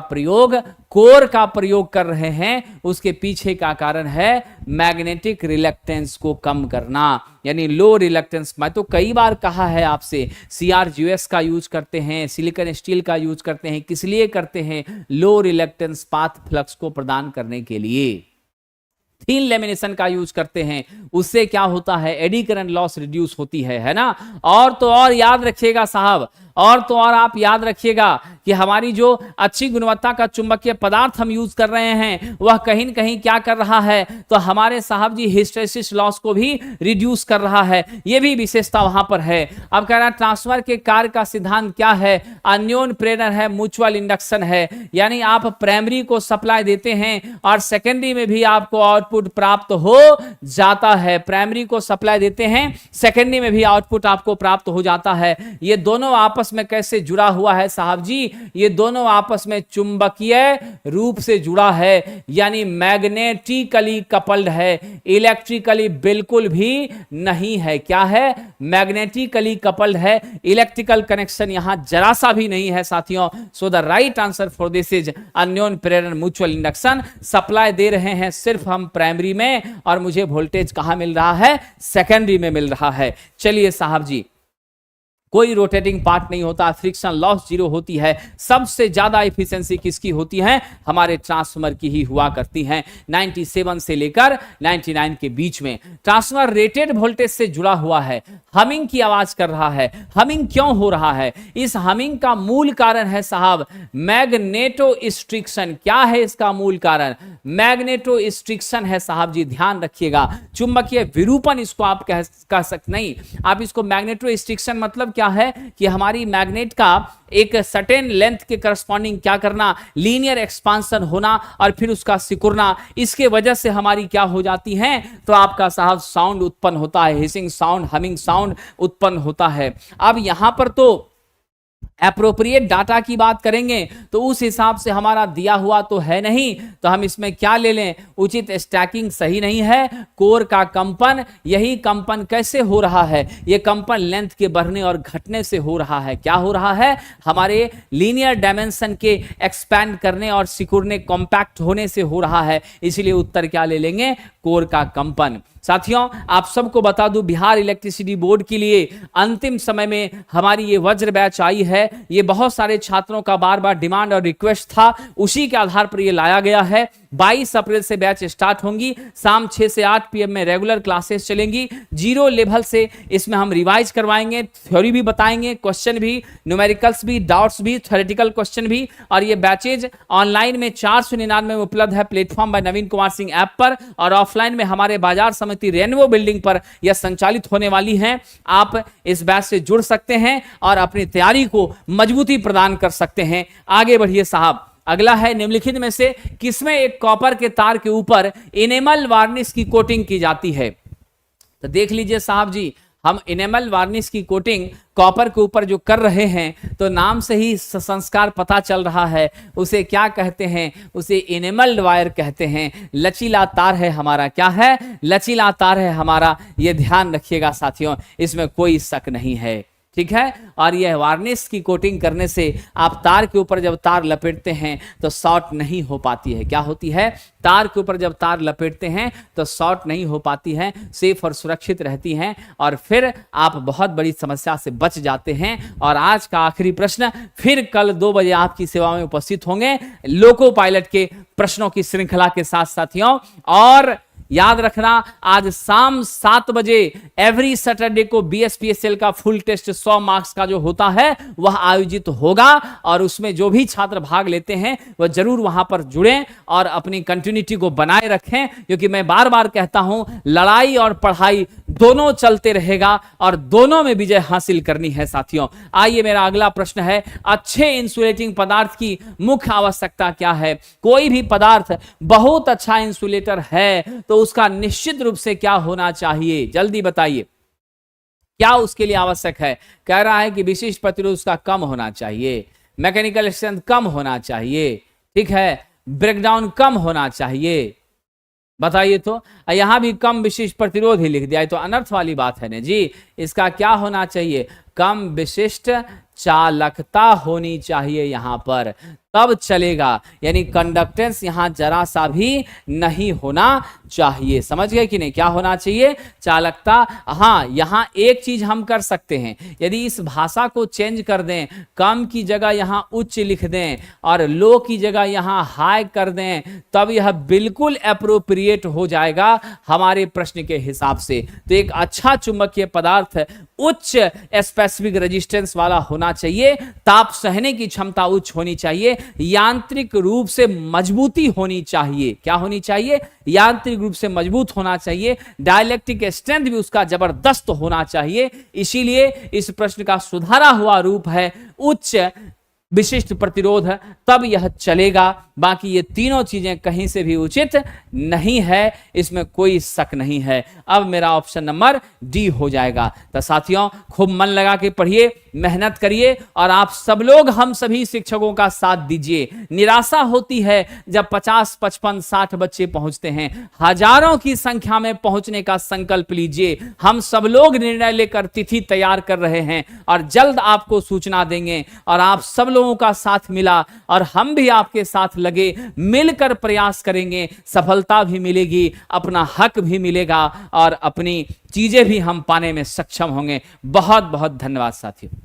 प्रयोग कर रहे हैं, उसके पीछे का कारण है मैग्नेटिक रिलक्टेंस को कम करना, यानी लो रिलक्टेंस। मैं तो कई बार कहा है आपसे, CrGOS का यूज करते हैं, सिलिकॉन स्टील का यूज करते हैं, किस लिए करते हैं? लो रिलक्टेंस पाथ फ्लक्स को प्रदान करने के लिए। थीन लेमिनेशन का यूज करते हैं, उससे क्या होता है? एडी करंट लॉस रिड्यूस होती है ना। और तो और याद रखिएगा साहब, और तो और आप याद रखिएगा कि हमारी जो अच्छी गुणवत्ता का चुंबकीय पदार्थ हम यूज कर रहे हैं वह कहीं न कहीं क्या कर रहा है? तो हमारे साहब जी हिस्टेरेसिस लॉस को भी रिड्यूस कर रहा है, यह भी विशेषता वहां पर है। अब कह रहा है ट्रांसफर के कार्य का सिद्धांत क्या है? अन्योन प्रेरण है, म्यूचुअल इंडक्शन है, यानी आप प्राइमरी को सप्लाई देते हैं और सेकेंडरी में भी आपको आउटपुट प्राप्त हो जाता है। प्राइमरी को सप्लाई देते हैं, सेकेंडरी में भी आउटपुट आपको प्राप्त हो जाता है। ये दोनों आपस में कैसे जुड़ा हुआ है साहब जी? ये दोनों आपस में चुंबकीय रूप से जुड़ा है, यानी मैग्नेटिकली कपल्ड है, इलेक्ट्रिकली बिल्कुल भी नहीं है। क्या है? मैग्नेटिकली कपल्ड है, इलेक्ट्रिकल कनेक्शन यहां जरा सा भी नहीं है साथियों। So the right answer for this is अन्योन प्रेरण म्यूचुअल इंडक्शन। सप्लाई दे रहे हैं सिर्फ हम प्राइमरी में और मुझे वोल्टेज कहां मिल रहा है? सेकेंडरी में मिल रहा है। चलिए साहब जी, कोई रोटेटिंग पार्ट नहीं होता, फ्रिक्शन लॉस जीरो होती है। सबसे ज्यादा एफिशिएंसी किसकी होती है? हमारे ट्रांसफार्मर की ही हुआ करती है। 97 से लेकर 99 के बीच में ट्रांसफार्मर रेटेड वोल्टेज से जुड़ा हुआ है, हमिंग की आवाज कर रहा है। हमिंग क्यों हो रहा है? इस हमिंग का मूल कारण है साहब मैग्नेटो स्ट्रिक्शन। क्या है इसका मूल कारण? मैग्नेटो स्ट्रिक्शन है साहब जी, ध्यान रखिएगा। चुंबकीय विरूपण इसको आप कह सकते नहीं, आप इसको मैग्नेटो स्ट्रिक्शन मतलब क्या है कि हमारी मैग्नेट का एक सर्टेन लेंथ के करस्पॉन्डिंग क्या करना, लीनियर एक्सपांशन होना और फिर उसका सिकुड़ना। इसके वजह से हमारी क्या हो जाती है? तो आपका साहब साउंड उत्पन्न होता है, हिसिंग साउंड, हमिंग साउंड उत्पन्न होता है। अब यहां पर तो एप्रोप्रिएट डाटा की बात करेंगे तो उस हिसाब से हमारा दिया हुआ तो है नहीं, तो हम इसमें क्या ले लें? उचित स्टैकिंग सही नहीं है। कोर का कंपन, यही कंपन कैसे हो रहा है? यह कंपन लेंथ के बढ़ने और घटने से हो रहा है। क्या हो रहा है? हमारे लीनियर डायमेंशन के एक्सपैंड करने और सिकुड़ने, कॉम्पैक्ट होने से हो रहा है। इसलिए उत्तर क्या ले लेंगे? कोर का कंपन। साथियों आप सबको बता दूं, बिहार इलेक्ट्रिसिटी बोर्ड के लिए अंतिम समय में हमारी ये वज्र बैच आई है। ये बहुत सारे छात्रों का बार बार डिमांड और रिक्वेस्ट था, उसी के आधार पर ये लाया गया है। 22 अप्रैल से बैच स्टार्ट होंगी, शाम 6 से 8 PM में रेगुलर क्लासेस चलेंगी। 0 लेवल से इसमें हम रिवाइज करवाएंगे, थ्योरी भी बताएंगे, क्वेश्चन भी, न्यूमेरिकल्स भी, डाउट्स भी, थ्योरेटिकल क्वेश्चन भी। और ये बैचेज ऑनलाइन में 499 में उपलब्ध है प्लेटफॉर्म बाय नवीन कुमार सिंह ऐप पर, और ऑफलाइन में हमारे बाजार समिति रेनवो बिल्डिंग पर यह संचालित होने वाली है। आप इस बैच से जुड़ सकते हैं और अपनी तैयारी को मजबूती प्रदान कर सकते हैं। आगे बढ़िए साहब, अगला है निम्नलिखित में से किसमें एक कॉपर के तार के ऊपर इनेमल वार्निश की कोटिंग की जाती है? तो देख लीजिए साहब जी, हम इनेमल वार्निश की कोटिंग कॉपर के ऊपर जो कर रहे हैं, तो नाम से ही संस्कार पता चल रहा है। उसे क्या कहते हैं? उसे इनेमल्ड वायर कहते हैं। लचीला तार है हमारा। क्या है? लचीला तार है हमारा। यह ध्यान रखिएगा साथियों, इसमें कोई शक नहीं है, ठीक है। और यह वार्निश की कोटिंग करने से आप तार के ऊपर जब तार लपेटते हैं तो शॉर्ट नहीं हो पाती है। क्या होती है? तार के ऊपर जब तार लपेटते हैं तो शॉर्ट नहीं हो पाती है, सेफ और सुरक्षित रहती हैं, और फिर आप बहुत बड़ी समस्या से बच जाते हैं। और आज का आखिरी प्रश्न, फिर कल 2 बजे आपकी सेवा में उपस्थित होंगे लोको पायलट के प्रश्नों की श्रृंखला के साथ साथियों। और याद रखना, आज शाम 7 बजे एवरी सैटरडे को BSPSL का फुल टेस्ट 100 मार्क्स का जो होता है वह आयोजित होगा, और उसमें जो भी छात्र भाग लेते हैं वह जरूर वहां पर जुड़ें और अपनी कंटिन्यूटी को बनाए रखें, क्योंकि मैं बार बार कहता हूं लड़ाई और पढ़ाई दोनों चलते रहेगा और दोनों में विजय हासिल करनी है साथियों। आइए मेरा अगला प्रश्न है, अच्छे इंसुलेटिंग पदार्थ की मुख्य आवश्यकता क्या है? कोई भी पदार्थ बहुत अच्छा इंसुलेटर है तो उसका निश्चित रूप से क्या होना चाहिए? जल्दी बताइए, क्या उसके लिए आवश्यक है? कह रहा है कि विशिष्ट प्रतिरोध उसका कम होना चाहिए, मैकेनिकल स्ट्रेंथ कम होना चाहिए, ठीक है, ब्रेकडाउन कम होना चाहिए। बताइए तो, यहां भी कम विशिष्ट प्रतिरोध ही लिख दिया, तो अनर्थ वाली बात है ना जी। इसका क्या होना चाहिए? कम विशिष्ट चालकता होनी चाहिए यहां पर, तब चलेगा। यानी कंडक्टेंस यहां जरा सा भी नहीं होना चाहिए। समझ गए कि नहीं? क्या होना चाहिए? चालकता। हां, यहां एक चीज हम कर सकते हैं, यदि इस भाषा को चेंज कर दें, कम की जगह यहां उच्च लिख दें और लो की जगह यहां हाई कर दें, तब यह बिल्कुल एप्रोप्रिएट हो जाएगा हमारे प्रश्न के हिसाब से। तो एक अच्छा चुंबकीय पदार्थ उच्च स्पेसिफिक रेजिस्टेंस वाला होना चाहिए, ताप सहने की क्षमता उच्च होनी चाहिए, यांत्रिक रूप से मजबूती होनी चाहिए। क्या होनी चाहिए? यांत्रिक रूप से मजबूत होना चाहिए, डाइलेक्ट्रिक स्ट्रेंथ भी उसका जबरदस्त होना चाहिए। इसीलिए इस प्रश्न का सुधारा हुआ रूप है उच्च विशिष्ट प्रतिरोध, तब यह चलेगा। बाकी ये तीनों चीजें कहीं से भी उचित नहीं है, इसमें कोई शक नहीं है। अब मेरा ऑप्शन नंबर डी हो जाएगा। तो साथियों, खूब मन लगा के पढ़िए, मेहनत करिए, और आप सब लोग हम सभी शिक्षकों का साथ दीजिए। निराशा होती है जब 50, 55, 60 बच्चे पहुंचते हैं। हजारों की संख्या में पहुंचने का संकल्प लीजिए। हम सब लोग निर्णय लेकर तिथि तैयार कर रहे हैं और जल्द आपको सूचना देंगे। और आप सब लोगों का साथ मिला और हम भी आपके साथ लगे, मिलकर प्रयास करेंगे, सफलता भी मिलेगी, अपना हक भी मिलेगा और अपनी चीजें भी हम पाने में सक्षम होंगे। बहुत बहुत धन्यवाद साथियों।